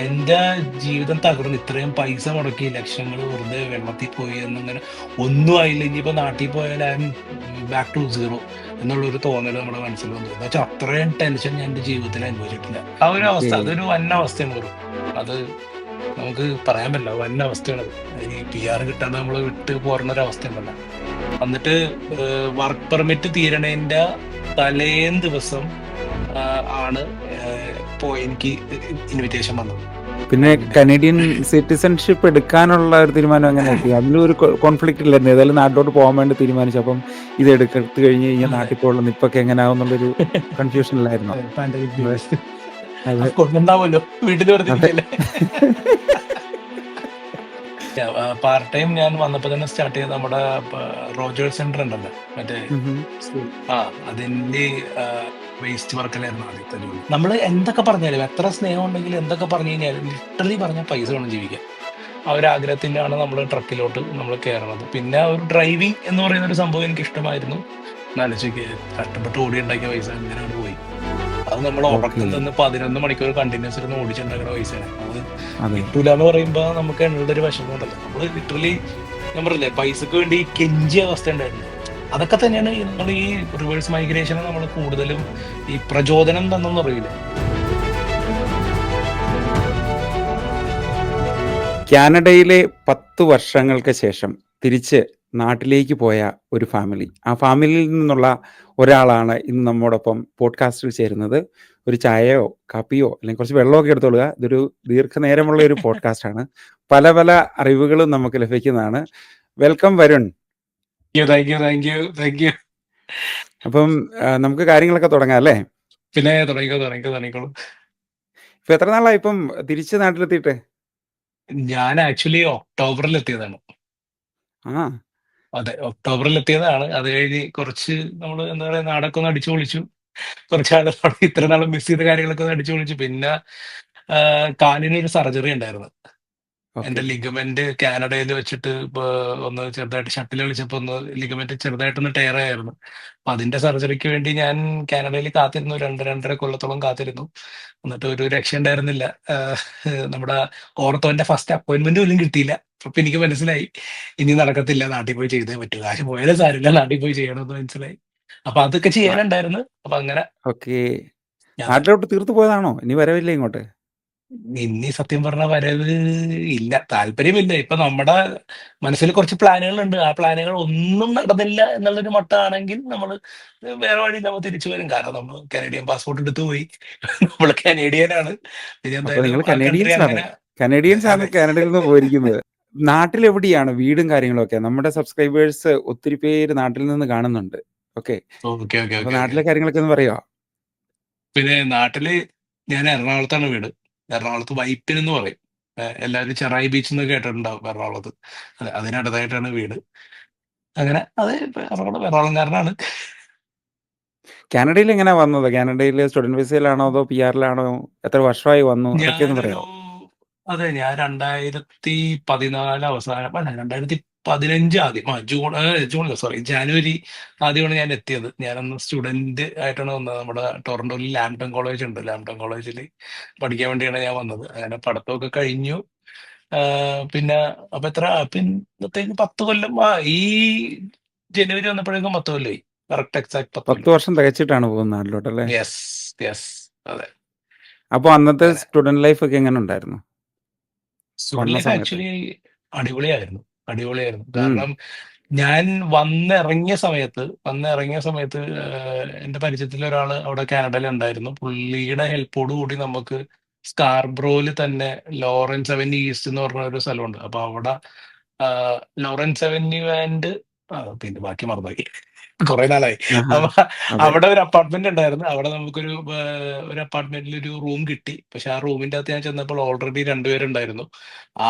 എന്റെ ജീവിതം തകർന്നു. ഇത്രയും പൈസ മുടക്കി ലക്ഷങ്ങൾ വെറുതെ വെള്ളത്തിൽ പോയി എന്നിങ്ങനെ ഒന്നും ആയില്ല. ഇനിയിപ്പോ നാട്ടിൽ പോയാൽ I am back to zero എന്നുള്ളൊരു തോന്നൽ നമ്മുടെ മനസ്സിൽ വന്നു. എന്ന് വെച്ചാൽ അത്രയും ടെൻഷൻ ഞാൻ എന്റെ ജീവിതത്തിൽ അനുഭവിച്ചിട്ടില്ല. ആ ഒരു ഓക്കെ. അവസ്ഥ അതൊരു വൻ അവസ്ഥയാണ് വെറും. അത് നമുക്ക് പറയാൻ പറ്റില്ല. വൻ അവസ്ഥയാണത്. ഈ PR കിട്ടാതെ നമ്മൾ വിട്ട് പോരുന്ന ഒരു അവസ്ഥ ഉണ്ടല്ലോ. എന്നിട്ട് വർക്ക് പെർമിറ്റ് തീരണേന്റെ തലേന്ന് ദിവസം ആണ് എനിക്ക് ഇൻവിറ്റേഷൻ വന്നത്. പിന്നെ നാട്ടിലേക്ക്. കനേഡിയൻ സിറ്റിസൺഷിപ്പ് എടുക്കാനുള്ള ഒരു തീരുമാനം എങ്ങനെ എത്തി? അതിലും ഒരു കോൺഫ്ലിക്റ്റ് ഇല്ലായിരുന്നു. ഏതായാലും നാട്ടിലോട്ട് പോകാൻ വേണ്ടി തീരുമാനിച്ചു. അപ്പം ഇത് എടുത്ത് കഴിഞ്ഞ് കഴിഞ്ഞാൽ അതെ. നാട്ടിൽ പോയുള്ള നിപ്പൊക്കെ എങ്ങനെയാവും എന്നുള്ളൊരു കൺഫ്യൂഷനിലായിരുന്നോ? അതെ, പാൻഡമിക് അതെ. പീരീഡ്. അതെ. അഫ്കോഴ്സ് ഉണ്ടാവുമല്ലോ. വീട്ടിൽ വെറുതെ അതെ. ഇരിക്കല്ലേ. പാർട്ട് ടൈം ഞാൻ വന്നപ്പോ തന്നെ സ്റ്റാർട്ട് ചെയ്ത നമ്മുടെ റോജേഴ്സ് സെന്റർ ഉണ്ടല്ലോ, മറ്റേ ഉഹും. സ്കൂൾ. അതിന്റെ വേസ്റ്റ് വർക്കലായിരുന്നു ആദ്യത്തെ ജോലി. നമ്മൾ എന്തൊക്കെ പറഞ്ഞാലും, എത്ര സ്നേഹം ഉണ്ടെങ്കിലും എന്തൊക്കെ പറഞ്ഞു കഴിഞ്ഞാലും ലിറ്ററലി പറഞ്ഞാൽ പൈസ വേണം ജീവിക്കാൻ. ആ ഒരു ആഗ്രഹത്തിലാണ് നമ്മൾ ട്രക്കിലോട്ട് നമ്മൾ കയറുന്നത്. പിന്നെ ഒരു ഡ്രൈവിംഗ് എന്ന് പറയുന്ന ഒരു സംഭവം എനിക്ക് ഇഷ്ടമായിരുന്നു. എന്നാലോചിക്ക്, കഷ്ടപ്പെട്ട് ഓടി ഉണ്ടാക്കിയ പൈസ അങ്ങനെയാണ് പോയി. അത് നമ്മൾ ഓക്കെ. ഉറക്കം തന്ന് 11 മണിക്കൂർ കണ്ടിന്യൂസ് ഇരുന്ന് ഓടിച്ചുണ്ടാക്കുന്ന പൈസയാണ്. അത് അതെ. കിട്ടൂല എന്ന് പറയുമ്പോ നമുക്ക് എണ്ണയുടെ ഒരു വിഷമം ഉണ്ടല്ലോ. നമ്മള് ലിറ്ററലി, ഞാൻ പറഞ്ഞില്ലേ, പൈസക്ക് വേണ്ടി കെഞ്ചിയ അവസ്ഥ ഉണ്ടായിരുന്നു. അതൊക്കെ തന്നെയാണ് നമ്മൾ ഈ റിവേഴ്സ് മൈഗ്രേഷനെ നമ്മൾ കൂടുതലും ഈ പ്രചോദനം തന്നെന്ന് പറയില്ല. കാനഡയിലെ 10 വർഷങ്ങൾക്ക് ശേഷം തിരിച്ച് നാട്ടിലേക്ക് പോയ ഒരു ഫാമിലി. ആ ഫാമിലിയിൽ നിന്നുള്ള ഒരാളാണ് ഇന്ന് നമ്മോടൊപ്പം പോഡ്കാസ്റ്റിൽ ചേരുന്നത്. ഒരു ചായയോ കാപ്പിയോ അല്ലെങ്കിൽ കുറച്ച് വെള്ളമൊക്കെ എടുത്തോളുക. ഇതൊരു ദീർഘനേരമുള്ള ഒരു പോഡ്കാസ്റ്റാണ്. പല പല അറിവുകളും നമുക്ക് ലഭിക്കുന്നതാണ്. Welcome Varun. Thank you, thank you, thank you. അപ്പം നമുക്ക് കാര്യങ്ങളൊക്കെ തുടങ്ങാം അല്ലേ? പിന്നെ തുടങ്ങിക്കോളൂ. ഇപ്പം എത്ര നാളായി ഇപ്പം തിരിച്ച് നാട്ടിലെത്തിയിട്ട്? ഞാൻ ആക്ച്വലി ഒക്ടോബറിൽ എത്തിയതാണ്. ആ. അതെ, ഒക്ടോബറിൽ എത്തിയതാണ്. അത് കഴിഞ്ഞ് കുറച്ച് നമ്മൾ എന്താ പറയാ, നാടൊക്കെ ഒന്ന് അടിച്ചു പൊളിച്ചു. കുറച്ച് നാൾ ഇത്ര നാളും മിസ് ചെയ്ത കാര്യങ്ങളൊക്കെ ഒന്ന് അടിച്ചു പൊളിച്ചു. പിന്നെ കാലിന് ഒരു സർജറി ഉണ്ടായിരുന്നു. എന്റെ ഓക്കെ. ലിഗമെന്റ് കാനഡയിൽ വെച്ചിട്ട് ഇപ്പൊ ഒന്ന് ചെറുതായിട്ട് ഷട്ടിൽ കളിച്ചപ്പോ ഒന്ന് ലിഗമെന്റ് ചെറുതായിട്ടൊന്ന് ടയർ ആയിരുന്നു. അപ്പൊ അതിന്റെ സർജറിക്ക് വേണ്ടി ഞാൻ കാനഡയിൽ കാത്തിരുന്നു. 2-2.5 കൊല്ലത്തോളം കാത്തിരുന്നു. എന്നിട്ട് ഒരു രക്ഷ ഉണ്ടായിരുന്നില്ല. നമ്മുടെ ഓർത്തോന്റെ ഫസ്റ്റ് അപ്പോയിന്റ്മെന്റ് പോലും കിട്ടിയില്ല. അപ്പൊ എനിക്ക് മനസ്സിലായി ഇനി നടക്കത്തില്ല, നാട്ടിൽ പോയി ചെയ്തേ പറ്റൂ. കാശ് പോയാലും സാരമില്ല, നാട്ടിൽ പോയി ചെയ്യണമെന്ന് മനസ്സിലായി. അപ്പൊ അതൊക്കെ ചെയ്യാനുണ്ടായിരുന്നു. അപ്പൊ അങ്ങനെ ഓക്കെ. ഞാൻ നാട്ടിലോട്ട് തീർത്തു പോയതാണോ? ഇനി വരവില്ലേ ഇങ്ങോട്ട്? ഇനി സത്യം പറഞ്ഞ വരവ് ഇല്ല, താല്പര്യമില്ല. ഇപ്പൊ നമ്മുടെ മനസ്സിൽ കുറച്ച് പ്ലാനുകളുണ്ട്. ആ പ്ലാനുകൾ ഒന്നും നടന്നില്ല എന്നുള്ളൊരു മട്ടാണെങ്കിൽ നമ്മൾ വേറെ വഴി നമ്മൾ തിരിച്ചു വരും. കാരണം നമ്മൾ കനേഡിയൻ പാസ്പോർട്ട് എടുത്തു പോയി. നമ്മൾ കനേഡിയനാണ്. പിന്നെ അപ്പൊ നിങ്ങൾ എന്തായാലും ആ കൺട്രി കനേഡിയൻസ് ആണ്. അങ്ങനെ. കനേഡിയൻസ് ആണ് അതെ. കാനഡയിൽ നിന്ന് പോയിരിക്കുന്നത്. നാട്ടിലെവിടെയാണ് വീടും കാര്യങ്ങളൊക്കെ? നമ്മുടെ സബ്സ്ക്രൈബേഴ്സ് ഒത്തിരി പേര് നാട്ടിൽ നിന്ന് കാണുന്നുണ്ട്. ഓക്കെ. ഓക്കെ, ഓക്കെ, അപ്പൊ ഓക്കെ, ഓക്കെ. നാട്ടിലെ കാര്യങ്ങളൊക്കെ ഒന്ന് പറയുമോ? പിന്നെ നാട്ടില് ഞാൻ എറണാകുളത്താണ് വീട്. എറണാകുളത്ത് വൈപ്പിൻ എന്ന് പറയും. എല്ലാവരും ചെറായി ബീച്ച് എന്ന് കേട്ടിട്ടുണ്ടാവും എറണാകുളത്ത്. അതെ, അതിനടുത്തായിട്ടാണ് വീട്. അങ്ങനെ അത് ഇപ്പൊ എറണാകുളംകാരനാണ്. കാനഡയിൽ എങ്ങനെയാ വന്നത്? കാനഡയിൽ സ്റ്റുഡന്റ് വിസയിലാണോ അതോ PR-ലാണോ? എത്ര വർഷമായി വന്നു? അതൊക്കെ ഒന്ന് ഞാനൊരു പറയാമോ? ഞാൻ 2014 അവസാനം, അല്ല 2015 ആദ്യം, ജൂണിൽ, സോറി, ജാനുവരി ആദ്യമാണ് ഞാൻ എത്തിയത്. ഞാനന്ന് സ്റ്റുഡന്റ് ആയിട്ടാണ് വന്നത്. നമ്മുടെ ടൊറന്റോയിൽ ലാംപ്ടൺ കോളേജ് ഉണ്ട്. ലാംപ്ടൺ കോളേജിൽ പഠിക്കാൻ വേണ്ടിയാണ് ഞാൻ വന്നത്. അങ്ങനെ പഠിത്തമൊക്കെ കഴിഞ്ഞു. പിന്നെ അപ്പൊ പിന്നത്തേക്ക് 10 കൊല്ലം, ഈ ജനുവരി വന്നപ്പോഴേക്കും 10 കൊല്ലമായി. കറക്റ്റ് എക്സാക്ട് 10 10 കൊല്ലം. വർഷം തികച്ചിട്ടാണ് പോകുന്നത് നാട്ടിലോട്ടല്ലേ? Yes, yes. അതെ. അപ്പോൾ അന്നത്തെ അങ്ങനെ സ്റ്റുഡന്റ് ലൈഫ് ഒക്കെ എങ്ങനെ ഉണ്ടായിരുന്നു സ്റ്റുഡന്റ് വന്ന ലൈഫ് സമയത്ത്? ആക്ച്വലി അടിപൊളിയായിരുന്നു. അടിപൊളിയായിരുന്നു. ഉം. കാരണം ഞാൻ വന്നിറങ്ങിയ സമയത്ത് എന്റെ പരിചയത്തിൽ ഒരാൾ അവിടെ കാനഡയിൽ ഉണ്ടായിരുന്നു. പുള്ളിയുടെ ഹെൽപ്പോട് കൂടി നമുക്ക് സ്കാർബ്രോയിൽ തന്നെ ലോറൻസ് അവന്യൂ ഈസ്റ്റ് എന്ന് പറഞ്ഞ ഒരു സ്ഥലമുണ്ട്. അപ്പൊ അവിടെ ലോറൻസ് അവന്യൂ ആൻഡ് പിന്നെ ബാക്കി മറന്നുപോയി. കുറെ നാളായി. ആഹാ. അപ്പൊ അതെ. അവിടെ ഒരു അപ്പാർട്ട്മെന്റ് ഉണ്ടായിരുന്നു. അവിടെ നമുക്കൊരു ഒരു അപ്പാർട്ട്മെന്റിൽ ഒരു റൂം കിട്ടി. പക്ഷെ ആ റൂമിന്റെ അകത്ത് ഞാൻ ചെന്നപ്പോൾ ഓൾറെഡി രണ്ടുപേരുണ്ടായിരുന്നു.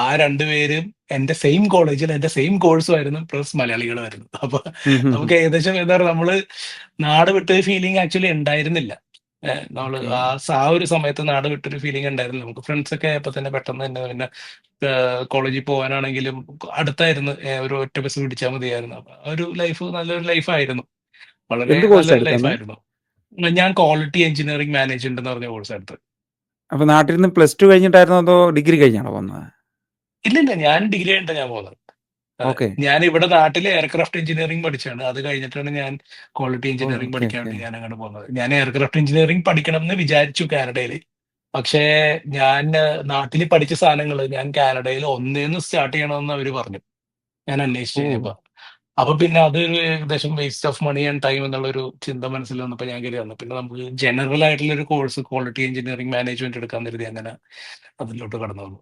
ആ രണ്ടുപേരും എന്റെ സെയിം കോളേജിൽ എന്റെ സെയിം കോഴ്സും ആയിരുന്നു, പ്ലസ് മലയാളികളുമായിരുന്നു. അപ്പൊ ഉം, ഉം, ഉം. നമുക്ക് ഏകദേശം എന്താ പറയുക, നമ്മള് നാട് വിട്ടൊരു ഫീലിംഗ് ആക്ച്വലി ഉണ്ടായിരുന്നില്ല. നമ്മള് ഓക്കെ. ആ ഒരു സമയത്ത് നാട് വിട്ടൊരു ഫീലിംഗ് ഉണ്ടായിരുന്നില്ല. നമുക്ക് ഫ്രണ്ട്സ് ഒക്കെ ആയപ്പോ തന്നെ പെട്ടെന്ന് തന്നെ പിന്നെ കോളേജിൽ പോകാനാണെങ്കിലും അടുത്തായിരുന്നു. ഒരു ഒറ്റ ബസ് പിടിച്ചാൽ മതിയായിരുന്നു. അപ്പൊ ആ ഒരു ലൈഫ് നല്ലൊരു ലൈഫായിരുന്നു. വളരെ എന്ത് കോഴ്സാ നല്ലൊരു എടുത്തന്ന്? ലൈഫായിരുന്നു. ഞാൻ ക്വാളിറ്റി എഞ്ചിനീയറിംഗ് മാനേജ്മെന്റ് എന്ന് പറഞ്ഞ കോഴ്സ് എടുത്തത്. അപ്പൊ നാട്ടിൽ നിന്ന് പ്ലസ് ടു കഴിഞ്ഞിട്ടായിരുന്നോ അതോ ഡിഗ്രി കഴിഞ്ഞാണോ വന്നത്? ഇല്ലില്ല, ഞാൻ ഡിഗ്രി കഴിഞ്ഞിട്ടാണ് ഞാൻ പോകുന്നത്. അതെ. ഓക്കെ. ഞാൻ ഇവിടെ നാട്ടിൽ എയർക്രാഫ്റ്റ് എഞ്ചിനീയറിംഗ് പഠിച്ചാണ്. അത് കഴിഞ്ഞിട്ടാണ് ഞാൻ ക്വാളിറ്റി ഓ, എഞ്ചിനീയറിംഗ് ഓക്കെ, പഠിക്കാൻ ഓക്കെ. വേണ്ടി ഞാൻ അങ്ങോട്ട് പോകുന്നത്. ഞാൻ എയർക്രാഫ്റ്റ് എഞ്ചിനീയറിംഗ് പഠിക്കണം എന്ന് വിചാരിച്ചു കാനഡയിൽ. പക്ഷേ ഞാൻ നാട്ടിൽ പഠിച്ച സാധനങ്ങൾ ഞാൻ കാനഡയിൽ ഒന്നേന്ന് സ്റ്റാർട്ട് ചെയ്യണമെന്ന് അവർ പറഞ്ഞു. ഞാൻ അന്വേഷിച്ച് ഓ, കഴിഞ്ഞപ്പോ. അപ്പൊ പിന്നെ അതൊരു ഏകദേശം waste of money and time എന്നുള്ളൊരു ചിന്ത മനസ്സിൽ വന്നപ്പോൾ ഞാൻ കരുതി വന്നു. പിന്നെ നമുക്ക് ജനറൽ ആയിട്ടുള്ള ഒരു കോഴ്സ് ക്വാളിറ്റി എഞ്ചിനീയറിംഗ് മാനേജ്മെന്റ് എടുക്കാൻ കരുതി അങ്ങനെ അതിലോട്ട് കടന്നു വന്നു.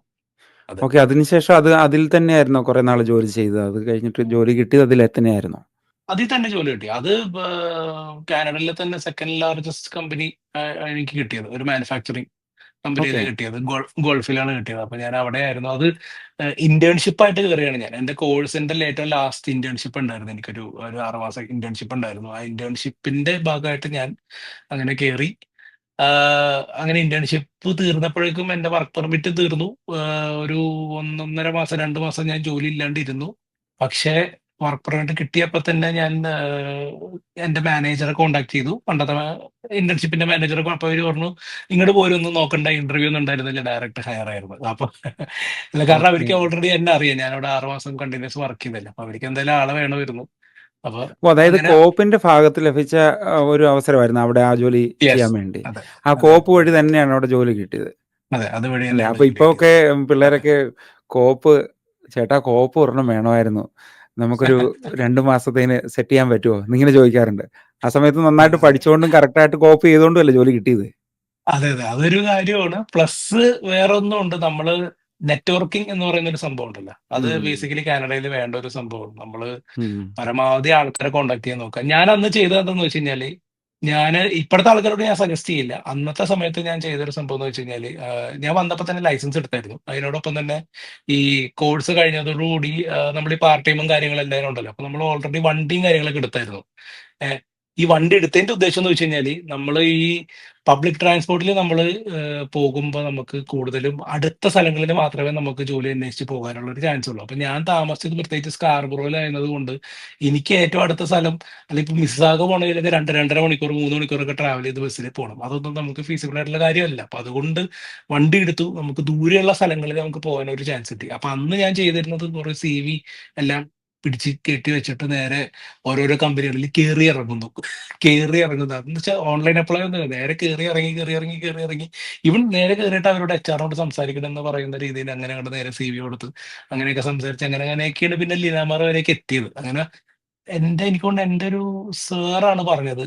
അതെ. ഓക്കെ. അതിനുശേഷം അതിൽ തന്നെയായിരുന്നോ കുറെ നാൾ ജോലി ചെയ്തത്? അത് കഴിഞ്ഞിട്ട് ജോലി കിട്ടിയത് അതിൽ തന്നെയായിരുന്നോ? അതിൽ തന്നെ ജോലി കിട്ടി. അത് കാനഡയിലെ തന്നെ സെക്കൻഡ് ലാർജസ്റ്റ് കമ്പനി എനിക്ക് കിട്ടിയത്. ഒരു മാനുഫാക്ചറിങ് കമ്പനിയിൽ ഓക്കെ. കിട്ടിയത്. ഗൾഫിലാണ് കിട്ടിയത്. അപ്പൊ ഞാൻ അവിടെയായിരുന്നു. അത് ഇന്റേൺഷിപ്പ് ആയിട്ട് കയറിയാണ് ഞാൻ. എന്റെ കോഴ്സിന്റെ ഏറ്റവും ലാസ്റ്റ് ഇന്റേൺഷിപ്പ് ഉണ്ടായിരുന്നു. ഒരു 6 മാസം ഇന്റേൺഷിപ്പ് ഉണ്ടായിരുന്നു. ആ ഇന്റേൺഷിപ്പിന്റെ ഭാഗമായിട്ട് ഞാൻ അങ്ങനെ കയറി. അങ്ങനെ ഇന്റേൺഷിപ്പ് തീർന്നപ്പോഴേക്കും എന്റെ വർക്ക് പെർമിറ്റ് തീർന്നു. ഒരു 1.5 മാസം 2 മാസം ഞാൻ ജോലി ഇല്ലാണ്ടിരുന്നു. പക്ഷേ വർക്ക് പെർമിറ്റ് കിട്ടിയപ്പോ തന്നെ ഞാൻ എന്റെ മാനേജറെ കോൺടാക്ട് ചെയ്തു. പണ്ടത്തെ ഇന്റേൺഷിപ്പിന്റെ മാനേജറെ. അപ്പൊ അവര് പറഞ്ഞു ഇങ്ങോട്ട് പോരും, ഒന്നും നോക്കണ്ട, ഇന്റർവ്യൂ ഒന്നും ഉണ്ടായിരുന്നില്ല, ഡയറക്റ്റ് ഹയർ ആയിരുന്നു. അപ്പൊ അല്ല, കാരണം ഓക്കെ. അവർക്ക് ഓൾറെഡി എന്നെ അറിയാം. ഞാൻ അവിടെ 6 മാസം കണ്ടിന്യൂസ് വർക്ക് ചെയ്തല്ലേ. അപ്പൊ അവർക്ക് എന്തായാലും ആളെ വേണമായിരുന്നു. അപ്പൊ ഓ, അതായത് അങ്ങനെ. കോപ്പിന്റെ ഭാഗത്ത് ലഭിച്ച ഒരു അവസരമായിരുന്നു അവിടെ ആ ജോലി യെസ്. ചെയ്യാൻ വേണ്ടി. അതെ, ആ അതെ, കോപ്പ് വഴി തന്നെയാണ് അവിടെ ജോലി കിട്ടിയത് അതെ. അതുവഴി അല്ലേ? തന്നെയാണ് അപ്പൊ ജോലി ഇപ്പൊ കിട്ടിയത്. ഒക്കെ അതെ. പിള്ളേരൊക്കെ കോപ്പ്, ചേട്ടാ കോപ്പ് ഒരെണ്ണം വേണമായിരുന്നു, നമുക്കൊരു 2 മാസത്തേന് സെറ്റ് ചെയ്യാൻ പറ്റുമോ എന്നിങ്ങനെ ചോദിക്കാറുണ്ട്. ആ സമയത്ത് നന്നായിട്ട് അതെ, അതെ. പഠിച്ചുകൊണ്ടും കറക്റ്റായിട്ട് കോപ്പ് ചെയ്തുകൊണ്ടും അല്ലേ ജോലി കിട്ടിയത്? അതെ, അതെ. അതൊരു കാര്യമാണ്. പ്ലസ് വേറെ ഒന്നും ഉണ്ട്. നമ്മള് നെറ്റ്വർക്കിംഗ് എന്ന് പറയുന്ന ഒരു സംഭവം ഉണ്ടല്ലോ. അത് ഉം. ബേസിക്കലി കാനഡയിൽ വേണ്ട ഒരു സംഭവമാണ്. നമ്മള് ഉം. പരമാവധി ആൾക്കാരെ കോൺടാക്ട് ചെയ്യാൻ നോക്കുക. ഞാൻ അന്ന് ചെയ്തത് എന്താന്ന് വെച്ച് കഴിഞ്ഞാല്, ഞാൻ ഇപ്പോഴത്തെ ആൾക്കാരോട് ഞാൻ സജസ്റ്റ് ചെയ്യില്ല. അന്നത്തെ സമയത്ത് ഞാൻ ചെയ്തൊരു സംഭവം എന്ന് വെച്ച് കഴിഞ്ഞാല്, ഞാൻ വന്നപ്പോൾ തന്നെ ലൈസൻസ് എടുത്തായിരുന്നു. അതിനോടൊപ്പം തന്നെ ഈ കോഴ്സ് കഴിഞ്ഞതോടുകൂടി നമ്മൾ ഈ പാർട്ട് ടൈമും കാര്യങ്ങളെല്ലാം ഉണ്ടല്ലോ. അപ്പൊ നമ്മൾ ഓൾറെഡി വണ്ടിയും കാര്യങ്ങളൊക്കെ എടുത്തായിരുന്നു. ഏഹ് ഈ വണ്ടി എടുത്തതിന്റെ ഉദ്ദേശം എന്ന് വെച്ച് കഴിഞ്ഞാല്, നമ്മൾ ഈ പബ്ലിക് ട്രാൻസ്പോർട്ടിൽ നമ്മൾ പോകുമ്പോൾ നമുക്ക് കൂടുതലും അടുത്ത സ്ഥലങ്ങളിൽ മാത്രമേ നമുക്ക് ജോലി അന്വേഷിച്ച് പോകാനുള്ള ഒരു ചാൻസ് ഉള്ളൂ. അപ്പൊ ഞാൻ താമസിച്ചത് പ്രത്യേകിച്ച് സ്കാർബറോയിലായിരുന്നത് കൊണ്ട് എനിക്ക് ഏറ്റവും അടുത്ത സ്ഥലം, അല്ലെങ്കിൽ ഇപ്പൊ മിസ്സാഗ പോകണമെങ്കിലൊക്കെ 2 2.5 മണിക്കൂർ 3 മണിക്കൂറൊക്കെ ട്രാവൽ ചെയ്ത് ബസ്സിൽ പോകണം. അതൊന്നും നമുക്ക് ഫീസിബിൾ ആയിട്ടുള്ള കാര്യമല്ല. അപ്പൊ അതുകൊണ്ട് വണ്ടി എടുത്തു. നമുക്ക് ദൂരെയുള്ള സ്ഥലങ്ങളിൽ നമുക്ക് പോകാൻ ഒരു ചാൻസ് കിട്ടി. അപ്പൊ അന്ന് ഞാൻ ചെയ്തിരുന്നത് കുറെ CV എല്ലാം പിടിച്ച് കെട്ടി വെച്ചിട്ട് നേരെ ഓരോരോ കമ്പനികളിൽ കയറി ഇറങ്ങുന്നു. അതെന്ന് വെച്ചാൽ ഓൺലൈൻ അപ്ലൈ ഒന്നും നേരെ കയറി ഇറങ്ങി ഇവൻ നേരെ കയറിയിട്ട് അവരോട് HR സംസാരിക്കണം എന്ന് പറയുന്ന രീതിയിൽ അങ്ങനെ അങ്ങോട്ട് നേരെ CV കൊടുത്ത് അങ്ങനെയൊക്കെ സംസാരിച്ച് അങ്ങനെയൊക്കെയാണ് പിന്നെ ലിനാമാർ വരെയൊക്കെ എത്തിയത്. അങ്ങനെ എനിക്ക് തോന്നുന്നു എന്റെ ഒരു സാറാണ് പറഞ്ഞത്,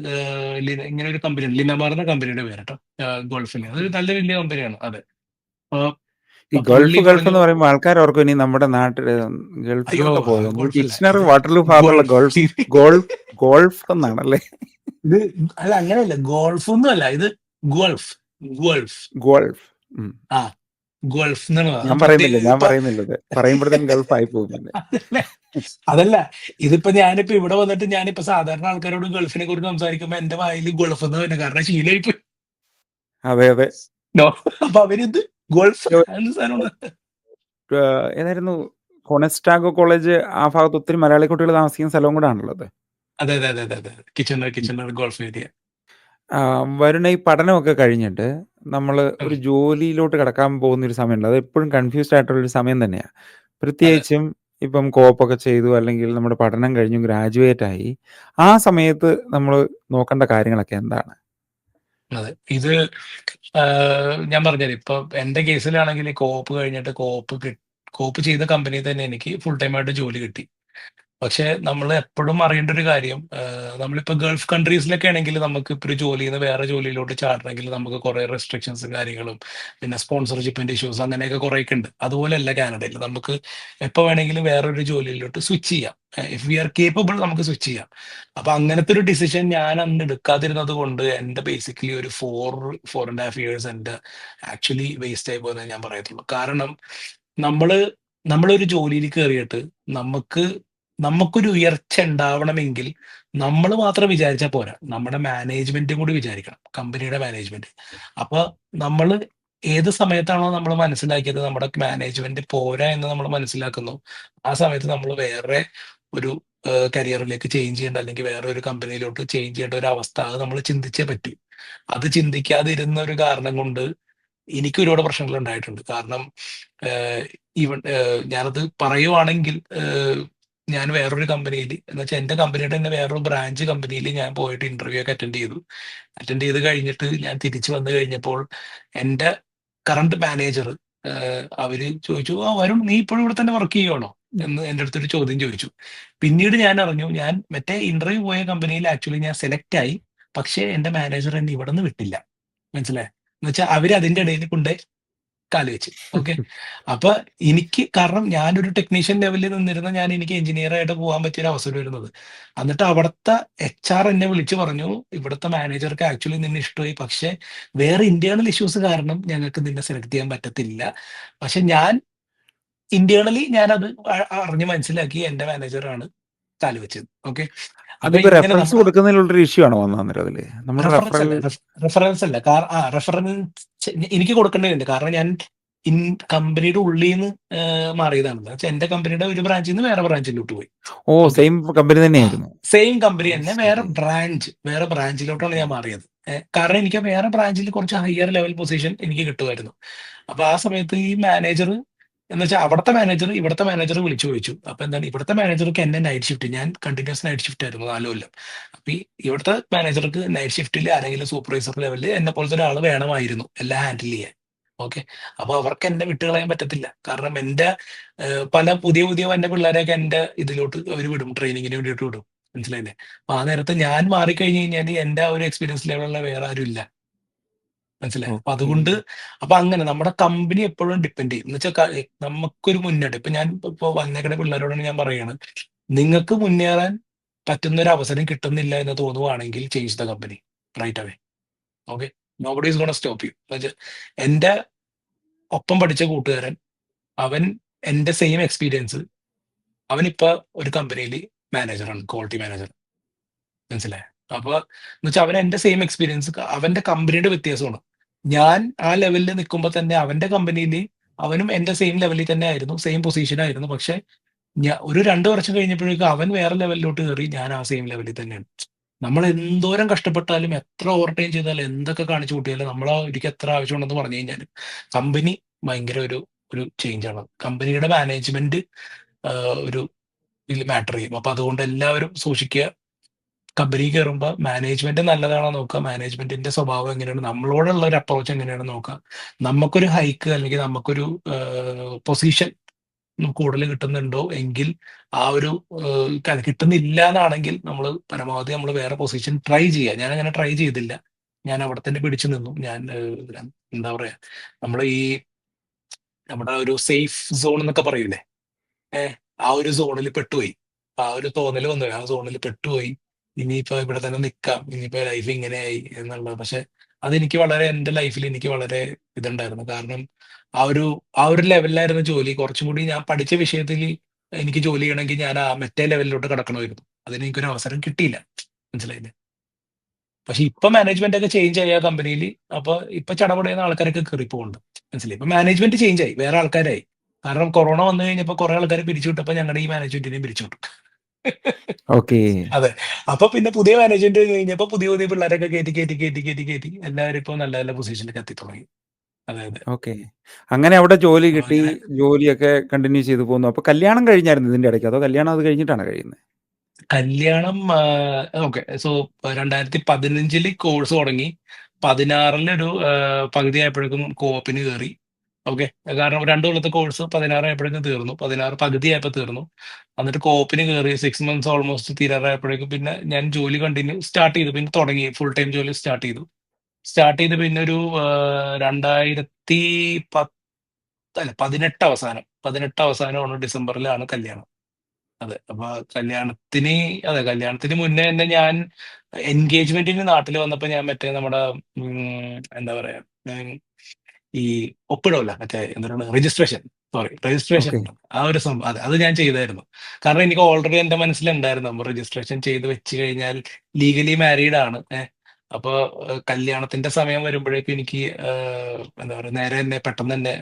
ഇങ്ങനെ ഒരു കമ്പനി ലിനാമാർ എന്ന കമ്പനിയുടെ പേര് കേട്ടോ, ഗൾഫിൽ. അതൊരു നല്ല വലിയ കമ്പനിയാണ്. അതെ. അപ്പൊ ഈ പുള്ളി ഗൾഫ് ഗൾഫ് പറഞ്ഞു, എന്ന് പറയുമ്പോൾ ആൾക്കാർ ഓർക്കും ഇനി നമ്മുടെ നാട്ടിൽ അയ്യോ ഗൾഫിലോട്ട് പോയോ. ഗൾഫല്ല ഡിക്ഷണറി ഇത്, വാട്ടർലൂ ഭാഗത്തുള്ള ഗൾഫ്. ഗൾഫ് ഗോൾഫ് ഗോൾഫ് എന്നാണല്ലേ? ഇത് അല്ല, അങ്ങനെയല്ല, ഗോൾഫ് ഒന്നും അല്ല ഇത്. Gulf, Gulf. ഗോൾഫ്. ഉം. ആ, ഗൾഫ് എന്നുള്ളത് അത് ഞാൻ പറയുന്നില്ല, പ്രത്യേക ഞാൻ ഇപ്പൊ. പറയുന്നില്ലത് പറയുമ്പോഴത്തേക്കും ഗൾഫ് ആയി പോകും പിന്നെ. അതല്ല, അതല്ല, ഇതിപ്പോ ഞാനിപ്പോ ഇവിടെ വന്നിട്ട് ഞാനിപ്പോ സാധാരണ ആൾക്കാരോട് ഗൾഫിനെ കുറിച്ച് സംസാരിക്കുമ്പോ എന്റെ വായിൽ ഗൾഫ് എന്ന് തന്നെ, കാരണം ശീലമായിപ്പോ. അതെ, അതെ. നോ. അപ്പൊ അവരിത് ഗൾഫ് എന്ത് സാധനമാണ്. ഏതായിരുന്നു കൊണസ്റ്റാഗോ കോളേജ്? ആ ഭാഗത്ത് ഒത്തിരി മലയാളി കുട്ടികൾ താമസിക്കുന്ന സ്ഥലവും കൂടെ ആണുള്ളത്. അതെ, അതെ, അതെ, അതെ, അതെ. Kitchener Gulf area. വരുണ ഈ പഠനമൊക്കെ കഴിഞ്ഞിട്ട് നമ്മൾ ഒരു ജോലിയിലോട്ട് കടക്കാൻ പോകുന്ന ഒരു സമയമുണ്ട്. അത് എപ്പോഴും കൺഫ്യൂസ്ഡ് ആയിട്ടുള്ളൊരു സമയം തന്നെയാണ്. അതെ, പ്രത്യേകിച്ചും ഇപ്പം കോപ്പൊക്കെ ചെയ്തു അല്ലെങ്കിൽ നമ്മുടെ പഠനം കഴിഞ്ഞു ഗ്രാജുവേറ്റ് ആയി, ആ സമയത്ത് നമ്മൾ നോക്കേണ്ട കാര്യങ്ങളൊക്കെ എന്താണ്? അതെ. ഇത് ഞാൻ പറഞ്ഞുതരാം. ഇപ്പൊ എന്റെ കേസിലാണെങ്കിൽ കോപ്പ് കഴിഞ്ഞിട്ട് കോപ്പ് ചെയ്ത കമ്പനിയിൽ തന്നെ എനിക്ക് ഫുൾ ടൈം ആയിട്ട് ജോലി കിട്ടി. പക്ഷെ നമ്മൾ എപ്പോഴും അറിയേണ്ട ഒരു കാര്യം, നമ്മളിപ്പോ ഗൾഫ് കൺട്രീസിലൊക്കെ ആണെങ്കിൽ നമുക്ക് ഇപ്പൊ ഒരു ജോലിയിൽ നിന്ന് വേറെ ജോലിയിലോട്ട് ചാടണമെങ്കിൽ നമുക്ക് കുറെ റെസ്ട്രിക്ഷൻസും കാര്യങ്ങളും പിന്നെ സ്പോൺസർഷിപ്പിന്റെ ഇഷ്യൂസ് അങ്ങനെയൊക്കെ കുറേയൊക്കെ ഉണ്ട്. അതുപോലെയല്ല കാനഡയിൽ. നമുക്ക് എപ്പോൾ വേണമെങ്കിലും വേറൊരു ജോലിയിലോട്ട് സ്വിച്ച് ചെയ്യാം. ഇഫ് വി ആർ കേപ്പബിൾ നമുക്ക് സ്വിച്ച് ചെയ്യാം. അപ്പൊ അങ്ങനത്തെ ഒരു ഡിസിഷൻ ഞാൻ അന്ന് എടുക്കാതിരുന്നത് കൊണ്ട് എന്റെ ബേസിക്കലി ഒരു 4.5 ഇയേഴ്സ് എന്റെ ആക്ച്വലി വേസ്റ്റ് ആയി പോയെന്ന് ഞാൻ പറയത്തുള്ളൂ. കാരണം നമ്മള് നമ്മളൊരു ജോലിയിൽ കയറിയിട്ട് നമുക്ക് നമുക്കൊരു ഉയർച്ച ഉണ്ടാവണമെങ്കിൽ നമ്മൾ മാത്രം വിചാരിച്ചാൽ പോരാ, നമ്മുടെ മാനേജ്മെന്റും കൂടി വിചാരിക്കണം, കമ്പനിയുടെ മാനേജ്മെന്റ്. അപ്പൊ നമ്മൾ ഏത് സമയത്താണോ നമ്മൾ മനസ്സിലാക്കിയത് നമ്മുടെ മാനേജ്മെന്റ് പോരാ എന്ന് നമ്മൾ മനസ്സിലാക്കുന്നു, ആ സമയത്ത് നമ്മൾ വേറെ ഒരു കരിയറിലേക്ക് ചേഞ്ച് ചെയ്യേണ്ട, അല്ലെങ്കിൽ വേറെ ഒരു കമ്പനിയിലോട്ട് ചേഞ്ച് ചെയ്യേണ്ട ഒരു അവസ്ഥ അത് നമ്മൾ ചിന്തിച്ചേ പറ്റൂ. അത് ചിന്തിക്കാതിരുന്ന ഒരു കാരണം കൊണ്ട് എനിക്ക് ഒരുപാട് പ്രശ്നങ്ങൾ ഉണ്ടായിട്ടുണ്ട്. കാരണം ഈവൻ ഞാനത് പറയുവാണെങ്കിൽ ഞാൻ വേറൊരു കമ്പനിയിൽ എന്ന് വെച്ചാൽ എന്റെ കമ്പനിയുടെ തന്നെ വേറൊരു ബ്രാഞ്ച് കമ്പനിയിൽ ഞാൻ പോയിട്ട് ഇന്റർവ്യൂ ഒക്കെ അറ്റൻഡ് ചെയ്തു. അറ്റൻഡ് ചെയ്ത് കഴിഞ്ഞിട്ട് ഞാൻ തിരിച്ചു വന്നു കഴിഞ്ഞപ്പോൾ എന്റെ കറണ്ട് മാനേജർ അവര് ചോദിച്ചു, ആ വരുൺ നീ ഇപ്പോഴും ഇവിടെ തന്നെ വർക്ക് ചെയ്യുവാണോ എന്ന് എൻ്റെ അടുത്തൊരു ചോദ്യം ചോദിച്ചു. പിന്നീട് ഞാൻ അറിഞ്ഞു ഞാൻ മറ്റേ ഇന്റർവ്യൂ പോയ കമ്പനിയിൽ ആക്ച്വലി ഞാൻ സെലക്ട് ആയി. പക്ഷേ എന്റെ മാനേജർ എന്നെ ഇവിടെ നിന്ന് വിട്ടില്ല. മനസ്സിലായോ? എന്ന് വെച്ചാൽ അവര് അതിന്റെ ഇടയിൽ കൊണ്ട് കാല് വെച്ച്. ഓക്കെ. അപ്പൊ എനിക്ക് കാരണം ഞാനൊരു ടെക്നീഷ്യൻ ലെവലിൽ നിന്നിരുന്ന ഞാൻ എനിക്ക് എഞ്ചിനീയർ ആയിട്ട് പോകാൻ പറ്റിയ ഒരു അവസരം വരുന്നത്. എന്നിട്ട് അവിടുത്തെ HR എന്നെ വിളിച്ചു പറഞ്ഞു, ഇവിടുത്തെ മാനേജർക്ക് ആക്ച്വലി നിന്നെ ഇഷ്ടമായി, പക്ഷെ വേറെ ഇന്റേണൽ ഇഷ്യൂസ് കാരണം ഞങ്ങൾക്ക് നിന്നെ സെലക്ട് ചെയ്യാൻ പറ്റത്തില്ല. പക്ഷെ ഞാൻ ഇന്റേണലി ഞാനത് അറിഞ്ഞ് മനസ്സിലാക്കി എന്റെ മാനേജറാണ് കാല് വെച്ചത്. ഓക്കെ. അപ്പൊ അതിപ്പോ ഇങ്ങനെ റെഫറൻസ് നമ്മുടെ കൊടുക്കുന്നതിലുള്ളൊരു ഇഷ്യൂ ആണോ വന്നത് അന്നേരം അതില്? നമ്മുടെ റെഫറൻസ് റെഫറൽ അല്ല, റെഫറൻസ് അല്ല. റെഫറൻസ് എനിക്ക് കൊടുക്കേണ്ടതുണ്ട്. കാരണം ഞാൻ കമ്പനിയുടെ ഉള്ളിൽ നിന്ന് മാറിയതാണ്. വെച്ചാൽ എന്റെ കമ്പനിയുടെ ഒരു ബ്രാഞ്ചിൽ നിന്ന് വേറെ ബ്രാഞ്ചിലോട്ട് പോയി. ഓ, ഓക്കെ. സെയിം കമ്പനി ആ തന്നെയായിരുന്നു. സെയിം കമ്പനി ഓ തന്നെ ശരി. വേറെ ബ്രാഞ്ചിലോട്ടാണ് ഞാൻ മാറിയത്. കാരണം എനിക്ക് വേറെ ബ്രാഞ്ചിൽ കുറച്ച് ഹയർ ലെവൽ പൊസിഷൻ എനിക്ക് കിട്ടുമായിരുന്നു. അപ്പൊ ആ സമയത്ത് ഈ മാനേജർ എന്ന് വെച്ചാൽ അവിടുത്തെ മാനേജർ ഇവിടുത്തെ മാനേജർ വിളിച്ചു ചോദിച്ചു. അപ്പൊ എന്താണ് ഇവിടുത്തെ മാനേജർക്ക് എന്നെ നൈറ്റ് ഷിഫ്റ്റ്, ഞാൻ കണ്ടിന്യൂസ് നൈറ്റ് ഷിഫ്റ്റ് ആയിരുന്നു 4 കൊല്ലം. അപ്പൊ ഈ ഇവിടുത്തെ മാനേജർക്ക് നൈറ്റ് ഷിഫ്റ്റിൽ ആരെങ്കിലും സൂപ്പർവൈസർ ലെവലിൽ എന്നെ പോലത്തെ ഒരാൾ വേണമായിരുന്നു എല്ലാം ഹാൻഡിൽ ചെയ്യാൻ. ഓക്കെ. അപ്പൊ അവർക്ക് എന്നെ വിട്ടുകളയാൻ പറ്റത്തില്ല. കാരണം എന്റെ പല പുതിയ പുതിയ വന്ന പിള്ളേരെയൊക്കെ എന്റെ ഇതിലോട്ട് അവർ വിടും, ട്രെയിനിങ്ങിന് വേണ്ടിയിട്ട് വിടും. മനസ്സിലായില്ലേ? അപ്പൊ ആ നേരത്ത് ഞാൻ മാറിക്കഴിഞ്ഞ് കഴിഞ്ഞാൽ എന്റെ ആ ഒരു എക്സ്പീരിയൻസ് ലെവലുള്ള വേറെ ആരും ഇല്ല. മനസ്സിലായോ? അപ്പൊ ഓക്കെ. അതുകൊണ്ട് അപ്പൊ അങ്ങനെ നമ്മുടെ കമ്പനി എപ്പോഴും ഡിപ്പെൻഡ് ചെയ്യും. എന്ന് വെച്ചാൽ നമുക്കൊരു മുന്നേറ്റം ഇപ്പൊ ഞാൻ ഇപ്പൊ വന്നേക്കണ പിള്ളേരോടാണ് ഞാൻ പറയാണ്, നിങ്ങൾക്ക് മുന്നേറാൻ പറ്റുന്ന ഒരു അവസരം കിട്ടുന്നില്ല എന്ന് തോന്നുവാണെങ്കിൽ change the company right away. Okay. Nobody is gonna stop you. എന്നുവെച്ചാൽ എന്റെ ഒപ്പം പഠിച്ച കൂട്ടുകാരൻ, അവൻ എന്റെ സെയിം എക്സ്പീരിയൻസ്, അവനിപ്പോ ഒരു കമ്പനിയിൽ മാനേജറാണ്, ക്വാളിറ്റി മാനേജർ. മനസ്സിലായോ? അപ്പൊ എന്ന് വെച്ചാൽ അവൻ എന്റെ സെയിം എക്സ്പീരിയൻസ്, അവന്റെ കമ്പനിയുടെ വ്യത്യാസമാണ്. ഞാൻ ആ ലെവലിൽ നിൽക്കുമ്പോൾ തന്നെ അവന്റെ കമ്പനിയിൽ അവനും എന്റെ സെയിം ലെവലിൽ തന്നെ ആയിരുന്നു, സെയിം പൊസിഷൻ ആയിരുന്നു. പക്ഷെ ഒരു 2 വർഷം കഴിഞ്ഞപ്പോഴേക്കും അവൻ വേറെ ലെവലിലോട്ട് കയറി, ഞാൻ ആ സെയിം ലെവലിൽ തന്നെയാണ്. നമ്മൾ എന്തോരം കഷ്ടപ്പെട്ടാലും എത്ര ഓവർ ടൈം ചെയ്താലും എന്തൊക്കെ കാണിച്ചു കൂട്ടിയാലും നമ്മൾ ഒരിക്കൽ എത്ര ആവശ്യമുണ്ടെന്ന് പറഞ്ഞു കഴിഞ്ഞാലും കമ്പനി ഭയങ്കര ഒരു ചേഞ്ച് ആണ്. കമ്പനിയുടെ മാനേജ്മെന്റ് ഒരു ഇതിൽ മാറ്റർ ചെയ്യും. അപ്പൊ അതുകൊണ്ട് എല്ലാവരും സൂക്ഷിക്കുക. കമ്പനി കയറുമ്പോൾ മാനേജ്മെന്റ് നല്ലതാണോ നോക്കുക, മാനേജ്മെന്റിന്റെ സ്വഭാവം എങ്ങനെയാണ്, നമ്മളോടുള്ള ഒരു അപ്രോച്ച് എങ്ങനെയാണ് നോക്കുക. നമുക്കൊരു ഹൈക്ക് അല്ലെങ്കിൽ നമുക്കൊരു പൊസിഷൻ കൂടുതൽ കിട്ടുന്നുണ്ടോ എങ്കിൽ ആ ഒരു കിട്ടുന്നില്ല എന്നാണെങ്കിൽ നമ്മൾ പരമാവധി നമ്മൾ വേറെ പൊസിഷൻ ട്രൈ ചെയ്യുക. ഞാൻ അങ്ങനെ ട്രൈ ചെയ്തില്ല. ഞാൻ അവിടെ തന്നെ പിടിച്ചു നിന്നു. ഞാൻ എന്താ പറയാ, നമ്മൾ ഈ നമ്മുടെ ഒരു സേഫ് സോൺ എന്നൊക്കെ പറയൂലേ, ഏഹ് ആ ഒരു സോണിൽ പെട്ടുപോയി. ആ ഒരു തോന്നൽ വന്നു, ആ സോണിൽ പെട്ടുപോയി. ഇനിയിപ്പോ ഇവിടെ തന്നെ നിൽക്കാം, ഇനിയിപ്പോ ലൈഫ് ഇങ്ങനെയായി എന്നുള്ളത്. പക്ഷെ അതെനിക്ക് വളരെ എന്റെ ലൈഫിൽ എനിക്ക് വളരെ ഇതുണ്ടായിരുന്നു. കാരണം ആ ഒരു ലെവലിലായിരുന്നു ജോലി. കുറച്ചും കൂടി ഞാൻ പഠിച്ച വിഷയത്തിൽ എനിക്ക് ജോലി ചെയ്യണമെങ്കിൽ ഞാൻ ആ മറ്റേ ലെവലിലോട്ട് കടക്കണമായിരുന്നു. അതിന് എനിക്കൊരു അവസരം കിട്ടിയില്ല. മനസ്സിലായില്ലേ? പക്ഷെ ഇപ്പൊ മാനേജ്മെന്റ് ഒക്കെ ചേഞ്ച് ആയി ആ കമ്പനിയിൽ. അപ്പൊ ഇപ്പൊ ചടപടയുന്ന ആൾക്കാരൊക്കെ കയറി പോകുന്നുണ്ട്. മനസ്സിലായി? ഇപ്പൊ മാനേജ്മെന്റ് ചേഞ്ച് ആയി, വേറെ ആൾക്കാരായി. കാരണം കൊറോണ വന്നു കഴിഞ്ഞപ്പോ കുറെ ആൾക്കാരെ പിരിച്ചു വിട്ടപ്പോ ഞങ്ങളുടെ ഈ മാനേജ്മെന്റിനെയും പിരിച്ചു വിട്ടു. ഓക്കെ. അതെ. അപ്പൊ പിന്നെ പുതിയ മാനേജ്മെന്റ് കഴിഞ്ഞപ്പോ പുതിയ പുതിയ പിള്ളേരൊക്കെ കയറ്റി എല്ലാവരും ഇപ്പൊ നല്ല നല്ല പൊസിഷനിലേക്ക് എത്തി തുടങ്ങി. അതെ അതെ. ഓക്കെ. അങ്ങനെ അവിടെ ജോലി അപ്പൊ കിട്ടി. അങ്ങനെ ജോലിയൊക്കെ കണ്ടിന്യൂ ചെയ്ത് പോന്നു. അപ്പൊ കല്യാണം കഴിഞ്ഞായിരുന്നോ ഇതിന്റെ ഇടയ്ക്ക്? അതോ കല്യാണം അത് കഴിഞ്ഞിട്ടാണോ കഴിയുന്നത്? കല്യാണം ഓക്കെ. സോ 2015 കോഴ്സ് തുടങ്ങി. 16 ഒരു പകുതി ആയപ്പോഴേക്കും കോപ്പിന് കയറി. ഓക്കെ. കാരണം 2 കൊല്ലത്തെ കോഴ്സ് 16 ആയപ്പോഴേക്കും തീർന്നു. 16 പകുതി ആയപ്പോൾ തീർന്നു. എന്നിട്ട് കോപ്പിന് കയറി 6 മന്ത്സ് ഓൾമോസ്റ്റ് തീരാറായപ്പോഴേക്കും പിന്നെ ഞാൻ ജോലി കണ്ടിന്യൂ സ്റ്റാർട്ട് ചെയ്തു. പിന്നെ തുടങ്ങി ഫുൾ ടൈം ജോലി സ്റ്റാർട്ട് ചെയ്തു. സ്റ്റാർട്ട് ചെയ്ത് പിന്നെ ഒരു 2010 അല്ല 18 അവസാനമാണ്, ഡിസംബറിലാണ് കല്യാണം. അതെ. അപ്പൊ കല്യാണത്തിന് മുന്നേ തന്നെ ഞാൻ എൻഗേജ്മെന്റിന് നാട്ടിൽ വന്നപ്പോ ഞാൻ മറ്റേ നമ്മുടെ എന്താ പറയാ, ഞാൻ ഈ ഒപ്പിടുമല്ല, മറ്റേ എന്താണ് രജിസ്ട്രേഷൻ, രജിസ്ട്രേഷൻ ഓക്കെ. ഉണ്ട്. ആ ഒരു സംഭവം അത് ഞാൻ ചെയ്തായിരുന്നു. കാരണം എനിക്ക് ഓൾറെഡി എന്റെ മനസ്സിലുണ്ടായിരുന്നു രജിസ്ട്രേഷൻ ചെയ്ത് വെച്ച് കഴിഞ്ഞാൽ ലീഗലി മാരീഡ് ആണ്. അപ്പൊ കല്യാണത്തിന്റെ സമയം വരുമ്പോഴേക്കും എനിക്ക് എന്താ പറയുക, നേരെ തന്നെ പെട്ടെന്ന് തന്നെ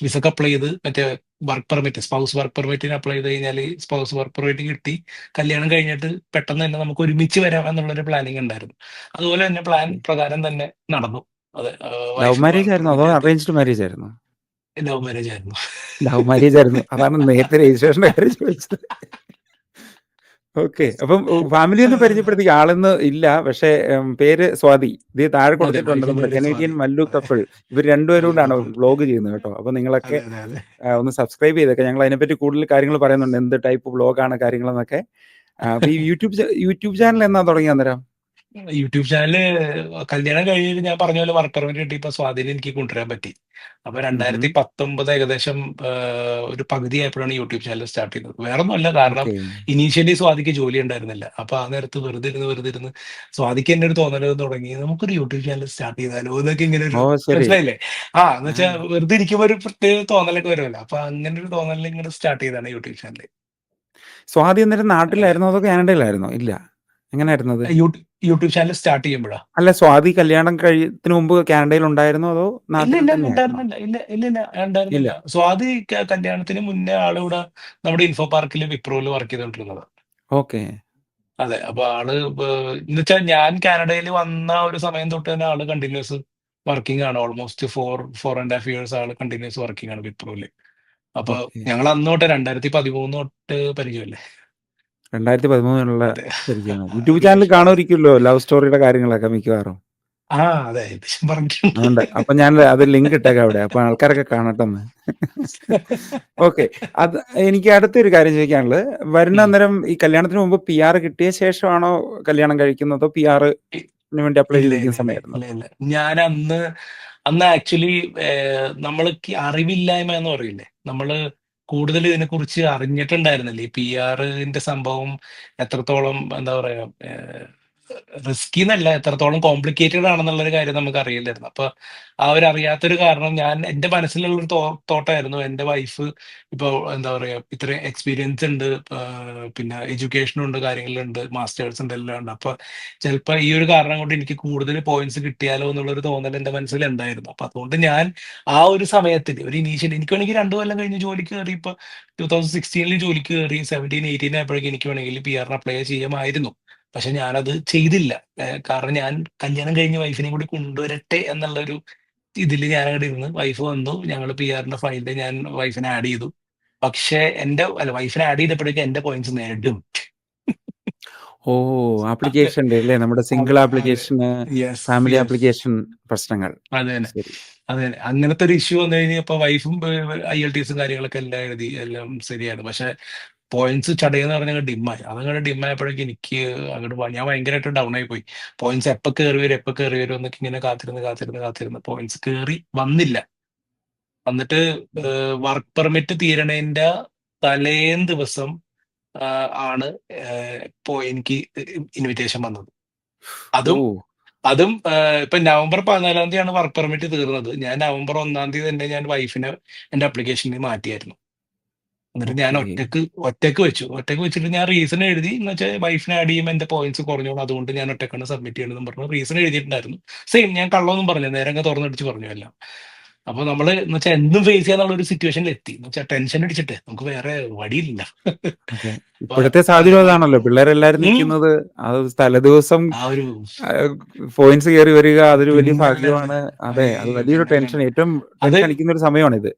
വിസക്ക് അപ്ലൈ ചെയ്ത് മറ്റേ വർക്ക് പെർമിറ്റ്, സ്പൗസ് വർക്ക് പെർമിറ്റിന് അപ്ലൈ ചെയ്ത് കഴിഞ്ഞാൽ സ്പൗസ് വർക്ക് പെർമിറ്റ് കിട്ടി. കല്യാണം കഴിഞ്ഞിട്ട് പെട്ടെന്ന് തന്നെ നമുക്ക് ഒരുമിച്ച് വരാം എന്നുള്ളൊരു പ്ലാനിങ് ഉണ്ടായിരുന്നു. അതുപോലെ തന്നെ പ്ലാൻ പ്രകാരം തന്നെ നടന്നു. അതെ. ലവ് വൈഫിന് മാരേജ് വർക്ക് ആയിരുന്നോ അതോ പെർമിറ്റ് കിട്ടി. അറേഞ്ച്ഡ് മാരേജ് ആയിരുന്നോ? ലവ് മാരേജ് ആയിരുന്നു. ലവ് മാരേജ് ആയിരുന്നു. അതാണ് നേരത്തെ രജിസ്ട്രേഷന്റെ കാര്യം ചോദിച്ചത്. ഓക്കെ. അപ്പം ഫാമിലി ഒന്ന് പരിചയപ്പെടുത്തിക്ക. ആളൊന്നും ഇല്ല. പക്ഷേ പേര് സ്വാതി. ഇത് താഴെ അതെ, കൊടുത്തിട്ടുണ്ട്. വൈഫിന്റെ നമ്മുടെ പേര് കനേഡിയൻ സ്വാതി. മല്ലു അതെ. കപ്പിൾ. ഇവർ രണ്ടുപേരും മല്ലു കൊണ്ടാണ് കപ്പിൾ. വ്ലോഗ് ചെയ്യുന്നത് കേട്ടോ. അപ്പോൾ നിങ്ങളൊക്കെ അതെ, അതെ, അതെ. ഒന്ന് സബ്സ്ക്രൈബ് ചെയ്തേക്കെ. ഞങ്ങൾ അതിനെപ്പറ്റി കൂടുതൽ കാര്യങ്ങൾ പറയുന്നുണ്ട്. എന്ത് ടൈപ്പ് വ്ലോഗാണ് കാര്യങ്ങളെന്നൊക്കെ. അപ്പോൾ ഈ യൂട്യൂബ് ചാനൽ എന്നാ തുടങ്ങി അന്നേരം? യൂട്യൂബ് ചാനല് കല്യാണം കഴിഞ്ഞിട്ട് ഞാൻ പറഞ്ഞ പോലെ വർക്ക് പെർമിറ്റ് കിട്ടിയപ്പോ സ്വാധീനം എനിക്ക് കൊണ്ടുവരാൻ പറ്റി. അപ്പൊ ഉഹും. 2019 ഏകദേശം ഒരു പകുതി ആയപ്പോഴാണ് യൂട്യൂബ് ചാനൽ സ്റ്റാർട്ട് ചെയ്തത്. വേറെ ഒന്നുമല്ല, കാരണം ഓക്കെ. ഇനീഷ്യലി സ്വാതിക്ക് ജോലി ഉണ്ടായിരുന്നില്ല. അപ്പൊ ആ നേരത്ത് വെറുതെ ഇരുന്ന് സ്വാതിക്ക് എന്നെ ഒരു തോന്നൽ തുടങ്ങി, നമുക്കൊരു യൂട്യൂബ് ചാനൽ സ്റ്റാർട്ട് ചെയ്താലോ എന്നൊക്കെ ഇങ്ങനെ ഓ ഒരു, ശരി. മനസ്സിലായില്ലേ? എന്ന് ആ. വെച്ചാൽ വെറുതെ ഇരിക്കുമ്പോൾ ഒരു പ്രത്യേക തോന്നലൊക്കെ വരുമല്ലോ. അപ്പൊ അങ്ങനെ ഒരു തോന്നലിൽ ഇങ്ങനെ സ്റ്റാർട്ട് ചെയ്താണ് യൂട്യൂബ് ചാനൽ. സ്വാതി അന്നേരം നാട്ടിലായിരുന്നോ അതോ കാനഡയിലായിരുന്നോ? ഇല്ല. എങ്ങനെയായിരുന്നത്? യൂട്യൂബ് ചാനൽ സ്റ്റാർട്ട് ചെയ്യുമ്പോഴാ. അല്ല, സ്വാതി കല്യാണം കഴിയത്തിന് മുമ്പ് കാനഡയിൽ ഉണ്ടായിരുന്നോ അതോ ഇല്ല, നാട്ടിൽ ഇല്ല, തന്നെയായിരുന്നോ? ഉണ്ടായിരുന്നില്ല. ഇല്ല, ഇല്ല, ഇല്ല, ഇല്ല. ഉണ്ടായിരുന്നില്ല. സ്വാതി കല്യാണത്തിന് മുന്നേ ആളിവിടെ നമ്മുടെ ഇൻഫോ പാർക്കിൽ വിപ്രോയിൽ വർക്ക് ചെയ്തോണ്ടിരുന്നത്. ഓക്കെ. അതെ. അപ്പൊ ആള് എന്ന് വെച്ചാൽ ഞാൻ കാനഡയിൽ വന്ന ഒരു സമയം തൊട്ട് തന്നെ ആള് കണ്ടിന്യൂസ് വർക്കിംഗ് ആണ്. ഓൾമോസ്റ്റ് 4.5 years ആള് കണ്ടിന്യൂസ് വർക്കിംഗ് ആണ് വിപ്രോയില്. അപ്പൊ ഓക്കെ. ഞങ്ങൾ അന്ന് തൊട്ട് 2013 തൊട്ട് പരിചയമല്ലേ. 2013 അതെ. പരിചയമാണ്. YouTube channel relation. കാണുമായിരിക്കുമല്ലോ ലവ് സ്റ്റോറിയുടെ കാര്യങ്ങളൊക്കെ മിക്കവാറും. അതെ, ഏകദേശം പറഞ്ഞിട്ടുണ്ട്. അതുകൊണ്ട് അപ്പൊ ഞാൻ അത് ലിങ്ക് ഇട്ടേക്കാം അവിടെ. അപ്പൊ ആൾക്കാരൊക്കെ കാണട്ടെന്ന്. ഓക്കെ. അത് എനിക്ക് അടുത്തൊരു കാര്യം ചോദിക്കാനുള്ളത്, വരുന്ന ഉം. അന്നേരം ഈ കല്യാണത്തിന് മുമ്പ് പി ആർ കിട്ടിയ ശേഷമാണോ കല്യാണം കഴിക്കുന്നതോ പി ആറിന് വേണ്ടി അപ്ലൈ ഇല്ല, ഇല്ല, ചെയ്തിരിക്കുന്ന ഇല്ല, സമയമായിരുന്നോ? ഇല്ല, ഇല്ല. ഞാൻ അന്ന് ആക്ച്വലി നമ്മൾക്ക് അറിവില്ലായ്മ എന്ന് പറയില്ലേ, നമ്മള് കൂടുതൽ ഇതിനെക്കുറിച്ച് അറിഞ്ഞിട്ടുണ്ടായിരുന്നില്ല. ഈ പി ആറിന്റെ സംഭവം എത്രത്തോളം, എന്താ പറയാ, റിസ്കി എന്നല്ല, എത്രത്തോളം കോംപ്ലിക്കേറ്റഡ് ആണെന്നുള്ളൊരു കാര്യം നമുക്ക് അറിയില്ലായിരുന്നു. അപ്പൊ ആ ഒരു അറിയാത്തൊരു കാരണം, ഞാൻ എന്റെ മനസ്സിലുള്ള ഒരു തോട്ടായിരുന്നു, എന്റെ വൈഫ് ഇപ്പൊ, എന്താ പറയാ, ഇത്രയും എക്സ്പീരിയൻസ് ഉണ്ട്, പിന്നെ എഡ്യൂക്കേഷനും ഉണ്ട്, കാര്യങ്ങളുണ്ട്, മാസ്റ്റേഴ്സ് ഉണ്ട്, എല്ലാം ഉണ്ട്. അപ്പൊ ചിലപ്പോ ഈ ഒരു കാരണം കൊണ്ട് എനിക്ക് കൂടുതൽ പോയിന്റ്സ് കിട്ടിയാലോ എന്നുള്ളൊരു തോന്നൽ എന്റെ മനസ്സിൽ ഉണ്ടായിരുന്നു. അപ്പൊ അതുകൊണ്ട് ഞാൻ ആ ഒരു സമയത്തിൽ ഒരു ഇനീഷ്യൽ, എനിക്ക് വേണമെങ്കിൽ 2 കൊല്ലം കഴിഞ്ഞ് ജോലിക്ക് കയറി, ഇപ്പൊ 2016 ജോലിക്ക് കയറി 17-18 ആയപ്പോഴേക്കും എനിക്ക് വേണമെങ്കിൽ പി ആറിന് അപ്ലൈ ചെയ്യാമായിരുന്നു. പക്ഷെ ഞാനത് ചെയ്തില്ല. കാരണം ഞാൻ കല്യാണം കഴിഞ്ഞ് വൈഫിനെയും കൂടി കൊണ്ടുവരട്ടെ എന്നുള്ളൊരു ഇതിൽ ഞാൻ അവിടെ ഇരുന്ന്, വൈഫ് വന്നു, ഞങ്ങൾ പി ആറിന്റെ ഫയലിൽ ഞാൻ വൈഫിനെ ആഡ് ചെയ്തു. പക്ഷെ അല്ല, വൈഫിനെ ആഡ് ചെയ്തപ്പോഴേക്കും എന്റെ പോയിന്റ്സ് നേരിടും. ഓ, ആപ്ലിക്കേഷൻ്റെ അല്ലേ, നമ്മുടെ അതെ, സിംഗിൾ അതെ. ആപ്ലിക്കേഷന്, യെസ്, ഫാമിലി യെസ്. ആപ്ലിക്കേഷൻ പ്രശ്നങ്ങൾ. അതെ തന്നെ. ശരി. അതെ തന്നെ. അങ്ങനത്തെ ഒരു ഇഷ്യൂ വന്നു കഴിഞ്ഞപ്പോ വൈഫും IELTS കാര്യങ്ങളൊക്കെ എല്ലാം എഴുതി, എല്ലാം ശരിയാണ്. പക്ഷെ പോയിന്റ്സ് ചടയെന്ന് പറഞ്ഞാൽ ഡിമ്മായി. അതങ്ങനെ ഡിമ്മായപ്പോഴേക്കും എനിക്ക് ഞാൻ ഭയങ്കരമായിട്ട് ഡൗൺ ആയി പോയി. പോയിന്റ്സ് എപ്പോ കയറി വരും എന്നൊക്കെ ഇങ്ങനെ കാത്തിരുന്ന് പോയിന്റ്സ് കയറി വന്നില്ല. എന്നിട്ട് വർക്ക് പെർമിറ്റ് തീരണേന്റെ തലേന്ന് ദിവസം ആണ് ഇപ്പോ എനിക്ക് ഇൻവിറ്റേഷൻ വന്നത്. ഓ. അതും അതും ഇപ്പൊ നവംബർ 14 തീയതിയാണ് വർക്ക് പെർമിറ്റ് തീർന്നത്. ഞാൻ നവംബർ 1 തന്നെ ഞാൻ വൈഫിനെ എന്റെ അപ്ലിക്കേഷനിൽ മാറ്റിയായിരുന്നു. എന്നിട്ട് ഞാൻ ഓക്കെ. ഒറ്റക്ക് വെച്ചിട്ട് ഞാൻ റീസൺ എഴുതി, എന്ന് വെച്ചാൽ വൈഫിനെ ആഡ് ചെയ്യുമ്പോൾ എന്റെ പോയിന്റ്സ് കുറഞ്ഞോളൂ, അതുകൊണ്ട് ഞാൻ ഒറ്റക്കാണ് സബ്മിറ്റ് ചെയ്യണമെന്ന് പറഞ്ഞു റീസൺ എഴുതിയിട്ടുണ്ടായിരുന്നു. സെയിം, ഞാൻ കള്ളമൊന്നും പറഞ്ഞു, നേരെ അങ്ങ് തുറന്നടിച്ച് പറഞ്ഞു എല്ലാം. അപ്പൊ നമ്മള് എന്ന് വെച്ചാൽ എന്തും ഫേസ് ചെയ്യാന്നുള്ള ഒരു സിറ്റുവേഷനിൽ എത്തി, എന്ന് വെച്ചാൽ ടെൻഷൻ അടിച്ചിട്ട് നമുക്ക് വേറെ വഴിയില്ല. അതെ. അപ്പൊ ഇപ്പോഴത്തെ അതെ, സാഹചര്യം അതാണല്ലോ. പിള്ളേരെല്ലാരും ഉം, നിൽക്കുന്നത് അത് തലേദിവസം ആ ഒരു, പോയിന്റ്സ് കയറി വരിക, അതൊരു വലിയ പിന്നല്ലാതെ, ഭാഗ്യമാണ്. അതെ, അത് അയ്യോ, വലിയൊരു ടെൻഷൻ, പിന്നല്ലാണ്ട്. ഏറ്റവും അത് ടെൻഷൻ അടിക്കുന്ന ഒരു സമയമാണിത്.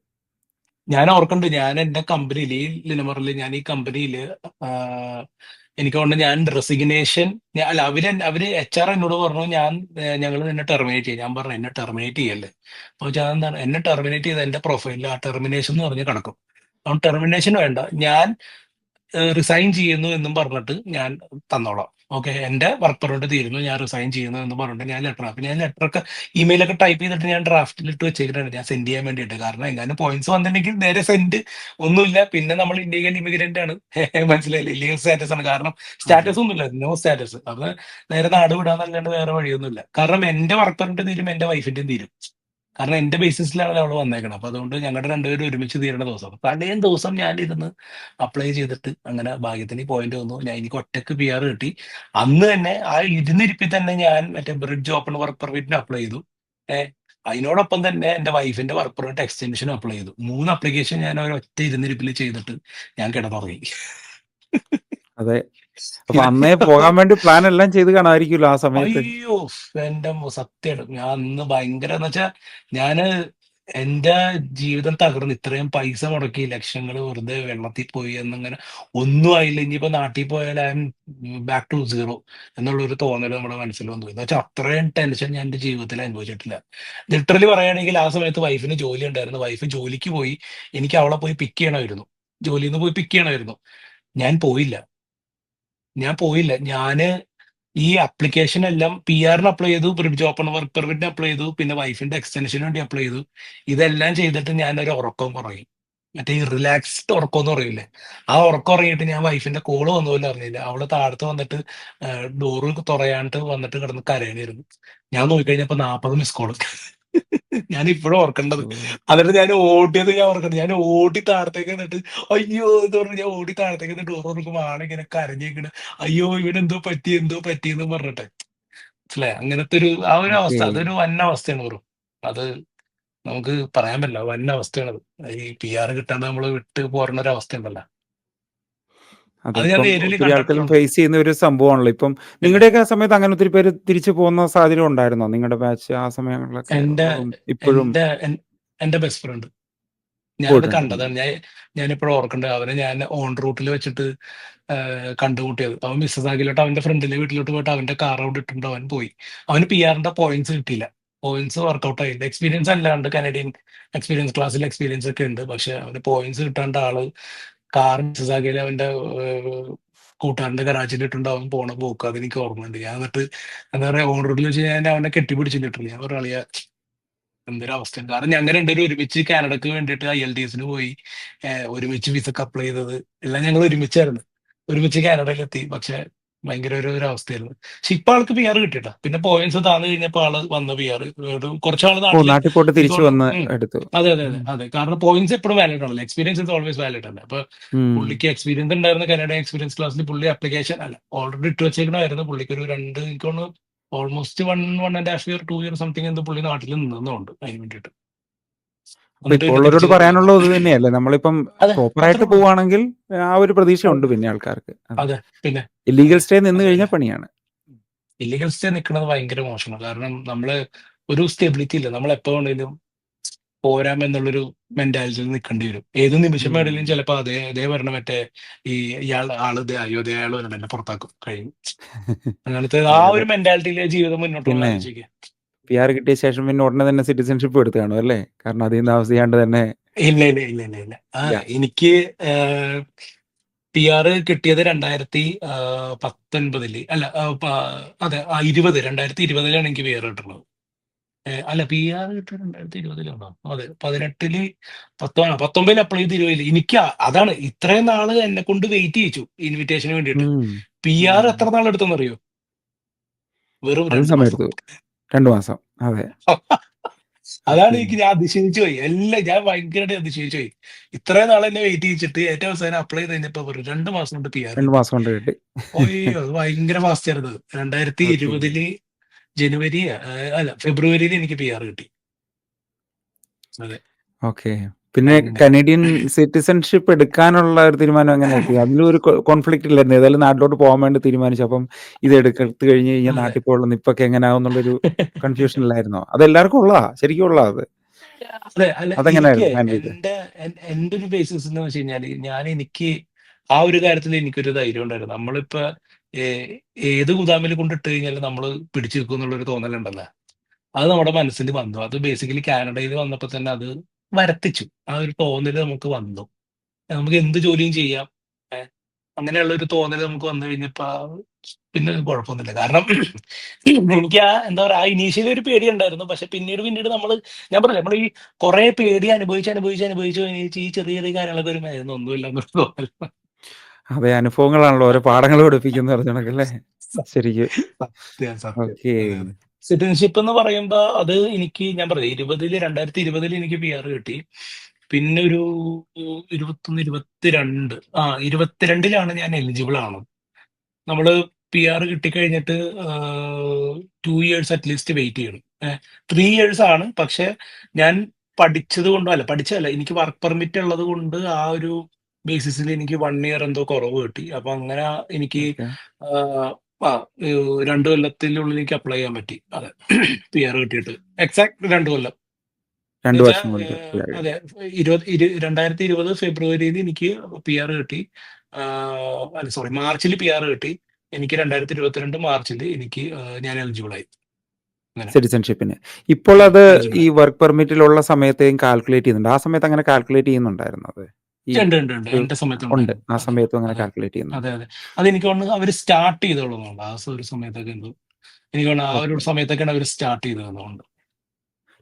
ഞാൻ ഓർക്കുന്നുണ്ട്, ഞാൻ എന്റെ കമ്പനിയിൽ, ഈ ലിനമറിൽ, ഞാൻ ഈ കമ്പനിയിൽ എനിക്ക് കൊണ്ട് ഞാൻ റെസിഗ്നേഷൻ, അല്ല, അവര് HR എന്നോട് പറഞ്ഞു, ഞങ്ങൾ നിന്നെ ടെർമിനേറ്റ് ചെയ്യും. ഞാൻ പറഞ്ഞു, എന്നെ ടെർമിനേറ്റ് ചെയ്യല്ലേ. അപ്പൊ ഞാൻ എന്താണ്, എന്നെ ടെർമിനേറ്റ് ചെയ്ത എന്റെ പ്രൊഫൈലിൽ ആ ടെർമിനേഷൻ എന്ന് പറഞ്ഞ് കിടക്കും. അതുകൊണ്ട് ടെർമിനേഷൻ വേണ്ട, ഞാൻ റിസൈൻ ചെയ്യുന്നു എന്നും പറഞ്ഞിട്ട് ഞാൻ തന്നോളാം. ഓക്കെ, എന്റെ വർക്ക് പെർമിറ്റ് തീരുന്നു, ഞാൻ റിസൈൻ ചെയ്യുന്നു എന്ന് പറഞ്ഞിട്ട് ഞാൻ അപ്പൊ ഞാൻ ലെറ്ററൊക്കെ ഇമെയിലൊക്കെ ടൈപ്പ് ചെയ്തിട്ട് ഞാൻ ഡ്രാഫ്റ്റിൽ ഇട്ട് വെച്ചേക്കിട്ടുണ്ട്, ഞാൻ സെൻഡ് ചെയ്യാൻ വേണ്ടിയിട്ട്. കാരണം എങ്ങാനും പോയിന്റ്സ് വന്നിട്ടുണ്ടെങ്കിൽ നേരെ സെൻഡ്, ഒന്നുമില്ല, പിന്നെ നമ്മൾ ഇന്ത്യൻ ഇമിഗ്രന്റ് ആണ്. മനസ്സിലായില്ലേ, ഇല്ലീഗൽ സ്റ്റാറ്റസ് ആണ്. കാരണം അതെ. സ്റ്റാറ്റസ് ഒന്നുമില്ല, നോ സ്റ്റാറ്റസ്. അപ്പൊ നേരെ നാട് വിടാന്നല്ലാണ്ട് വേറെ വഴിയൊന്നുമില്ല. കാരണം എന്റെ വർക്ക് പെർമിറ്റ് തീരും, എന്റെ വൈഫിന്റെയും തീരും. കാരണം എന്റെ ബേസിസിലാണ് അവള് വന്നേക്കണം. അപ്പൊ അതുകൊണ്ട് ഞങ്ങളുടെ രണ്ടുപേരും ഒരുമിച്ച് തീരുന്ന ദിവസം, അപ്പൊ തലേം ദിവസം ഞാൻ ഇരുന്ന് അപ്ലൈ ചെയ്തിട്ട്, അങ്ങനെ ഭാഗ്യത്തിന് പോയിന്റ് വന്നു, എനിക്ക് ഒറ്റക്ക് PR കിട്ടി. അന്ന് തന്നെ ആ ഇരുന്നിരിപ്പിൽ തന്നെ ഞാൻ മറ്റേ ബ്രിഡ്ജ് ഓപ്പൺ വർക്ക് പെർമിറ്റിന് അപ്ലൈ ചെയ്തു. ഏഹ് അതിനോടൊപ്പം തന്നെ എന്റെ വൈഫിന്റെ വർക്ക് പെർമിറ്റ് എക്സ്റ്റൻഷനും അപ്ലൈ ചെയ്തു. 3 ആപ്ലിക്കേഷൻ ഞാൻ ഒരൊറ്റ ഇരുന്നിരിപ്പിൽ ചെയ്തിട്ട് ഞാൻ കിടന്നുറങ്ങി. അതെ. അപ്പൊ അന്നേ പോകാൻ വേണ്ടി പ്ലാൻ എല്ലാം ചെയ്ത് കാണാമായിരിക്കുമല്ലോ ആ സമയത്ത്. അയ്യോ! സത്യായിട്ടും. ഞാൻ അന്ന് ഭയങ്കര എന്ന് വെച്ചാ ഞാന് എന്റെ ജീവിതം തകർന്ന് ഇത്രയും പൈസ മുടക്കി ലക്ഷങ്ങള് വെറുതെ വെള്ളത്തിൽ പോയി എന്നിങ്ങനെ ഒന്നും ആയില്ല. ഇനിയിപ്പോ നാട്ടിൽ പോയാൽ I am back to zero എന്നുള്ളൊരു തോന്നല് നമ്മുടെ മനസ്സിൽ വന്നു. എന്ന് വെച്ചാൽ അത്രയും ടെൻഷൻ ഞാൻ എന്റെ ജീവിതത്തിൽ അനുഭവിച്ചിട്ടില്ല. ലിറ്ററലി പറയുകയാണെങ്കിൽ ആ സമയത്ത് വൈഫിന് ജോലി ഉണ്ടായിരുന്നു. വൈഫ് ജോലിക്ക് പോയി. എനിക്ക് അവളെ പോയി പിക്ക് ചെയ്യണമായിരുന്നു. ജോലിന്ന് പോയി പിക്ക് ചെയ്യണമായിരുന്നു. ഞാൻ പോയില്ല. ഞാന് ഈ ആപ്ലിക്കേഷൻ എല്ലാം പിആറിന് അപ്ലൈ ചെയ്തു, ബ്രിഡ്ജ് ഓപ്പൺ വർക്ക് പെർമിറ്റിന് അപ്ലൈ ചെയ്തു, പിന്നെ വൈഫിന്റെ എക്സ്റ്റൻഷന് വേണ്ടി അപ്ലൈ ചെയ്തു. ഇതെല്ലാം ചെയ്തിട്ട് ഞാനൊരു ഉറക്കം ഉറങ്ങി. മറ്റേ ഈ റിലാക്സ്ഡ് ഉറക്കം എന്ന് പറയൂലേ, ആ ഉറക്കം ഉറങ്ങിയിട്ട് ഞാൻ വൈഫിന്റെ കോള് വന്ന പോലും അറിഞ്ഞില്ല. അവള് താഴത്ത് വന്നിട്ട് ഡോറ് തുറയാണ്ട് വന്നിട്ട് കിടന്ന് കരയണായിരുന്നു. ഞാൻ നോക്കിക്കഴിഞ്ഞപ്പോ 40 മിസ് കോള്. ഞാൻ ഇപ്പോഴും ഓർക്കേണ്ടത്. ഓ. എന്നിട്ട് ഞാൻ ഓടിയത് ഞാൻ ഓർക്കണത്. ഞാൻ ഓടി താഴത്തേക്ക് എന്നിട്ട് അയ്യോ എന്ന് പറഞ്ഞ് ഞാൻ ഓടി താഴത്തേക്ക് ഡോർ തുറക്കുമ്പോ ആളിങ്ങനെ കരഞ്ഞേക്കണ്. അയ്യോ എന്തോ പറ്റിയെന്ന് പറഞ്ഞിട്ട്. മനസ്സിലായോ? അങ്ങനത്തെ ഒരു ആ ഒരു ഓക്കെ. അവസ്ഥ അതൊരു വൻ അവസ്ഥയാണ് ബ്രോ. അത് നമുക്ക് പറയാൻ പറ്റില്ല. വൻ അവസ്ഥയാണത്. ഈ പിആർ കിട്ടാണ്ട് നമ്മള് വിട്ട് പോരണ ഒരു അവസ്ഥ ഉണ്ടല്ലോ. അത് ഞാൻ അതിപ്പം നേരില് ഒത്തിരി ആൾക്കാരും കണ്ടിട്ടുള്ളതാണ്. ഫേസ് ചെയ്യുന്ന ഒരു സംഭവമാണല്ലോ. ഇപ്പം പിന്നെ നിങ്ങളുടെയൊക്കെ ആ സമയത്ത് അങ്ങനെ ഒത്തിരി പേര് തിരിച്ചു പോകുന്ന സാഹചര്യം ഉണ്ടായിരുന്നോ? നിങ്ങളുടെ ബാച്ച് ആ സമയങ്ങളിലൊക്കെ? എന്റെ അതും ഇപ്പോഴും എന്റെ എൻ- എന്റെ ബെസ്റ്റ് ഫ്രണ്ട് ഞാനത് പോയിട്ടുണ്ട്. കണ്ടതാണ്. ഞാനിപ്പോഴും ഓർക്കുന്നുണ്ട്. അവനെ ഞാൻ ഓൺ റൂട്ടിൽ വെച്ചിട്ട് കണ്ടുമുട്ടിയത്. അവൻ മിസ്സസാക്കിലോട്ട് അവന്റെ ഫ്രണ്ടിന്റെ വീട്ടിലോട്ട് പോയിട്ട് അവന്റെ കാർ അവിടെ ഇട്ടിട്ടുണ്ട് അവൻ പോയി. അവന് പിആറിന്റെ പോയിന്റ്സ് കിട്ടിയില്ല. പോയിന്റ്സ് വർക്കൗട്ട് ആയില്ല. എക്സ്പീരിയൻസ് അല്ലാണ്ട് കനഡിയൻ എക്സ്പീരിയൻസ് ക്ലാസ്സിൽ എക്സ്പീരിയൻസ് ഒക്കെ ഉണ്ട്. പക്ഷെ അവന് പോയിന്റ്സ് കിട്ടാണ്ട് ആള് കാർ മിസ്സസാക്കിയിൽ അവന്റെ കൂട്ടുകാരന്റെ ഗരാജിൽ ഇട്ടുണ്ട് അവൻ പോണ പോക്ക് അതെനിക്ക് ഓർമ്മയുണ്ട്. ഞാൻ എന്നിട്ട് എന്താ പറയാ ഓൺ റോഡിൽ വെച്ച് ഞാൻ അവനെ കെട്ടിപ്പിടിച്ചു ലിറ്ററലി. ഞാൻ പറയാ എന്തൊരു അവസ്ഥയാണ്. കാരണം ഞങ്ങൾ രണ്ടുപേരും ഒരുമിച്ച് കാനഡക്ക് വേണ്ടിയിട്ട് IELTS പോയി. ഒരുമിച്ച് വിസക്ക് അപ്ലൈ ചെയ്തത് എല്ലാം ഞങ്ങൾ ഒരുമിച്ചായിരുന്നു. ഒരുമിച്ച് കാനഡയിലെത്തി. പക്ഷെ ഭയങ്കര ഒരു അവസ്ഥയായിരുന്നു. പക്ഷെ ഇപ്പൊ ആൾക്ക് പിആർ കിട്ടിയിട്ടാ. പിന്നെ പോയിന്റ്സ് താന്നു കഴിഞ്ഞപ്പോ ആള് വന്ന പിആർ കുറച്ചാള് ഓ, നാട്ടില് നാട്ടിൽ പോയിട്ട് എനിക്ക് തിരിച്ചു തോന്നുന്നു. വന്ന് എടുത്തു. അതെ. ഉം. അതെ. കാരണം പോയിന്റ്സ് എപ്പോഴും വാലിഡ് ആണല്ലോ. എക്സ്പീരിയൻസ് ഇസ് ഓൾവേസ് വാലിഡ് അല്ലേ. അപ്പൊ ഉം. പുള്ളിക്ക് എക്സ്പീരിയൻസ് ഉണ്ടായിരുന്ന കാനഡ എക്സ്പീരിയൻസ് ക്ലാസ്സിൽ പുള്ളി ആപ്ലിക്കേഷൻ അല്ല ഓൾറെഡി ഇട്ട് വെച്ചേക്കണായിരുന്നു. പുള്ളിക്ക് ഒരു എനിക്ക് തോന്നുന്നു ഓൾമോസ്റ്റ് 1.5 ഇയർ 2 ഇയർ സംതിങ് എന്ത് പുള്ളി നാട്ടിൽ നിന്നുണ്ട് അതിന് വേണ്ടിയിട്ട്. അപ്പൊ എന്നിട്ട് ഇപ്പോൾ പിന്നെ ഉള്ളവരോട് തിരിച്ചു കയറി വന്നു. പറയാനുള്ളത് ഇത് തന്നെയല്ലേ? നമ്മളിപ്പം അതെ, അത്രേ പ്രോപ്പറായിട്ട് ഉള്ളൂ. പോവുകയാണെങ്കിൽ ആ ഒരു പ്രതീക്ഷയുണ്ട് അതെ, പിന്നെ ആൾക്കാർക്ക്. അതെ. അതെ. പിന്നെ ഇല്ലീഗൽ സ്റ്റേ നിന്ന് അതെ കഴിഞ്ഞാൽ പണിയാണ്. ഇല്ലീഗൽ സ്റ്റേ നിൽക്കുന്നത് ഭയങ്കര മോശമാണ്. കാരണം നമ്മള് ഒരു സ്റ്റെബിലിറ്റി ഇല്ല. നമ്മൾ എപ്പോ വേണേലും പോരാമെന്നുള്ളൊരു മെന്റാലിറ്റിയിൽ നിൽക്കേണ്ടി വരും. ഏത് നിമിഷം ഉം. വേണേലും ചിലപ്പോ അതേ വരണ മറ്റേ ഈ ആള് ദേ അയോധ്യ അയാൾ വരണം എന്നെ പുറത്താക്കും കഴിയും. അങ്ങനത്തെ ആ അതെ, ഒരു അതെ. മെന്റാലിറ്റിയിലെ ജീവിതം മുന്നോട്ട് പോകാൻ പിന്നെ ആലോചിക്കുക. പിആർ കിട്ടിയ ശേഷം പിന്നെ ഉടനെ തന്നെ സിറ്റിസൺഷിപ്പ് എടുത്ത് കാണും അല്ലേ? കാരണം അധികം താമസിയാണ്ട് തന്നെ. ഇല്ല. ഇല്ല. എനിക്ക് പിആർ കിട്ടിയത് 2019 അല്ല അതെ 2020 എനിക്ക് പിആർ കിട്ടുന്നത്. അല്ല പിആർ കിട്ടിയത് 2020 അതെ 18 19 അപ്ലൈ ചെയ്ത് 20 എനിക്ക് അതാണ് ഇത്രയും നാള് എന്നെ കൊണ്ട് വെയിറ്റ് ചെയ്യിച്ചു ഇൻവിറ്റേഷന് വേണ്ടിയിട്ട്. ഉം. പിആർ എത്ര നാൾ എടുത്തെന്നറിയോ? വെറും അതും 2 മാസം. സമയമെടുത്തു. 2 മാസം. അതെ. അതാണ് ഓക്കെ. ഞാൻ അതിശയിച്ചു പോയി. ഞാൻ ഭയങ്കരമായിട്ട് അതിശയിച്ചു പോയി. ഇത്രയും നാൾ എന്നെ വെയിറ്റ് ചെയ്യിച്ചിട്ട് ഏറ്റവും അവസാനം അപ്ലൈ ചെയ്ത് കഴിഞ്ഞപ്പോ വെറും 2 മാസം കൊണ്ട് പിആർ 2 കിട്ടി. മാസം കൊണ്ട് കിട്ടി. അയ്യോ അത് ഭയങ്കര ഫാസ്റ്റ് ആയിരുന്നു. ഓക്കെ. 2020 ജനുവരി അല്ല ഫെബ്രുവരിയിൽ എനിക്ക് പിആർ കിട്ടി. അതെ ഓക്കെ. പിന്നെ അങ്ങനെ. കനേഡിയൻ സിറ്റിസൺഷിപ്പ് എടുക്കാനുള്ള ഒരു തീരുമാനം എങ്ങനെ എത്തി? അതിലും ഒരു കോൺഫ്ലിക്റ്റ് ഇല്ലായിരുന്നു. ഏതായാലും നാട്ടിലോട്ട് പോകാൻ വേണ്ടി തീരുമാനിച്ചു. അപ്പം ഇത് എടുത്ത് കഴിഞ്ഞ് കഴിഞ്ഞാൽ അതെ. നാട്ടിൽ പോകാനുള്ള നിപ്പൊക്കെ എങ്ങനെയാവും എന്നുള്ളൊരു കൺഫ്യൂഷനിലായിരുന്നോ? അതെല്ലാവർക്കും ഉള്ളതാ. ശരിക്കും ഉള്ളതാ അത്. അതെ അല്ല എനിക്ക് അതെങ്ങനെയായിരുന്നു ഹാൻഡിൽ ചെയ്തത്? എന്റെ ഒരു ബേസിസ് എന്ന് വെച്ച് കഴിഞ്ഞാല് എനിക്ക് ആ ഒരു കാര്യത്തിൽ എനിക്കൊരു ധൈര്യം ഉണ്ടായിരുന്നു. നമ്മളിപ്പോ ഏ- ഏത് ഗുദാമിൽ കൊണ്ടിട്ട് കഴിഞ്ഞാലും നമ്മൾ പിടിച്ചു നിൽക്കും എന്നുള്ളൊരു തോന്നലുണ്ടല്ലോ. അത് നമ്മുടെ മനസ്സിൽ വന്നു. അത് ബേസിക്കലി കാനഡയിൽ വന്നപ്പോ തന്നെ അത് വരത്തിച്ചു. ആ ഒരു തോന്നല് നമുക്ക് വന്നു. നമുക്ക് എന്ത് ജോലിയും ചെയ്യാം. ഏഹ് അങ്ങനെയുള്ള ഒരു തോന്നല് നമുക്ക് വന്നു കഴിഞ്ഞപ്പോ പിന്നെ കുഴപ്പമൊന്നുമില്ല. കാരണം എനിക്ക് എന്താ പറയാ ആ ഇനീഷ്യലി ഒരു പേടി ഉണ്ടായിരുന്നു. പക്ഷെ പിന്നീട് നമ്മള് ഞാൻ പറഞ്ഞില്ലേ നമ്മൾ ഈ കുറെ പേടി അനുഭവിച്ച് ഈ ചെറിയ ചെറിയ കാര്യങ്ങളൊക്കെ ഒരു മരുന്ന് ഒന്നുമില്ല എന്നൊരു തോന്നൽ. അതെ, അനുഭവങ്ങളാണല്ലോ ഓരോ പാഠങ്ങൾ പഠിപ്പിക്കുന്നത് പറഞ്ഞ കണക്കല്ലേ? ശരിക്കും. സത്യം. ഓക്കെ. അതെ. സിറ്റിസൺഷിപ്പ് എന്ന് പറയുമ്പോ അത് എനിക്ക് ഞാൻ പറയാം 2020 എനിക്ക് പിആർ കിട്ടി. പിന്നെ ഒരു 21 22 22 ഞാൻ എലിജിബിൾ ആണ്. നമ്മള് പിആർ കിട്ടിക്കഴിഞ്ഞിട്ട് 2 ഇയേഴ്സ് അറ്റ്ലീസ്റ്റ് വെയിറ്റ് ചെയ്യണം. 3 ഇയേഴ്സ് ആണ്. പക്ഷെ ഞാൻ പഠിച്ചത് കൊണ്ടോ അല്ല പഠിച്ചതല്ല എനിക്ക് വർക്ക് പെർമിറ്റ് ഉള്ളത് കൊണ്ട് ആ ഒരു ബേസിസിൽ എനിക്ക് 1 ഇയർ എന്തോ കുറവ് കിട്ടി. അപ്പൊ അങ്ങനെ എനിക്ക് ഓക്കെ. ആഹ്, ആ 2 കൊല്ലത്തിനുള്ളിൽ എനിക്ക് അപ്ലൈ ചെയ്യാൻ പറ്റി. അതെ. പിആർ കിട്ടിയിട്ട്. എക്സാക്ട് 2 കൊല്ലം. 2 എന്നുവെച്ചാ വർഷം കൊണ്ട് പിആർ കിട്ടി. അതെ 2020 ഫെബ്രുവരിയിൽ എനിക്ക് പിആർ കിട്ടി. അല്ല സോറി മാർച്ചിൽ പിആർ കിട്ടി. എനിക്ക് 2022 മാർച്ചിൽ എനിക്ക് ഞാൻ എലിജിബിൾ ആയി. അങ്ങനെ സിറ്റിസൺഷിപ്പിന്. ഇപ്പോൾ അത് എലിജിബിൾ ഈ ആയി. വർക്ക് പെർമിറ്റിലുള്ള സമയത്തെയും കാൽക്കുലേറ്റ് ചെയ്യുന്നുണ്ട്. ആ സമയത്ത് അങ്ങനെ കാൽക്കുലേറ്റ് ചെയ്യുന്നുണ്ടായിരുന്നോ അത്? ഈ ഉണ്ട് ഉണ്ട് ഉണ്ട്. ഒരു എന്റെ സമയത്ത് ഉണ്ട്. ഉണ്ടായിരുന്നു. ആ അതെ സമയത്തും അങ്ങനെ അതെ കാൽക്കുലേറ്റ് അതെ ചെയ്യുന്നുണ്ട്. അതെ. അതെനിക്ക് തോന്നുന്നു അവർ സ്റ്റാർട്ട് ചെയ്തോളുന്നുണ്ട് ആ ഒരു സമയത്തൊക്കെ എന്തോ. എനിക്ക് തോന്നുന്നു ആ ഒരു ഓക്കെ. സമയത്തൊക്കെയാണ് അവർ സ്റ്റാർട്ട് ചെയ്തതെന്നുണ്ട്.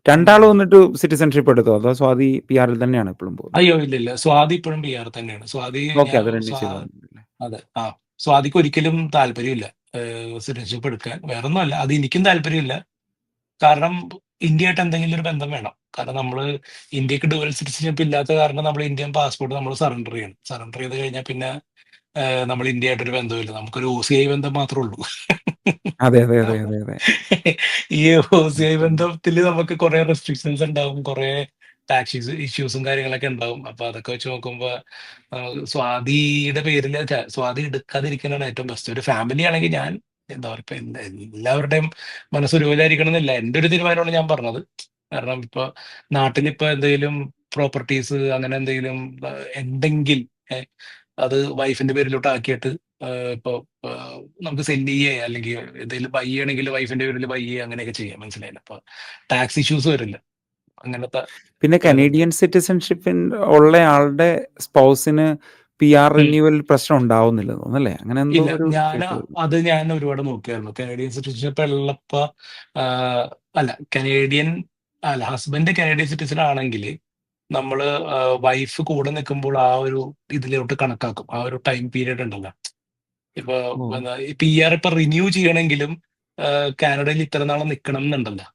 രണ്ടാളും വന്നിട്ട് സിറ്റിസൺഷിപ്പ് എടുത്തോ? അതോ സ്വാതി പിആറിൽ തന്നെയാണോ ഇപ്പളും പോകുന്നത്? അയ്യോ ഇല്ല ഇല്ല. സ്വാതി ഇപ്പോഴും പിആർ തന്നെയാണ്. ഓക്കെ. അത് റിന്യൂ ചെയ്ത് വന്നിട്ടില്ലേ? അതെ. സ്വാതിക്ക് ഒരിക്കലും താല്പര്യമില്ല സിറ്റിസൺഷിപ്പ് എടുക്കാൻ. വേറൊന്നുമല്ല. അത് എനിക്കും താല്പര്യമില്ല. കാരണം ഇന്ത്യയായിട്ട് എന്തെങ്കിലും ഒരു ബന്ധം വേണം. കാരണം നമ്മള് ഇന്ത്യക്ക് ഡുവൽ സിറ്റിസൺഷിപ്പ് ഇല്ലാത്ത കാരണം നമ്മൾ ഇന്ത്യൻ പാസ്പോർട്ട് നമ്മൾ സറണ്ടർ ചെയ്യണം. സറണ്ടർ ചെയ്ത് കഴിഞ്ഞാൽ പിന്നെ നമ്മൾ ഇന്ത്യയായിട്ടൊരു ബന്ധമില്ല. നമുക്കൊരു OCI ബന്ധം മാത്രമേ ഉള്ളൂ. അതെ, അതെ, അതെ, അപ്പൊ അതെ, അതെ. ഈ OCI ഓക്കെ. ബന്ധത്തിൽ നമുക്ക് കുറെ റെസ്ട്രിക്ഷൻസ് ഉണ്ടാവും, കുറെ ടാക്സ് ഇഷ്യൂസും കാര്യങ്ങളൊക്കെ ഉണ്ടാവും. അപ്പൊ അതൊക്കെ വെച്ച് നോക്കുമ്പോ സ്വാതിയുടെ പേരിൽ സ്വാതി എടുക്കാതിരിക്കാനാണ് ഏറ്റവും ബെസ്റ്റ്. ഒരു ഫാമിലി ആണെങ്കിൽ ഞാൻ എന്താ പറയുക ഇപ്പൊ എല്ലാവരുടെയും മനസ്സ് ഒരുപോലെ ആയിരിക്കണം എന്നില്ല. എന്റെ ഒരു തീരുമാനമാണ് ഞാൻ പറഞ്ഞത്. കാരണം ഇപ്പൊ നാട്ടിലിപ്പോ എന്തെങ്കിലും പ്രോപ്പർട്ടീസ് അങ്ങനെ എന്തെങ്കിലും ഉണ്ടെങ്കിൽ ഏഹ്, അത് വൈഫിന്റെ പേരിലോട്ട് ആക്കിയിട്ട് ഇപ്പൊ നമുക്ക് സെൻഡ് ചെയ്യേ അല്ലെങ്കിൽ എന്തെങ്കിലും ബൈ ചെയ്യണമെങ്കിൽ വൈഫിന്റെ പേരിൽ ബൈ ചെയ്യുക അങ്ങനെയൊക്കെ ചെയ്യാം. മനസ്സിലായില്ല. അപ്പൊ ടാക്സ് ഇഷ്യൂസ് വരില്ല. അങ്ങനത്തെ പിന്നെ ഇതുണ്ട്. കനേഡിയൻ സിറ്റിസൺഷിപ്പിൻ ഉള്ള ആളുടെ സ്പൗസിന് പിആർ ഉം. റിന്യൂവൽ പ്രശ്നം ഉണ്ടാവുന്നില്ലെന്ന് തോന്നുന്നല്ലേ? അങ്ങനെ എന്തോ ഇല്ല ഒരു ഞാൻ കേസ് വരുന്നു. ഞാൻ ഒരുപാട് നോക്കിയായിരുന്നു. കനേഡിയൻ സിറ്റിസൺഷിപ്പ് ഉള്ളപ്പോ അല്ല കനേഡിയൻ അല്ല ഹസ്ബൻഡ് കനേഡിയൻ സിറ്റിസൺ ആണെങ്കിൽ നമ്മള് വൈഫ് കൂടെ നിൽക്കുമ്പോൾ ആ ഒരു ഇതിലോട്ട് കണക്കാക്കും. ആ ഒരു ടൈം പീരീഡ് ഉണ്ടല്ലോ. ഇപ്പൊ ഓ! ഈ പിആർ ഇപ്പൊ റിന്യൂ ചെയ്യണമെങ്കിലും കാനഡയിൽ ഇത്ര നാളെ നിൽക്കണം എന്നുണ്ടല്ലോ.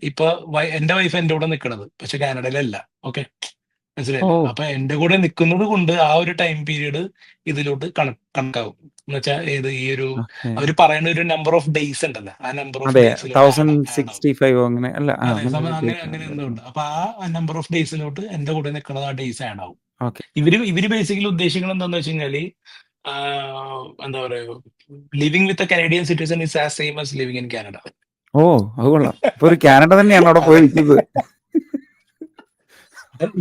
ഇപ്പൊ എന്റെ വൈഫ് എന്റെ കൂടെ നിൽക്കണത് പക്ഷെ കാനഡയിലല്ല. ഓക്കെ, ഓ! മനസ്സിലായില്ലേ? അപ്പൊ എന്റെ കൂടെ നിൽക്കുന്നത് കൊണ്ട് ആ ഒരു ടൈം പീരീഡ് ഇതിലോട്ട് കണക്കാവും. എന്ന് വെച്ചാൽ ഈ ഒരു ഓക്കെ. അവർ പറയുന്ന ഒരു നമ്പർ ഓഫ് ഡേയ്സ് ഉണ്ടല്ലോ, ആ നമ്പർ ഓഫ് അതെ. ഡേയ്സിലോട്ട് ആഡ് ആവും. 1065 അങ്ങനെ അല്ല. അതെ അങ്ങനെ ഒരു അങ്ങനെ ഡേറ്റ് അങ്ങനെ എന്തോ ഉണ്ടായിരുന്നു. ഉണ്ട്. അപ്പൊ ആ നമ്പർ ഓഫ് ഡേയ്സിലോട്ട് എന്റെ കൂടെ നിൽക്കുന്നത് ആ ഡേയ്സ് ആഡ് ആവും. ഓക്കെ. ഇവര് ബേസിക്കലി ഉദ്ദേശിക്കുന്നത് എന്താന്ന് വെച്ച് കഴിഞ്ഞാല് എന്താ പറയുക, living with a Canadian citizen is as same as living in Canada. ഓ! അത് കൊള്ളാം. അപ്പൊ ഒരു കാനഡ തന്നെയാണ് അവിടെ പോയി അതെ. നിൽക്കുന്നത്.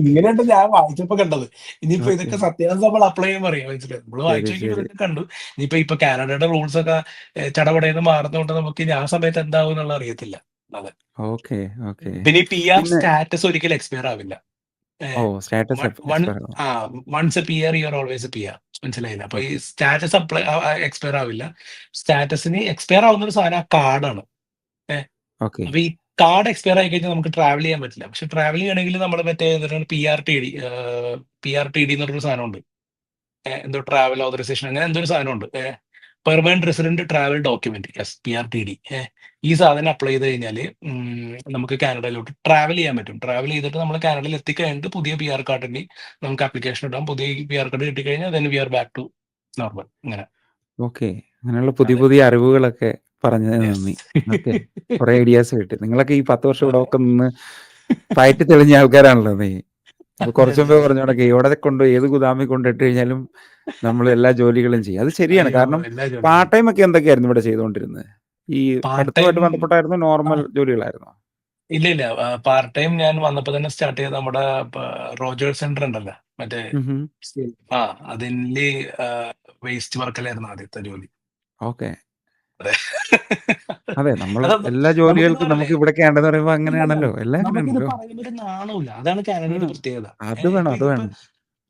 ഇങ്ങനെയുണ്ട് ഞാൻ വായിച്ചപ്പോ കണ്ടത്. ഇനിയിപ്പോ ഓക്കെ. ഇതൊക്കെ സത്യാവസ്ഥ നമ്മൾ അപ്ലൈ ചെയ്യാൻ പറയാം. മനസ്സിലായി. നമ്മള് ശരി, വായിച്ചു നോക്കിയപ്പോ ശരി. ഇതൊക്കെ കണ്ടു. ഇനിയിപ്പോ കാനഡയുടെ റൂൾസ് ഒക്കെ ചടപടയെന്ന് മാറുന്നതുകൊണ്ട് നമുക്ക് ഇനി ആ സമയത്ത് എന്താവും എന്നുള്ള അറിയത്തില്ല. അതെ. Okay, okay. പിന്നെ ഈ PR പിന്നെ സ്റ്റാറ്റസ് ഒരിക്കലും എക്സ്പയർ ആവില്ല. ഓ! സ്റ്റാറ്റസ് വൺ എക്സ്പയർ ആവും. Once a PR you are always a PR. മനസ്സിലായില്ല. അപ്പൊ ഈ ഓക്കെ, സ്റ്റാറ്റസ് എക്സ്പയർ ആവില്ല. സ്റ്റാറ്റസിന് എക്സ്പയർ ആവുന്ന ഒരു സാധനം ആ കാർഡാണ്. ഓക്കെ. അപ്പൊ ഈ കാർഡ് എക്സ്പയർ ആയി കഴിഞ്ഞാൽ നമുക്ക് ട്രാവൽ ചെയ്യാൻ പറ്റില്ല. പക്ഷെ ട്രാവൽ ചെയ്യണമെങ്കിൽ നമ്മൾ മറ്റേ എന്താണ് PRTD എന്ന് പറഞ്ഞൊരു സാധനമുണ്ട്. എന്തോ ട്രാവൽ ഓതറൈസേഷൻ അങ്ങനെ എന്തോ ഒരു സാധനമുണ്ട്. Permanent resident travel document, PRTD. ഈ സാധനം അപ്ലൈ ചെയ്ത് കഴിഞ്ഞാൽ നമുക്ക് കാനഡയിലോട്ട് ട്രാവൽ ചെയ്യാൻ പറ്റും. ട്രാവൽ ചെയ്തിട്ട് നമ്മൾ കാനഡയിൽ എത്തിക്കഴിഞ്ഞിട്ട് പുതിയ PR കാർഡിന് നമുക്ക് ആപ്ലിക്കേഷൻ ഇടാം. പുതിയ PR കാർഡ് കിട്ടിക്കഴിഞ്ഞാൽ then we are back to normal. അങ്ങനെ. ഓക്കെ. അങ്ങനെയുള്ള പുതിയ അതെ. പുതിയ അറിവുകളൊക്കെ പറഞ്ഞതിന് യെസ്. നന്ദി. ഓക്കെ. കുറെ ഐഡിയാസ് കിട്ടി. നിങ്ങളൊക്കെ ഈ 10 വർഷം ഇവിടെയൊക്കെ നിന്ന് പയറ്റി തെളിഞ്ഞ ആൾക്കാരാണല്ലോ നീ. അപ്പൊ അതെ കുറച്ച് അതെ മുമ്പേ അതെ. പറഞ്ഞ കണക്ക് എവിടെ കൊണ്ട് ഏത് ഗുദാമിൽ കൊണ്ടിട്ട് കഴിഞ്ഞാലും നമ്മൾ എല്ലാ ജോലികളും ചെയ്യും. അത് ശരിയാണ്. അയ്യോ കാരണം എല്ലാ ജോലികളും. പാർട്ട് ടൈം ഒക്കെ എന്തൊക്കെയായിരുന്നു ഇവിടെ ചെയ്തുകൊണ്ടിരുന്നത്? ഈ പാർട്ട് ടൈം പഠിത്തമായിട്ട് ബന്ധപ്പെട്ടായിരുന്നോ? നോർമൽ ജോലികളായിരുന്നോ? ഇല്ല ഇല്ല. പാർട്ട് ടൈം ഞാൻ വന്നപ്പോ തന്നെ സ്റ്റാർട്ട് ചെയ്ത നമ്മുടെ റോജേഴ്സ് സെന്റർ ഉണ്ടല്ലോ, മറ്റേ ഉഹും. ആ അതില് വേസ്റ്റ് വർക്കലായിരുന്നു ആദ്യത്തെ ജോലി. ഓക്കെ. അതെ. അതെ. നമ്മൾ അതൊന്നും എല്ലാ നമുക്കിത് ജോലികൾക്കും പറഞ്ഞില്ലേ, നമുക്കിവിടെ വേണ്ടന്ന് പറയുമ്പോ ഇല്ലല്ല അങ്ങനെയാണല്ലോ. എല്ലാം നമുക്കിത് അങ്ങനെയാണല്ലോ. പറയുമ്പോൾ ഒരു നാണമില്ല. അതാണ് കാനഡയുടെ ഉം. പ്രത്യേകത. അത് വേണം, ഇപ്പൊ അത് വേണം.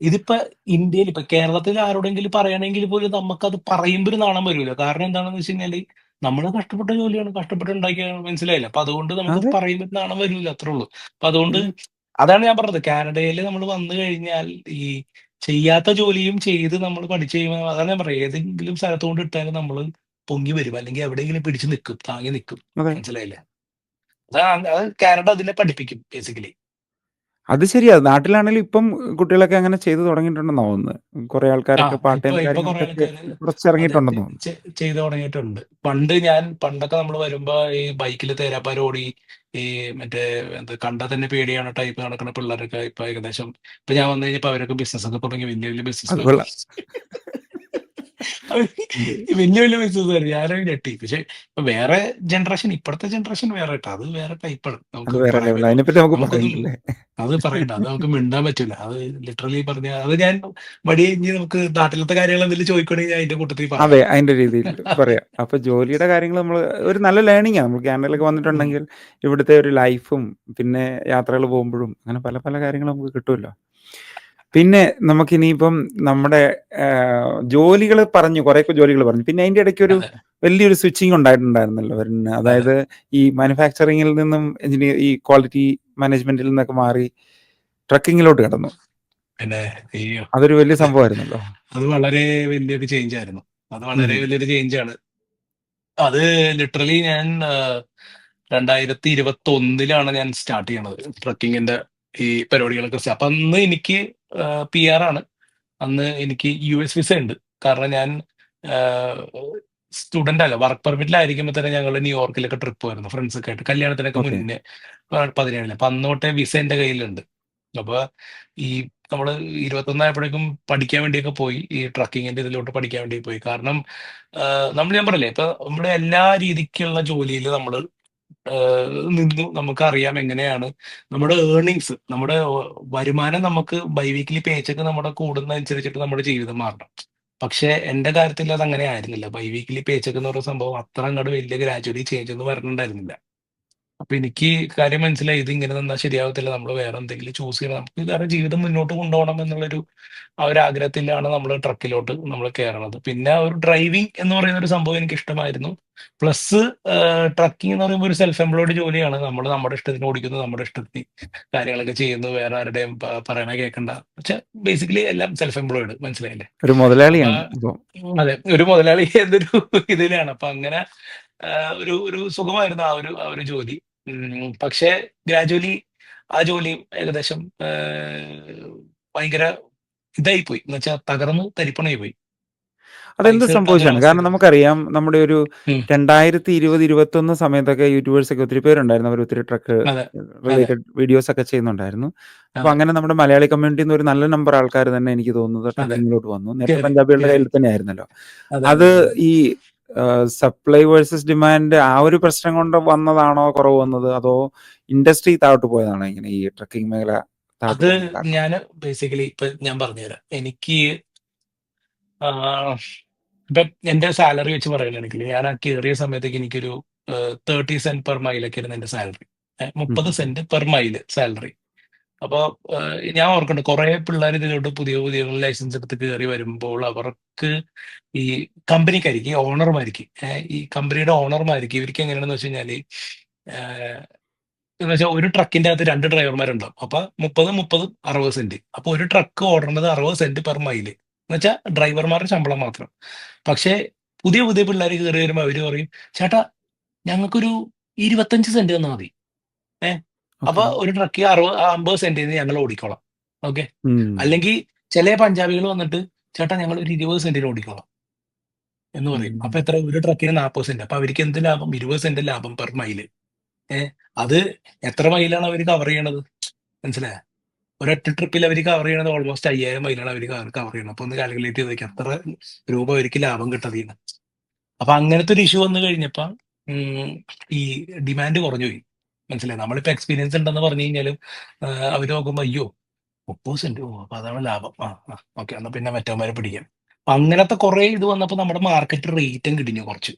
ഇതിപ്പോ ഇന്ത്യയിൽ ഇപ്പൊ കേരളത്തിൽ ആരോടെങ്കിലും പറയണമെങ്കിൽ പോലും നമുക്കത് പറയുമ്പോൾ ഒരു നാണം വരില്ല. കാരണം എന്താണെന്ന് വെച്ച് കഴിഞ്ഞാല് നമ്മള് കഷ്ടപ്പെട്ട ജോലിയാണ്, കഷ്ടപ്പെട്ട് ഉണ്ടാക്കിയ, മനസ്സിലായില്ല. അപ്പൊ അതുകൊണ്ട് നമുക്കത് അതെ. പറയുമ്പോൾ നാണം വരില്ല, അത്രേ ഉള്ളൂ. അപ്പൊ അതുകൊണ്ട് ഉം. അതാണ് ഞാൻ പറഞ്ഞത്, കാനഡയിൽ നമ്മൾ വന്നു കഴിഞ്ഞാൽ ഈ ചെയ്യാത്ത ജോലിയും ചെയ്ത് നമ്മൾ പഠിച്ചു കഴിയുമ്പോൾ അതാണ് ഞാൻ പറയുന്നത്, ഏതെങ്കിലും സ്ഥലത്ത് കൊണ്ട് ഇട്ടാലും നമ്മൾ പൊങ്ങി വരും, അല്ലെങ്കിൽ എവിടെയെങ്കിലും പിടിച്ചു നിൽക്കും, താങ്ങി നിൽക്കും. അതെ. മനസ്സിലായില്ലേ? അത് കാനഡ അതിനെ പഠിപ്പിക്കും ബേസിക്കലി. അത് ശരിയാ. നാട്ടിലാണെങ്കിലും ഇപ്പം കുട്ടികളൊക്കെ അങ്ങനെ ചെയ്തു തുടങ്ങിയിട്ടുണ്ടെന്നാ തോന്നുന്നത്. കുറെ ആ ആൾക്കാരൊക്കെ പാർട്ട് ഇപ്പൊ ടൈം ഇപ്പൊ കുറെ കാര്യങ്ങൾക്കൊക്കെ ആൾക്കാര് അതെ കുറച്ചിറങ്ങിയിട്ടുണ്ടെന്ന് തോന്നുന്നു. ചെയ്തു തുടങ്ങിയിട്ടുണ്ട്. പണ്ടൊക്കെ നമ്മൾ വരുമ്പോ ഈ ബൈക്കിൽ തേരാപ്പാര ഓടി ഈ മറ്റേ എന്ത് കണ്ടാ തന്നെ പേടിയാണ് ടൈപ്പ് നടക്കുന്ന പിള്ളേരൊക്കെ ഇപ്പൊ ഏകദേശം ഇപ്പൊ ഞാൻ വന്നു കഴിഞ്ഞപ്പോ അവരൊക്കെ ബിസിനസ് ഒക്കെ തുടങ്ങി വലിയ വലിയ അത് ബിസിനസ് കൊള്ളാം. വലിയ വലിയ ബിസിനസ് ഞാനൊക്കെ ഞെട്ടി. പക്ഷെ ഇപ്പൊ ഇപ്പോഴത്തെ ജനറേഷൻ വേറെ കേട്ടോ, അത് വേറെ ടൈപ്പാണ്. അത് നമുക്ക് വേറെ പറയാൻ ലെവൽ. പറ്റും. അതിനെപ്പറ്റി നമുക്ക് നമുക്കൊന്നും പറയണ്ടല്ലേ? അത് പറയണ്ട, അത് നമുക്ക് മിണ്ടാൻ പറ്റില്ല. അത് ലിറ്ററലി പറഞ്ഞ അത് ഞാൻ ഇനി നമുക്ക് നാട്ടിലത്തെ കാര്യങ്ങൾ എന്തെങ്കിലും ചോദിക്കണമെങ്കിൽ ഞാൻ അതിന്റെ കൂട്ടത്തിൽ അതെ. പറയാം. അതിന്റെ രീതിയിൽ പറയാം. അപ്പൊ ജോലിയുടെ കാര്യങ്ങൾ നമ്മൾ ഒരു നല്ല ലേണിംഗാ. നമ്മൾ കാനഡയിലൊക്കെ ഉം. വന്നിട്ടുണ്ടെങ്കിൽ ഇവിടുത്തെ ഒരു ലൈഫും പിന്നെ യാത്രകൾ പോകുമ്പോഴും അങ്ങനെ പല പല കാര്യങ്ങളും നമുക്ക് കിട്ടുമല്ലോ. പിന്നെ നമുക്കിനിയിപ്പം നമ്മുടെ ജോലികൾ പറഞ്ഞു, കുറേയൊക്കെ ജോലികൾ പറഞ്ഞു. പിന്നെ അതിന്റെ ഇടയ്ക്കൊരു അതെ വലിയൊരു സ്വിച്ചിങ് ഉണ്ടായിട്ടുണ്ടായിരുന്നല്ലോ. അതെ അതായത് ഈ മാനുഫാക്ചറിങ്ങിൽ നിന്നും ഈ ക്വാളിറ്റി മാനേജ്മെന്റിൽ നിന്നൊക്കെ മാറി ട്രക്കിങ്ങിലോട്ട് കടന്നു. പിന്നെ അയ്യോ അതൊരു വലിയ അത് സംഭവമായിരുന്നല്ലോ. അത് വളരെ വലിയൊരു ചേഞ്ച് ആയിരുന്നു. അത് വളരെ ഉം. വലിയൊരു ചേഞ്ചാണ്. അത് ലിറ്ററലി ഞാൻ 2021 ഞാൻ സ്റ്റാർട്ട് ചെയ്യണത് ട്രക്കിങ്ങിന്റെ ഈ പരിപാടികളൊക്കെ. അപ്പൊ അന്ന് എനിക്ക് PR ആണ്. അന്ന് എനിക്ക് US വിസ ഉണ്ട്. കാരണം ഞാൻ സ്റ്റുഡന്റ് അല്ല, വർക്ക് പെർമിറ്റിലായിരിക്കുമ്പോൾ തന്നെ ഞങ്ങൾ ന്യൂയോർക്കിലൊക്കെ ട്രിപ്പ് പോയിരുന്നു ഫ്രണ്ട്സ് ഒക്കെ ആയിട്ട്, കല്യാണത്തിനൊക്കെ ഓക്കെ. മുന്നേ 17 അപ്പൊ അന്ന് തൊട്ടേ വിസ എന്റെ കയ്യിലുണ്ട്. അപ്പൊ ഈ നമ്മള് 21 പഠിക്കാൻ വേണ്ടിയൊക്കെ പോയി, ഈ ട്രക്കിങ്ങിന്റെ ഇതിലോട്ട് പഠിക്കാൻ വേണ്ടി പോയി. കാരണം ഞാൻ പറഞ്ഞില്ലേ ഇപ്പൊ നമ്മുടെ എല്ലാ രീതിക്കുള്ള ജോലിയിൽ നമ്മൾ നിന്നു നമുക്കറിയാം എങ്ങനെയാണ് നമ്മുടെ ഏർണിങ്സ്, നമ്മുടെ വരുമാനം നമുക്ക് ബൈ വീക്ക്ലി പേ ചെക്ക് നമ്മുടെ കൂടുന്നതനുസരിച്ചിട്ട് നമ്മുടെ ജീവിതം മാറണം. പക്ഷെ എന്റെ കാര്യത്തിൽ അത് അങ്ങനെ ആയിരുന്നില്ല. ബൈ വീക്ക്ലി പേ ചെക്ക് എന്ന് പറയുന്ന സംഭവം അത്ര അങ്ങോട്ട് വലിയ ഗ്രാജുവലി ചേഞ്ച് ഒന്നും വരണുണ്ടായിരുന്നില്ല. അപ്പൊ എനിക്ക് കാര്യം മനസ്സിലായി, ഇത് ഇങ്ങനെ നിന്നാൽ ശരിയാവത്തില്ല, നമ്മൾ വേറെ എന്തെങ്കിലും ചൂസ് ചെയ്യണം, നമുക്ക് വേറെ ജീവിതം മുന്നോട്ട് കൊണ്ടുപോകണം എന്നുള്ളൊരു ആ ഒരു ആഗ്രഹത്തിലാണ് നമ്മൾ ട്രക്കിലോട്ട് നമ്മൾ കയറണത്. പിന്നെ ഒരു ഡ്രൈവിംഗ് എന്ന് പറയുന്ന ഒരു സംഭവം എനിക്ക് ഇഷ്ടമായിരുന്നു. പ്ലസ് ട്രക്കിംഗ് എന്ന് പറയുമ്പോൾ ഒരു സെൽഫ് എംപ്ലോയ്ഡ് ജോലിയാണ്. നമ്മൾ നമ്മുടെ ഇഷ്ടത്തിന് ഓടിക്കുന്നു, നമ്മുടെ ഇഷ്ടത്തിന് കാര്യങ്ങളൊക്കെ ചെയ്യുന്നു, വേറെ ആരുടെയും പറയണ കേൾക്കണ്ട. പക്ഷെ ബേസിക്കലി എല്ലാം സെൽഫ് എംപ്ലോയ്ഡ്, മനസ്സിലായില്ലേ? ഒരു അപ്പൊ മുതലാളിയാണ് ഇപ്പൊ. അതെ, ഒരു മുതലാളി എന്നൊരു ഇതിലാണ്. അപ്പൊ അങ്ങനെ ഒരു ഒരു സുഖമായിരുന്നു ആ ഒരു ജോലി. പക്ഷേ ഗ്രാജുവലി ആ ജോലിയും ഏകദേശം ഭയങ്കര ഇതായി പോയി എന്ന് വെച്ചാൽ തകർന്ന് തരിപ്പണായി പോയി. അതെന്ത് പൈസ സംഭവിച്ചാണ്? കിട്ടാത്തൊരവസ്ഥയിൽ കാരണം വന്നു. നമുക്കറിയാം നമ്മുടെ ഒരു ഉം. 2020, 2021 സമയത്തൊക്കെ യൂട്യൂബേഴ്സൊക്കെ ഒത്തിരി പേരുണ്ടായിരുന്നു. അവർ ഒത്തിരി ട്രക്ക് അതെ അതെ റിലേറ്റഡ് വീഡിയോസ് ഒക്കെ ചെയ്യുന്നുണ്ടായിരുന്നു. അപ്പൊ അതെ അങ്ങനെ നമ്മുടെ മലയാളി കമ്മ്യൂണിറ്റിയിൽ നിന്ന് ഒരു നല്ല നമ്പർ ആൾക്കാർ തന്നെ എനിക്ക് തോന്നുന്നത് അതെ ട്രക്കിങ്ങിലോട്ട് വന്നു. നേരത്തെ കേറി പഞ്ചാബികളുടെ കേറി കയ്യിൽ തന്നെ ആയിരുന്നല്ലോ. അതെ അതെ അത് അതെ അതെ. ഈ സപ്ലൈ വേഴ്സസ് ഡിമാൻഡ് ആ ഒരു പ്രശ്നം കൊണ്ട് വന്നതാണോ കുറവ് വന്നത്? അതോ ഇൻഡസ്ട്രി താഴോട്ട് പോയതാണോ ഇങ്ങനെ ഈ ട്രക്കിംഗ് മേഖല താഴോട്ട് അത് പോകാൻ കാരണം? ഞാൻ ബേസിക്കലി ഇപ്പൊ ഞാൻ പറഞ്ഞുതരാം. എനിക്ക് ആ, ഇപ്പൊ എന്റെ സാലറി വെച്ച് പറയുകയാണെങ്കിൽ ഞാൻ ആ കയറിയ സമയത്തേക്ക് എനിക്കൊരു 30 സെന്റ് പെർ മൈലൊക്കെ ആയിരുന്നു എന്റെ സാലറി. ഉം. 30 സെന്റ് പെർ മൈല് സാലറി. അപ്പൊ ഞാൻ ഓർക്കുന്നുണ്ട് കുറെ പിള്ളേർ ഇതിലോട്ട് പുതിയ പുതിയ ലൈസൻസ് എടുത്ത് കയറി വരുമ്പോൾ അവർക്ക് ഈ കമ്പനിക്കാർക്ക്, ഈ ഓണർമാർക്ക്, ഈ കമ്പനിയുടെ ഓണർമാർക്ക് ഇവർക്ക് എങ്ങനെയാണെന്ന് വെച്ച് കഴിഞ്ഞാല് എന്ന് വെച്ചാൽ ഒരു ട്രക്കിന്റെ അകത്ത് 2 ഡ്രൈവർമാരുണ്ടാവും. അപ്പൊ 30 60 അപ്പൊ ഒരു ട്രക്ക് ഓടുന്നത് 60 സെന്റ് പെർ മൈല് എന്ന് വെച്ചാൽ ഡ്രൈവർമാരുടെ ശമ്പളം മാത്രം. പക്ഷേ പുതിയ പുതിയ പിള്ളേർ കയറി വരുമ്പോൾ അവര് പറയും, ചേട്ടാ ഞങ്ങൾക്കൊരു 25 സെന്റ് തന്നാൽ മതി. ഏഹ് അപ്പൊ ഓക്കെ. ഒരു ട്രക്ക് 50 സെന്റിന് ഞങ്ങൾ ഓടിക്കോളാം. ഓക്കെ. ഉം. അല്ലെങ്കിൽ ചില പഞ്ചാബികൾ വന്നിട്ട്, ചേട്ടാ ഞങ്ങൾ ഒരു 20 സെന്റിന് ഓടിക്കോളാം എന്ന് പറയും. ഉം. അപ്പൊ എത്ര? ഒരു ട്രക്കിന് 40 സെന്റ്. അപ്പൊ അവർക്ക് എന്ത് ലാഭം? 20 സെന്റ് ലാഭം പെർ മൈല്. ഏഹ് അത് എത്ര മൈലാണ് അവർ കവർ ചെയ്യണത്? മനസ്സിലായോ? ഒരൊറ്റ ട്രിപ്പിൽ അവർ കവർ ചെയ്യണത് ഓൾമോസ്റ്റ് 5000 മൈലാണ് അവർ കവർ ചെയ്യണത്. അപ്പൊ ഒന്ന് കാൽക്കുലേറ്റ് ചെയ്ത് നോക്കി എത്ര രൂപ അവർക്ക് ലാഭം കിട്ടതീന്ന്. അപ്പൊ അങ്ങനത്തെ ഒരു ഇഷ്യൂ വന്നു കഴിഞ്ഞപ്പോ ഉം, ഈ ഡിമാൻഡ് കുറഞ്ഞു പോയി. മനസ്സിലായി? നമ്മളിപ്പോ എക്സ്പീരിയൻസ് ഉണ്ടെന്ന് പറഞ്ഞു കഴിഞ്ഞാലും അവർ നോക്കുമ്പോ അയ്യോ 30 സെന്റ്, ഓ അപ്പൊ അതാണ് ലാഭം. ആ ആ ഓക്കെ, എന്നാ പിന്നെ മറ്റവന്മാരെ പിടിക്കാം. അപ്പൊ അങ്ങനത്തെ കുറെ ഇത് വന്നപ്പോ നമ്മുടെ മാർക്കറ്റ് റേറ്റും കിടിഞ്ഞു കുറച്ച്.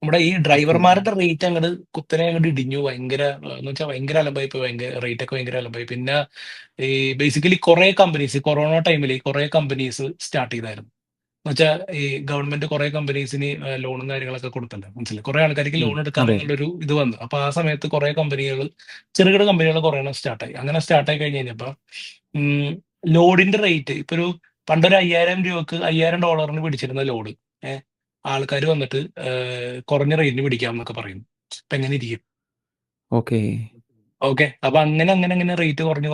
നമ്മുടെ ഈ ഓക്കെ. ഡ്രൈവർമാരുടെ റേറ്റ് അങ്ങോട്ട് കുത്തനെ അങ്ങോട്ട് ഇടിഞ്ഞു. ഭയങ്കര എന്ന് വെച്ചാൽ ഭയങ്കര അലമ്പായി പോയി. ഭയങ്കര റേറ്റ് ഒക്കെ ഭയങ്കര അലമ്പായി. പിന്നെ ഈ ബേസിക്കലി കുറെ കമ്പനീസ് കൊറോണ ടൈമിൽ കുറെ കമ്പനീസ് സ്റ്റാർട്ട് ചെയ്തായിരുന്നു. എന്ന് വെച്ചാൽ ഈ ഗവൺമെന്റ് കുറെ കമ്പനീസിന് ലോണും കാര്യങ്ങളൊക്കെ കൊടുത്തല്ലോ. മനസ്സിലായി? കുറെ ആൾക്കാർക്ക് ഉം. ലോൺ എടുക്കാം അതെ. എന്നുള്ളൊരു ഇത് വന്നു. അപ്പൊ ആ സമയത്ത് കുറെ കമ്പനികൾ, ചെറുകിട കമ്പനികൾ കുറെ എണ്ണം സ്റ്റാർട്ടായി. അങ്ങനെ സ്റ്റാർട്ടായി കഴിഞ്ഞ് കഴിഞ്ഞപ്പോ ലോഡിന്റെ റേറ്റ് ഇപ്പൊ പണ്ടൊരു 5000 രൂപക്ക് $5000 പിടിച്ചിരുന്ന ലോഡ് ആൾക്കാർ വന്നിട്ട് കുറഞ്ഞ റേറ്റിന് പിടിക്കാം എന്നൊക്കെ പറയുന്നു. ഇപ്പൊ എങ്ങനെ ഇരിക്കും? ഓക്കെ. ഓക്കെ. അപ്പൊ അങ്ങനെ റേറ്റ് കുറഞ്ഞ്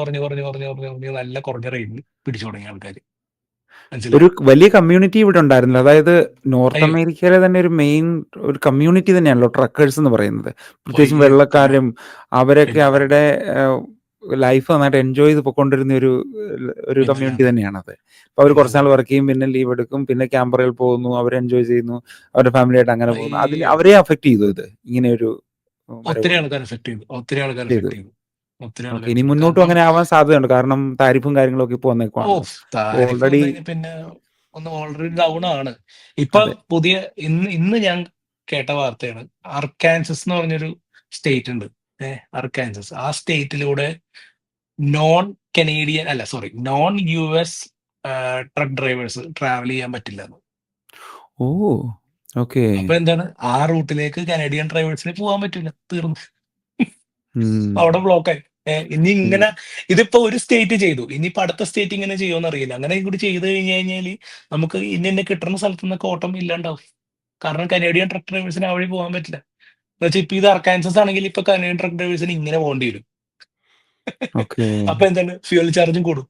നല്ല കുറഞ്ഞ റേറ്റിൽ പിടിച്ചു തുടങ്ങി ആൾക്കാര്. ഒരു മനസ്സിലായോ? വലിയ കമ്മ്യൂണിറ്റി ഇവിടെ ഉണ്ടായിരുന്നില്ല. അതായത് നോർത്ത് അയ്യോ! അമേരിക്കയിലെ തന്നെ ഒരു മെയിൻ ഒരു കമ്മ്യൂണിറ്റി തന്നെയാണല്ലോ ട്രക്കേഴ്സ് എന്ന് പറയുന്നത്. പ്രത്യേകിച്ചും അയ്യോ! വെള്ളക്കാരും അവരൊക്കെ പിന്നെ അവരുടെ ലൈഫ് നന്നായിട്ട് എൻജോയ് ചെയ്ത് പൊയ്ക്കൊണ്ടിരുന്ന ഒരു കമ്മ്യൂണിറ്റി പിന്നല്ലാതെ. തന്നെയാണത്. അപ്പോൾ അവർ കുറച്ച് നാൾ വർക്ക് ചെയ്യും, പിന്നെ ലീവ് എടുക്കും, പിന്നെ ക്യാമ്പറുകളിൽ പോകുന്നു, അവർ എൻജോയ് ചെയ്യുന്നു, അവരുടെ ഫാമിലിയായിട്ട് അങ്ങനെ പോകുന്നു. അതിന് അയ്യോ! അവരെ അഫക്റ്റ് ചെയ്തു ഇത് ഇങ്ങനെ ഒരു വരവ് ഒത്തിരി ആൾക്കാരെ എഫക്ട് ചെയ്തു. ഒത്തിരി ആൾക്കാരെ ചെയ്തു. എഫക്ട് ചെയ്തു. ഒത്തിരി ഓക്കെ, ആൾക്കാരെ ഇനി എഫക്ട് ചെയ്തു. മുന്നോട്ടും കാരണം അങ്ങനെ ആവാൻ സാധ്യതയുണ്ട്. കാരണം താരിഫും കാര്യങ്ങളൊക്കെ ഇപ്പോൾ വന്നേക്കുവാണല്ലോ. താരിഫ് ഓൾറെഡി വന്നു കഴിഞ്ഞാൽ പിന്നെ ഒന്ന് ഓൾറെഡി ഡൗൺ ആണ്. ഇപ്പൊ അതെ. പുതിയ ഇന്ന് ഞാൻ കേട്ട വാർത്തയാണ്. അർക്കാൻസസ് എന്ന് പറഞ്ഞൊരു സ്റ്റേറ്റ് ഉണ്ട്. അർക്കാൻസസ്. ആ സ്റ്റേറ്റിലൂടെ നോൺ കനേഡിയൻ അല്ല sorry non U S truck drivers travel ചെയ്യാൻ പറ്റില്ല. ഓ, ഓക്കെ. അപ്പൊ എന്താണ്, ആ റൂട്ടിലേക്ക് കനേഡിയൻ ഡ്രൈവേഴ്സിന് പോകാൻ പറ്റില്ല. തീർന്നു. ഉം. അവിടെ ബ്ലോക്കായി. ഇനി ഉം. ഇങ്ങനെ ഇതിപ്പോ ഒരു സ്റ്റേറ്റ് ചെയ്തു, ഇനിയിപ്പോ അടുത്ത സ്റ്റേറ്റ് ഇങ്ങനെ ചെയ്യുമെന്ന് അറിയില്ല. അങ്ങനെ കൂടി ചെയ്ത് കഴിഞ്ഞ് കഴിഞ്ഞാൽ നമുക്ക് ഇന്ന കിട്ടുന്ന സ്ഥലത്ത് നിന്നൊക്കെ ഓട്ടം ഇല്ലാണ്ടാവും. കാരണം കനേഡിയൻ ട്രക്ക് ഡ്രൈവേഴ്സിന് ആ വഴി പോകാൻ പറ്റില്ല. എന്നുവെച്ചാൽ ഇപ്പൊ ഇത് അർക്കാൻസസ് ആണെങ്കിൽ ഇപ്പൊ കനേഡിയൻ ട്രക്ക് ഡ്രൈവേഴ്സിന് ഇങ്ങനെ പോകേണ്ടി വരും. ഓക്കെ. അപ്പൊ എന്താണ്, ഫ്യൂൽ ചാർജും കൂടും,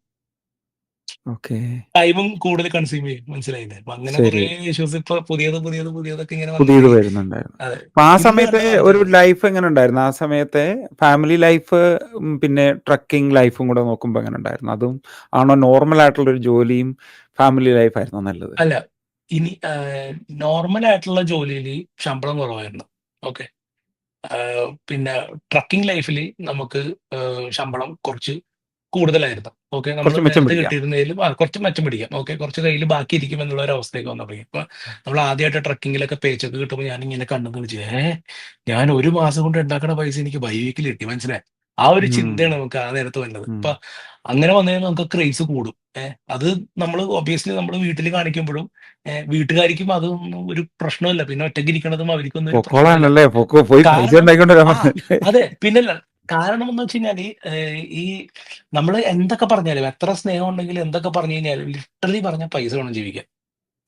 ഓക്കെ. ടൈമും കൂടുതൽ കൺസ്യൂം ചെയ്യും. മനസ്സിലായില്ലേ? അപ്പൊ അങ്ങനെ കുറെ ശരി. ഇഷ്യൂസ് ഇപ്പൊ പുതിയതൊക്കെ ഇങ്ങനെ പുതിയത് വന്നുകൊണ്ടിരിക്കും. വരുന്നുണ്ടായിരുന്നു. അതെ, അപ്പൊ ആ ഇതിപ്പോ സമയത്തെ കണ്ട ഒരു വാർത്തയാണ്. ലൈഫ് എങ്ങനെ ഉണ്ടായിരുന്നു? ആ സമയത്തെ ഫാമിലി ലൈഫ് പിന്നെ ട്രക്കിംഗ് ലൈഫും കൂടെ നോക്കുമ്പോ എങ്ങനെ ഉണ്ടായിരുന്നു? അതും ആണോ നോർമൽ ആയിട്ടുള്ള ഒരു ജോലിയും ഫാമിലി ലൈഫ് ആയിരുന്നോ നല്ലത്? അല്ല, ഇനി നോർമൽ ആയിട്ടുള്ള ജോലിയിൽ ശമ്പളം കുറവായിരുന്നു. ഓക്കെ. പിന്നെ ട്രക്കിംഗ് ലൈഫിൽ നമുക്ക് ശമ്പളം കുറച്ച് കൂടുതലായിരുന്നു. ഓക്കെ. നമ്മൾ കുറച്ച് മെച്ചം നേരത്തെ പിടിക്കാം. കിട്ടിയിരുന്നതിലും കുറച്ച് മെച്ചം പിടിക്കാം. ഓക്കെ. കുറച്ച് കയ്യിൽ ബാക്കി ഇരിക്കും എന്നുള്ള ഒരു അവസ്ഥയൊക്കെ വന്നു തുടങ്ങി. ഇപ്പൊ നമ്മൾ ആദ്യമായിട്ട് ട്രക്കിങ്ങിലൊക്കെ പേച്ചൊക്കെ കിട്ടുമ്പോൾ ഞാൻ ഇങ്ങനെ കണ്ണു വിളിച്ചു, ഞാൻ ഒരു മാസം കൊണ്ട് ഉണ്ടാക്കുന്ന പൈസ എനിക്ക് ബൈവീക്കിൽ കിട്ടി. മനസ്സിലായി? ആ ഒരു ഉം. ചിന്തയാണ് നമുക്ക് ആ നേരത്ത് വരുന്നത്. ഉം. ഇപ്പൊ അങ്ങനെ വന്നു കഴിഞ്ഞാൽ നമുക്ക് ക്രേസ് കൂടും. അത് നമ്മൾ ഒബിയസ്ലി നമ്മൾ വീട്ടിൽ കാണിക്കുമ്പോഴും വീട്ടുകാർക്കും അതൊന്നും ഒരു പ്രശ്നമല്ല. പിന്നെ ഒറ്റയ്ക്ക് ഇരിക്കണതും അവർക്കൊന്നും ഒരു പ്രശ്നമല്ല. പൊക്കോളാനല്ലേ, പോയി പൈസ കാരണം ഉണ്ടാക്കിക്കൊണ്ട് വരാൻ ആ പറഞ്ഞല്ലേ? അതെ, പിന്നല്ല. കാരണം എന്ന് വെച്ച് കഴിഞ്ഞാല് ഈ നമ്മള് എന്തൊക്കെ പറഞ്ഞാലും, എത്ര സ്നേഹം ഉണ്ടെങ്കിലും എന്തൊക്കെ പറഞ്ഞു കഴിഞ്ഞാലും ലിറ്ററലി പറഞ്ഞാൽ പൈസ വേണം ജീവിക്കാൻ.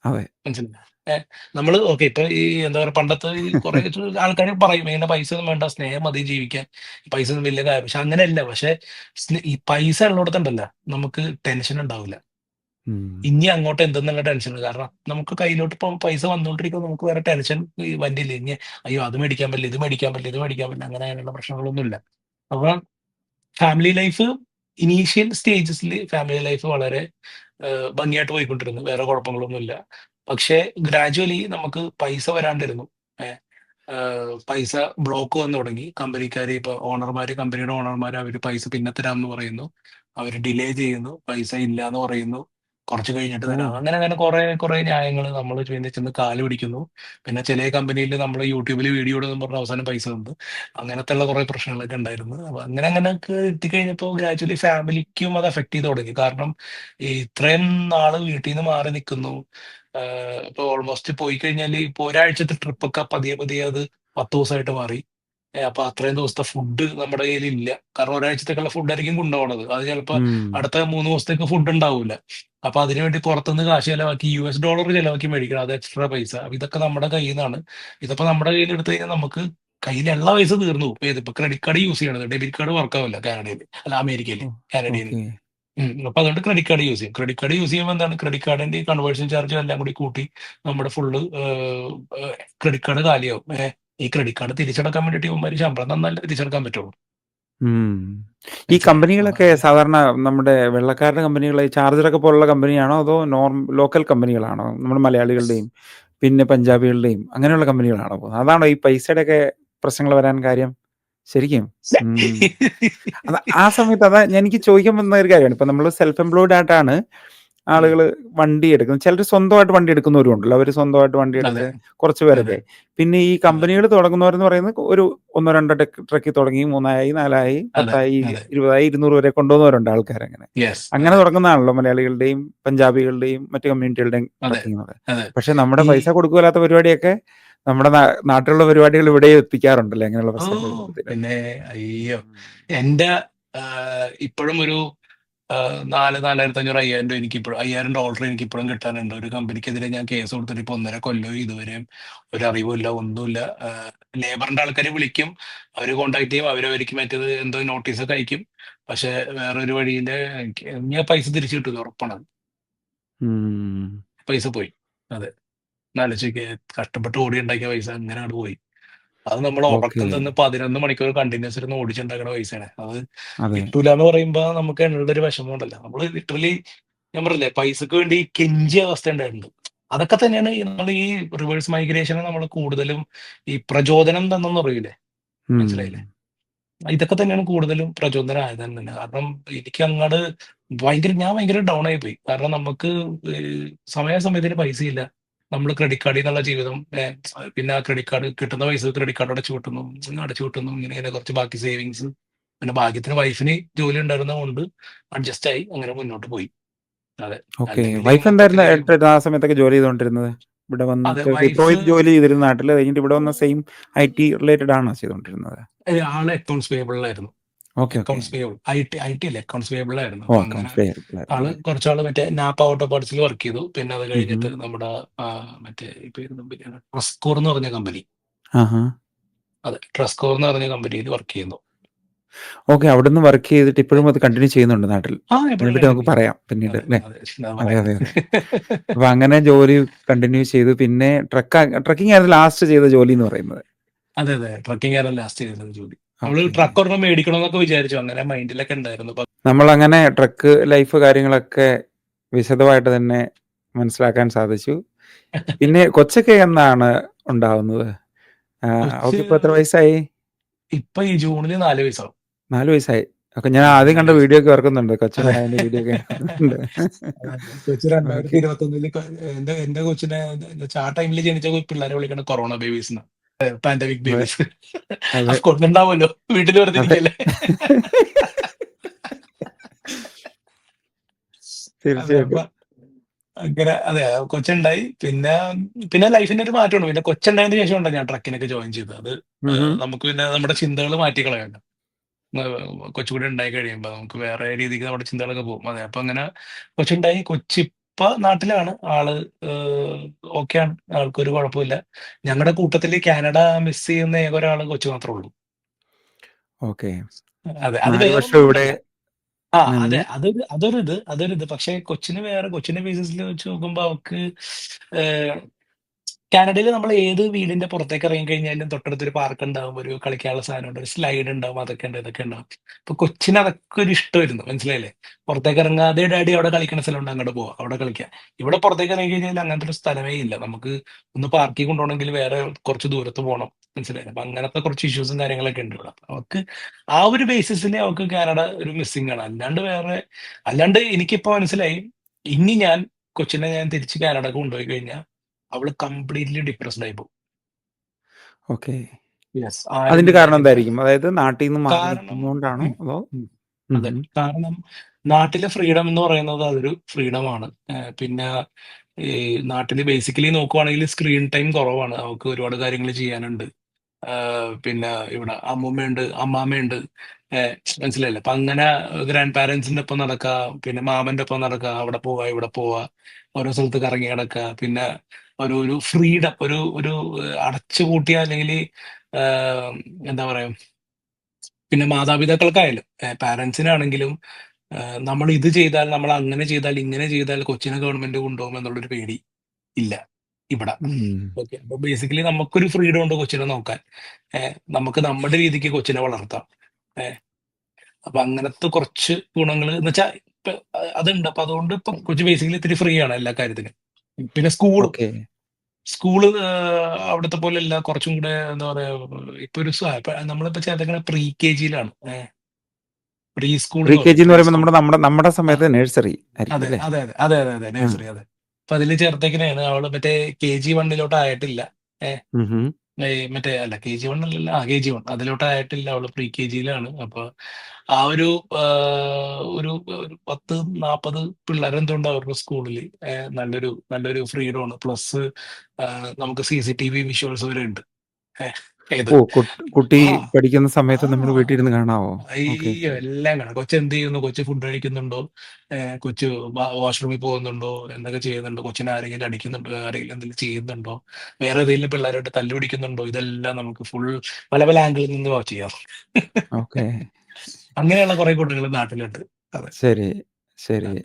അതെ. മനസ്സിലായോ? നമ്മള് ഓക്കെ, ഇപ്പൊ ഈ എന്താ പറയാ, പണ്ടത്തെ ഈ കുറെ ആൾക്കാർ പറയും ഇങ്ങനെ പൈസ ഒന്നും വേണ്ട, സ്നേഹം മതി ജീവിക്കാൻ, പൈസ ഒന്നും വലിയ കാര്യം. പക്ഷെ അങ്ങനെയല്ല. പക്ഷെ ഈ പൈസ ഉള്ളിടത്തുണ്ടല്ലോ, നമുക്ക് ടെൻഷൻ ഉണ്ടാവില്ല. ഉം. ഇനി അങ്ങോട്ട് എന്തെന്നുള്ള ടെൻഷൻ. കാരണം നമുക്ക് കയ്യിലോട്ട് ഇപ്പൊ പൈസ വന്നുകൊണ്ടിരിക്കുമ്പോൾ നമുക്ക് വേറെ ടെൻഷൻ വന്നില്ല. ഇനി അയ്യോ അത് മേടിക്കാൻ പറ്റില്ല, ഇത് മേടിക്കാൻ പറ്റില്ല, ഇത് മേടിക്കാൻ പറ്റില്ല, അങ്ങനെ അങ്ങനെയുള്ള പ്രശ്നങ്ങളൊന്നുമില്ല. അപ്പൊ ഫാമിലി ലൈഫ് ഇനീഷ്യൽ സ്റ്റേജസിൽ ഫാമിലി ലൈഫ് വളരെ ഭംഗിയായിട്ട് പോയിക്കൊണ്ടിരുന്നു. വേറെ കുഴപ്പങ്ങളൊന്നുമില്ല. പക്ഷേ ഗ്രാജുവലി നമുക്ക് പൈസ വരാണ്ടിരുന്നു. ഏഹ് പൈസ ബ്ലോക്ക് വന്നു തുടങ്ങി. കമ്പനിക്കാര് ഇപ്പൊ കമ്പനിയുടെ ഓണർമാർ അവര് പൈസ പിന്നെ തരാമെന്ന് പറയുന്നു. അവര് ഡിലേ ചെയ്യുന്നു. പൈസ ഇല്ല എന്ന് പറയുന്നു. കുറച്ച് കഴിഞ്ഞിട്ട് ഓ. തരാം. അങ്ങനെ അങ്ങനെ കുറെ ന്യായങ്ങൾ നമ്മൾ ചെന്ന് കാല് പിടിക്കുന്നു. പിന്നെ ചില കമ്പനിയിൽ നമ്മൾ യൂട്യൂബിൽ വീഡിയോ ഇടുന്നു പറഞ്ഞ അവസാനം പൈസ തന്നു. അങ്ങനത്തെ ഉള്ള കുറെ പ്രശ്നങ്ങളൊക്കെ ഉണ്ടായിരുന്നു. അപ്പൊ അങ്ങനെയൊക്കെ എത്തിക്കഴിഞ്ഞപ്പോൾ ഗ്രാജുവലി ഫാമിലിക്കും അത് എഫക്ട് ചെയ്ത് തുടങ്ങി. കാരണം ഈ ഇത്രയും നാള് വീട്ടിൽ നിന്ന് മാറി നിൽക്കുന്നു. ഇപ്പൊ ഓൾമോസ്റ്റ് പോയി കഴിഞ്ഞാൽ ഇപ്പൊ ഒരാഴ്ചത്തെ ട്രിപ്പൊക്കെ പതിയെ പതിയെ അത് 10 ദിവസമായിട്ട് മാറി. അപ്പൊ അത്രയും ദിവസത്തെ ഫുഡ് നമ്മുടെ കയ്യിൽ ഇല്ല. കാരണം ഒരാഴ്ചത്തേക്കുള്ള ഫുഡായിരിക്കും കൊണ്ടുപോകണത്. അത് ചിലപ്പോ ഉം. അടുത്ത 3 ദിവസത്തേക്ക് ഫുഡ് ഉണ്ടാവില്ല. അപ്പൊ അതിനുവേണ്ടി പുറത്തുനിന്ന് കാശ് ചെലവാക്കി US$ ചെലവാക്കി മേടിക്കണം. അത് എക്സ്ട്രാ പൈസ. അപ്പൊ ഇതൊക്കെ നമ്മുടെ കയ്യിൽ നിന്നാണ്. ഇതിപ്പോ നമ്മുടെ കയ്യിൽ എടുത്തു കഴിഞ്ഞാൽ നമുക്ക് കയ്യിലുള്ള പൈസ തീർന്നു പോകും. ഇതിപ്പോ ക്രെഡിറ്റ് കാർഡ് യൂസ് ചെയ്യണത്, ഡെബിറ്റ് കാർഡ് വർക്ക് ആവില്ല കാനഡയിൽ, അല്ല അമേരിക്കയിൽ, ഓ, കാനഡയിൽ. ഓക്കെ. അപ്പൊ അതുകൊണ്ട് ക്രെഡിറ്റ് കാർഡ് യൂസ് ചെയ്യും. ക്രെഡിറ്റ് കാർഡ് യൂസ് ചെയ്യുമ്പോൾ എന്താണ്, ക്രെഡിറ്റ് കാർഡിന്റെ കൺവേർഷൻ ചാർജ് എല്ലാം കൂടി കൂട്ടി നമ്മുടെ ഫുള്ള് ക്രെഡിറ്റ് കാർഡ് കാലിയാവും. ഈ ക്രെഡിറ്റ് കാർഡ് തിരിച്ചടക്കാൻ വേണ്ടിയിട്ട് ഇവന്മാര് ശമ്പളം തന്നാലേ തിരിച്ചടക്കാൻ പറ്റുള്ളൂ. ഉം. ഈ മനസ്സിലായോ? അപ്പൊ കമ്പനികളൊക്കെ അങ്ങനെ സാധാരണ നമ്മുടെ വെള്ളക്കാരുടെ കമ്പനികൾ ചാർജറൊക്കെ പോലുള്ള കമ്പനിയാണോ, അതോ ലോക്കൽ കമ്പനികളാണോ? നമ്മുടെ മലയാളികളുടെയും പിന്നെ പഞ്ചാബികളുടെയും അങ്ങനെയുള്ള കമ്പനികളാണോ പോകുന്നത്? അതാണോ ഈ പൈസയുടെയൊക്കെ പ്രശ്നങ്ങൾ വരാൻ കാര്യം ശരിക്കും? ഉം. ആ സമയത്ത് എനിക്ക് ചോദിക്കാൻ വന്ന ഒരു കാര്യമാണ്. ഇപ്പൊ നമ്മൾ സെൽഫ് എംപ്ലോയിഡ് ആയിട്ടാണ് ഉം. ആളുകൾ വണ്ടി എടുക്കുന്നത്. ചിലർ സ്വന്തമായിട്ട് വണ്ടി എടുക്കുന്നവരും ഉണ്ടല്ലോ. അവർ സ്വന്തമായിട്ട് വണ്ടി അതെ, എടുത്ത് കുറച്ച് അതെ, പേരൊക്കെ. പിന്നെ ഈ അതെ, കമ്പനികൾ തുടങ്ങുന്നവരെന്ന് പറയുന്നത് ഒരു 1-2 ട്രക്കിൽ തുടങ്ങി 3 ആയി 4 ആയി അതെ, 10 ആയി അതെ. 20 ആയി 200 വരെ കൊണ്ടുപോകുന്നവരുണ്ട് ആൾക്കാരങ്ങനെ. യെസ്. അങ്ങനെ അതെ, തുടങ്ങുന്നതാണല്ലോ മലയാളികളുടെയും പഞ്ചാബികളുടെയും മറ്റു കമ്മ്യൂണിറ്റികളുടെയും അതെ, ട്രക്കിംഗ് എന്ന് പറയുന്നത്. അതെ. പക്ഷെ നമ്മുടെ ഈ പൈസ കൊടുക്കില്ലാത്ത പരിപാടിയൊക്കെ നമ്മുടെ നാട്ടിലുള്ള പരിപാടികൾ ഇവിടെ എത്തിക്കാറുണ്ടല്ലോ അങ്ങനെയുള്ള ഓ പ്രശ്നങ്ങൾ വരുമ്പോഴത്തേക്ക്. പിന്നെ അയ്യോ, എന്റെ ഇപ്പോഴും ഒരു $4,500 $5,000 എനിക്കിപ്പോഴും കിട്ടാനുണ്ട്. ഒരു കമ്പനിക്കെതിരെ ഞാൻ കേസ് കൊടുത്തിട്ട് ഇപ്പൊ 1.5 കൊല്ലമായി. ഇതുവരെയും ഒരു അറിവുമില്ല, ഒന്നുമില്ല. ലേബറിന്റെ ആൾക്കാരെ വിളിക്കും, അവര് കോൺടാക്ട് ചെയ്യും, അവരവർക്ക് മറ്റേത് എന്തോ നോട്ടീസൊക്കെ അയക്കും. പക്ഷെ വേറൊരു വഴിയില് ഞാൻ പൈസ തിരിച്ചു കിട്ടും, ഉറപ്പാണ്. ഉം. പൈസ പോയി. അതെ, എന്നാലോചിക്ക്, കഷ്ടപ്പെട്ട് ഓടി ഉണ്ടാക്കിയ പൈസ അങ്ങനെ അങ്ങോട്ട് പോയി. അത് നമ്മൾ ഓക്കെ. ഉറക്കം തന്ന് 11 മണിക്കൂർ കണ്ടിന്യൂസ് ഇരുന്ന് ഓടിച്ചുണ്ടാക്കുന്ന പൈസയാണ്. അത് അതെ. കിട്ടൂല എന്ന് പറയുമ്പോ നമുക്ക് എന്നുള്ളൊരു വിഷമം ഉണ്ടല്ലോ. നമ്മള് ലിറ്ററലി, ഞാൻ പറഞ്ഞില്ലേ, പൈസക്ക് വേണ്ടി കെഞ്ചിയ അവസ്ഥ ഉണ്ടായിട്ടുണ്ട്. അതൊക്കെ തന്നെയാണ് നമ്മൾ ഈ റിവേഴ്സ് മൈഗ്രേഷനെ നമ്മൾ കൂടുതലും ഈ പ്രചോദനം തന്നെന്ന് പറയൂലേ, ഉം. മനസ്സിലായില്ലേ? ഇതൊക്കെ തന്നെയാണ് കൂടുതലും പ്രചോദനം ആയത് തന്നെ. കാരണം എനിക്ക് അങ്ങോട്ട് ഞാൻ ഭയങ്കര ഡൗൺ ആയി പോയി. കാരണം നമുക്ക് സമയാസമയത്തിന് പൈസയില്ല. നമ്മൾ ക്രെഡിറ്റ് കാർഡിൽ നിന്നുള്ള ജീവിതം, പിന്നെ ആ ക്രെഡിറ്റ് കാർഡ് കിട്ടുന്ന പൈസ ക്രെഡിറ്റ് കാർഡ് അടച്ചു വിട്ടുന്നു, ഇങ്ങനെ കുറച്ച് ബാക്കി സേവിങ്സ്. പിന്നെ ഭാഗ്യത്തിന് വൈഫിന് ജോലി ഉണ്ടായിരുന്നതുകൊണ്ട് അഡ്ജസ്റ്റ് ആയി, അങ്ങനെ മുന്നോട്ട് പോയി. അതെ, ഓക്കെ. അല്ലെങ്കിൽ വൈഫ് എന്തായിരുന്നു മൊത്തത്തില് ഏട്ടാ ആ സമയത്തൊക്കെ ജോലി ചെയ്തുകൊണ്ടിരുന്നത്? ഇവിടെ അതെ, വന്നിട്ട് വൈഫ് ഡിട്രോയിറ്റ് ജോലി ചെയ്തിരുന്ന നാട്ടിൽ, കഴിഞ്ഞിട്ട് ഇവിടെ വന്ന സെയിം IT റിലേറ്റഡ് ആണോ ചെയ്തുകൊണ്ടിരുന്നത്? ആള് അക്കൗണ്ട്സ് പേയബിളിലായിരുന്നു. Okay, okay. Accounts payable, I T അല്ലേ, അക്കൗണ്ട്സ് പേയബിൾ ആയിരുന്നു. ഓ, അപ്പൊ അങ്ങനെ അക്കൗണ്ട്സ് പേയബിൾ ആയിരുന്നു. ആള് കുറച്ചാള് മറ്റേ നാപ്പ ഓട്ടോ പാർട്സിൽ വർക്ക് ചെയ്തു. പിന്നെ അത് ഉം. കഴിഞ്ഞിട്ട് നമ്മുടെ മറ്റേ ഈ പേര് ട്രസ്കോർ എന്ന് പറഞ്ഞ കമ്പനി, ആഹാ. അതെ, ട്രസ്കോർ എന്ന് പറഞ്ഞ കമ്പനിയിൽ വർക്ക് ചെയ്യുന്നു. ഓക്കെ. അവിടുന്ന് വർക്ക് ചെയ്തിട്ട് ഇപ്പോഴും അത് കണ്ടിന്യൂ ചെയ്യുന്നുണ്ട് നാട്ടിൽ? എപ്പോഴും അതിനെപ്പറ്റി നമുക്ക് കണ്ടിന്യൂ ചെയ്യും. പറയാം പിന്നീട് അതെ അല്ലേ? അതെ, അത് അതെ, പറയാം. അതെ, അതെ. അപ്പൊ അങ്ങനെ ജോലി കണ്ടിന്യൂ ചെയ്തു. പിന്നെ ട്രക്കിംഗ് ആയിരുന്നു ലാസ്റ്റ് ചെയ്ത ജോലി എന്ന് പറയുന്നത്? അതെ അതെ, ട്രക്കിംഗ് ആയിരുന്നു ലാസ്റ്റ് ചെയ്തത് ജോലി. നമ്മള് ഓക്കെ. ട്രക്ക് ഒരെണ്ണം മേടിക്കണം എന്നൊക്കെ വിചാരിച്ചു, അങ്ങനെ മൈൻഡിലൊക്കെ ഉണ്ടായിരുന്നു. നമ്മളങ്ങനെ ട്രക്ക് ലൈഫ് കാര്യങ്ങളൊക്കെ വിശദമായിട്ട് തന്നെ മനസ്സിലാക്കാൻ സാധിച്ചു. പിന്നെ കൊച്ചൊക്കെ എന്നാണ് ഉണ്ടാവുന്നത്? കൊച്ച് അവൾക്കിപ്പോ എത്ര വയസ്സായി? ഇപ്പൊ ഈ ജൂണില് 4 വയസ്സാവും. 4 വയസ്സായി. ഒക്കെ ഞാൻ ആദ്യം 4 കണ്ട വയസ്സ്. വീഡിയോ ഒക്കെ ഓർക്കുന്നുണ്ട്. അതെ കൊച്ചുണ്ടായതിന്റെ വീഡിയോ ഒക്കെ ഓർക്കുന്നുണ്ട്. കൊച്ചു ഓക്കെ. 2021 എന്റെ കൊച്ചിനെ ആ ടൈമിൽ ജനിച്ച പിള്ളേരെ വിളിക്കണ കൊറോണ ബേബീസ്, പാൻഡമിക് അതെ, ബേബീസ്. അതെ, അഫ്കോഴ്സ് ഉണ്ടാവുമല്ലോ, വീട്ടിൽ വെറുതെ അതെ. ഇരിക്കല്ലേ. അതെ, അപ്പൊ തീർച്ചയായിട്ടും. അങ്ങനെ, അതെ, കൊച്ചുണ്ടായി. പിന്നെ പിന്നെ ലൈഫിന്റെ ഒരു മാറ്റമുണ്ട്. പിന്നെ കൊച്ചുണ്ടായതിനു ശേഷം ഉണ്ടോ ഞാൻ ട്രക്കിനൊക്കെ ജോയിൻ ചെയ്തത്. അത് ഉം. നമുക്ക് പിന്നെ നമ്മുടെ ചിന്തകൾ മാറ്റി കളയണ്ട. കൊച്ചുകൂടി ഉണ്ടായി കഴിയുമ്പോ നമുക്ക് വേറെ രീതിക്ക് നമ്മുടെ ചിന്തകളൊക്കെ പോകും. അതെ, അപ്പൊ അങ്ങനെ കൊച്ചുണ്ടായി. കൊച്ചിപ്പ നാട്ടിലാണ്. ആള് ഓക്കെയാണ്, ആൾക്കൊരു കുഴപ്പമില്ല. ഞങ്ങളുടെ കൂട്ടത്തില് കാനഡ മിസ് ചെയ്യുന്ന ഏക ഒരാള് കൊച്ചു മാത്രമേ ഉള്ളൂ. ഓക്കെ. അതെ, അത് 4 വർഷം വേറൊന്നും ഇവിടെ കൊണ്ടല്ല. അതെ, നിന്ന്. അതൊരിത്. പക്ഷെ കൊച്ചിന്റെ ബേസിസിൽ വെച്ച് നോക്കുമ്പോ അവക്ക് കാനഡയിൽ നമ്മൾ ഏത് വീടിന്റെ പുറത്തേക്ക് ഇറങ്ങി കഴിഞ്ഞാലും തൊട്ടടുത്തൊരു പാർക്ക് ഉണ്ടാവും, ഒരു കളിക്കാനുള്ള സാധനമുണ്ട്, ഒരു സ്ലൈഡ് ഉണ്ടാവും, അതൊക്കെ ഉണ്ട്, ഇതൊക്കെ ഉണ്ടാവും. അപ്പൊ കൊച്ചിന് അതൊക്കെ ഒരു ഇഷ്ടമായിരുന്നു, മനസ്സിലായില്ലേ? പുറത്തേക്ക് ഇറങ്ങാതെ ഡാഡി അവിടെ കളിക്കുന്ന സ്ഥലമുണ്ട്, അങ്ങോട്ട് പോവാം, അവിടെ കളിക്കാം. ഇവിടെ പുറത്തേക്ക് ഇറങ്ങി കഴിഞ്ഞാൽ അങ്ങനത്തെ ഒരു സ്ഥലമേ ഇല്ല. നമുക്ക് ഒന്ന് പാർക്കിൽ കൊണ്ടുപോകണമെങ്കിൽ വേറെ കുറച്ച് ദൂരത്ത് പോകണം, മനസ്സിലായില്ലേ? അപ്പൊ അങ്ങനത്തെ കുറച്ച് ഇഷ്യൂസും കാര്യങ്ങളൊക്കെ ഉണ്ട് ഇവിടെ. അപ്പൊ അവർക്ക് ആ ഒരു ബേസിസിൽ അവർക്ക് കാനഡ ഒരു മിസ്സിംഗ് ആണ്. അല്ലാണ്ട് എനിക്കിപ്പോ മനസ്സിലായി, ഇനി കൊച്ചിനെ ഞാൻ തിരിച്ച് കാനഡക്ക് കൊണ്ടുപോയി കഴിഞ്ഞാൽ അവള് കംപ്ലീറ്റ്ലി ഡിപ്രസ്ഡ് ആയി പോകും. ഓക്കെ. യെസ്, അതിന്റെ ആരുമില്ല കാരണം എനിക്ക്. എന്തായിരിക്കും? അതായത് നാട്ടിൽ നിന്ന് മാറി കാരണം നിൽക്കുന്നതുകൊണ്ടാണോ ഉം, അതോ? ഉം, അതെ, ഉം. കാരണം നാട്ടിലെ ഫ്രീഡം എന്ന് പറയുന്നത് അതൊരു ഫ്രീഡമാണ്. പിന്നെ ഈ നാട്ടില് ബേസിക്കലി നോക്കുവാണെങ്കിൽ സ്ക്രീൻ ടൈം കുറവാണ്, അവർക്ക് ഒരുപാട് കാര്യങ്ങൾ ചെയ്യാനുണ്ട്. പിന്നെ ഇവിടെ അമ്മൂമ്മയുണ്ട്, അമ്മാമ്മയുണ്ട്, മനസ്സിലായില്ലേ? അപ്പൊ അങ്ങനെ ഗ്രാൻഡ് പാരന്റ്സിന്റെ ഒപ്പം നടക്കുക, പിന്നെ മാമന്റെ ഒപ്പം നടക്കുക, അവിടെ പോവാ ഇവിടെ പോവാ, ഓരോ സ്ഥലത്ത് കറങ്ങി നടക്കുക. പിന്നെ ഒരു ഫ്രീഡം, ഒരു അടച്ചുപൂട്ടിയ, അല്ലെങ്കിൽ എന്താ പറയാ, പിന്നെ മാതാപിതാക്കൾക്കായാലും പാരന്റ്സിനാണെങ്കിലും നമ്മൾ ഇത് ചെയ്താൽ, നമ്മൾ അങ്ങനെ ചെയ്താൽ, ഇങ്ങനെ ചെയ്താൽ കൊച്ചിനെ ഗവൺമെന്റ് കൊണ്ടുപോകും എന്നുള്ളൊരു പേടി ഇല്ല ഇവിടെ. ഉം. ഓക്കെ, അപ്പൊ ബേസിക്കലി നമുക്കൊരു ഫ്രീഡം ഉണ്ട് കൊച്ചിനെ നോക്കാൻ. നമുക്ക് നമ്മുടെ രീതിക്ക് കൊച്ചിനെ വളർത്താം. ഏഹ് അപ്പൊ അങ്ങനത്തെ കുറച്ച് ഗുണങ്ങൾ എന്ന് വെച്ചാൽ ഇപ്പൊ അതുണ്ട്. അപ്പൊ അതുകൊണ്ട് ഇപ്പൊ കൊച്ചു ബേസിക്കലി ഇത്തിരി ഫ്രീ ആണ് എല്ലാ കാര്യത്തിനും. പിന്നെ ഓക്കെ. സ്കൂള് അവിടുത്തെ പോലെ അല്ല, കുറച്ചും കൂടെ എന്താ പറയാ, ഇപ്പൊ ഇപ്പൊ നമ്മളിപ്പോ ചേർത്തേക്കണ പ്രീ കെ ജിയിലാണ്. പ്രീ സ്കൂൾ പ്രീ എന്ന് കെ പറയും, ജി എന്ന് പ്രീ പറയുമ്പോൾ സ്കൂൾ. നമ്മുടെ ആ, സമയത്ത് നഴ്സറി ആയിരിക്കും അതെ അല്ലേ? അതെ അതെ അതെ അതെ അതെ, ആ. നഴ്സറി, അതെ. അപ്പൊ അതില് ചേർത്തേക്കണേണ്. അവള് മറ്റേ KG 1 ആയിട്ടില്ല. ഏഹ് ഉം. മറ്റേ അല്ല, KG 1 അല്ലല്ല, KG 1 അതിലോട്ടായിട്ടില്ല. അവള് പ്രീ KG-യിലാണ്. അപ്പൊ ആ ഒരു ഒരു 10-40 പിള്ളേരെന്തുണ്ട് അവരുടെ സ്കൂളിൽ. നല്ലൊരു ഫ്രീഡം ആണ്. പ്ലസ് നമുക്ക് CCTV വിഷ്വൽസ് വരെ ഉണ്ട്. ഏത് ഓ, കുട്ടി ആ പഠിക്കുന്ന ആ സമയത്ത് നമ്മൾ വീട്ടിൽ ഇരുന്ന് കാണാവോ? ഓക്കെ. അയ്യോ എല്ലാം കാണാം. കൊച്ചെന്ത് ചെയ്യുന്നു, കൊച്ചു ഫുഡ് കഴിക്കുന്നുണ്ടോ, കൊച്ചു വാഷ്റൂമിൽ പോകുന്നുണ്ടോ, എന്തൊക്കെ ചെയ്യുന്നുണ്ടോ, കൊച്ചിനെ ആരെങ്കിലും അടിക്കുന്നുണ്ടോ, ആരെങ്കിലും എന്തെങ്കിലും ചെയ്യുന്നുണ്ടോ, വേറെ ഏതെങ്കിലും പിള്ളേരായിട്ട് തല്ലുപിടിക്കുന്നുണ്ടോ, ഇതെല്ലാം നമുക്ക് ഫുൾ പല പല ആംഗിളിൽ നിന്ന് വാച്ച് ചെയ്യാം. ഓക്കെ. അങ്ങനെയുള്ള കുറെ കുട്ടികൾ നാട്ടിലുണ്ട്. അതെ. ശരി, ശരി. അതെ.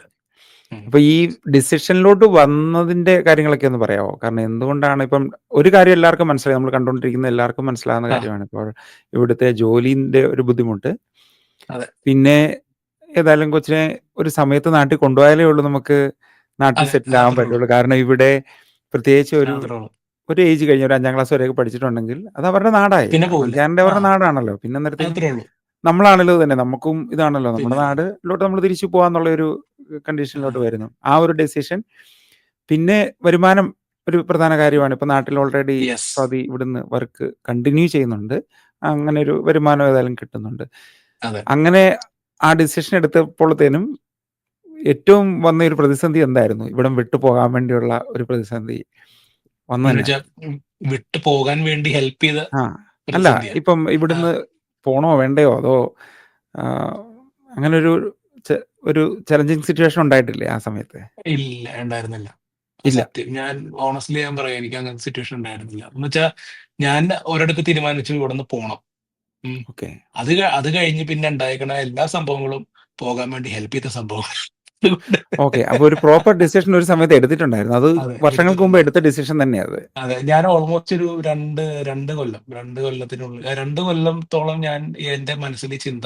ഉം. അപ്പൊ ഈ ഡിസിഷനിലോട്ട് വന്നതിന്റെ കാര്യങ്ങളൊക്കെ ഒന്ന് പറയാമോ? കാരണം എന്തുകൊണ്ടാണ് ഇപ്പം ഒരു കാര്യം എല്ലാവർക്കും മനസ്സിലായി, നമ്മൾ കണ്ടുകൊണ്ടിരിക്കുന്ന എല്ലാവർക്കും മനസ്സിലാകുന്ന ആ കാര്യമാണ്. ഇപ്പോൾ ഇവിടുത്തെ ജോലിന്റെ ഒരു ബുദ്ധിമുട്ട്. അതെ പിന്നെ ഏതായാലും കൊച്ചിനെ ഒരു സമയത്ത് നാട്ടിൽ കൊണ്ടുപോയാലേ ഉള്ളൂ നമുക്ക് നാട്ടിൽ അതെ സെറ്റിൽ ആകാൻ അത്രേ ഉള്ളൂ. പറ്റുള്ളൂ. കാരണം ഇവിടെ പ്രത്യേകിച്ച് ഒരു അത്രേ ഉള്ളൂ. ഒരു ഏജ് കഴിഞ്ഞ് ഒരു 5ാം ക്ലാസ് വരെയൊക്കെ പഠിച്ചിട്ടുണ്ടെങ്കിൽ അത് അവരുടെ നാടായി. പിന്നെ കാരണം പോവില്ല. കാനഡ ആ അവരുടെ നാടാണല്ലോ. പിന്നെ അന്നേരത്തേക്കും അത്രേ ഉള്ളൂ. നമ്മളാണല്ലോ തന്നെ, നമുക്കും ഇതാണല്ലോ നമ്മുടെ പിന്നെ നാടിലോട്ട് നമ്മൾ തിരിച്ചു പോകാന്നുള്ള ഒരു ആ കണ്ടീഷനിലോട്ട് വരുന്നു. ആ ഒരു ഡെസിഷൻ. പിന്നെ വരുമാനം ഒരു പ്രധാന കാര്യമാണ്. ഇപ്പൊ നാട്ടിൽ ഓൾറെഡി യെസ്. സ്വാതി ഇവിടുന്ന് വർക്ക് കണ്ടിന്യൂ ചെയ്യുന്നുണ്ട്. അങ്ങനെ ഒരു വരുമാനം ഏതായാലും കിട്ടുന്നുണ്ട്. അതെ. അങ്ങനെ ആ ഡിസിഷൻ എടുത്തപ്പോഴത്തേനും ഏറ്റവും വന്ന ഒരു പ്രതിസന്ധി എന്തായിരുന്നു? ഇവിടം വിട്ടു പോകാൻ വേണ്ടിയുള്ള ഒരു പ്രതിസന്ധി എന്ന് വന്നതെന്നാ? വെച്ചാൽ വിട്ടു പോകാൻ വേണ്ടി ഹെൽപ്പ് ചെയ്ത ആ. അല്ല, പ്രതിസന്ധിയാ. ഇപ്പം ആ, ഇവിടുന്ന് പോണോ വേണ്ടയോ അതോ ആഹ്, അങ്ങനൊരു ഒരു ചലഞ്ചിങ് സിറ്റുവേഷൻ ഉണ്ടായിട്ടില്ലേ ആ സമയത്ത്? ഇല്ല ഉണ്ടായിരുന്നില്ല. ആ ഇല്ല. സത്യം. ഞാൻ ഓണസ്റ്റ്ലി ഞാൻ പറയാം, എനിക്ക് അങ്ങനത്തെ സിറ്റുവേഷൻ ഉണ്ടായിരുന്നില്ല. എന്ന് വെച്ചാൽ ഞാൻ ഒരിടത്ത് തീരുമാനിച്ചു ഇവിടുന്ന് പോണം. ഉം. ഓക്കെ. അത് കഴിഞ്ഞ് പിന്നെ ഉണ്ടായിരിക്കണ എല്ലാ സംഭവങ്ങളും പോകാൻ വേണ്ടി ഹെൽപ്പ് ചെയ്ത സംഭവങ്ങൾ. അതുകൊണ്ട് ഓക്കെ. അപ്പൊ ഒരു പ്രോപ്പർ ഡിസിഷൻ ഒരു സമയത്ത് എടുത്തിട്ടുണ്ടായിരുന്നു. അത് അതെ വർഷങ്ങൾക്ക് മുമ്പ് എടുത്തിട്ടുണ്ട്. എടുത്ത ഡിസിഷൻ തന്നെയാ അത്. അതെ. ഞാൻ ഓൾമോസ്റ്റ് ഒരു രണ്ട് കൊല്ലത്തിനുള്ളിൽ 2 കൊല്ലത്തോളം ഞാൻ എന്റെ മനസ്സിൽ ഈ ചിന്ത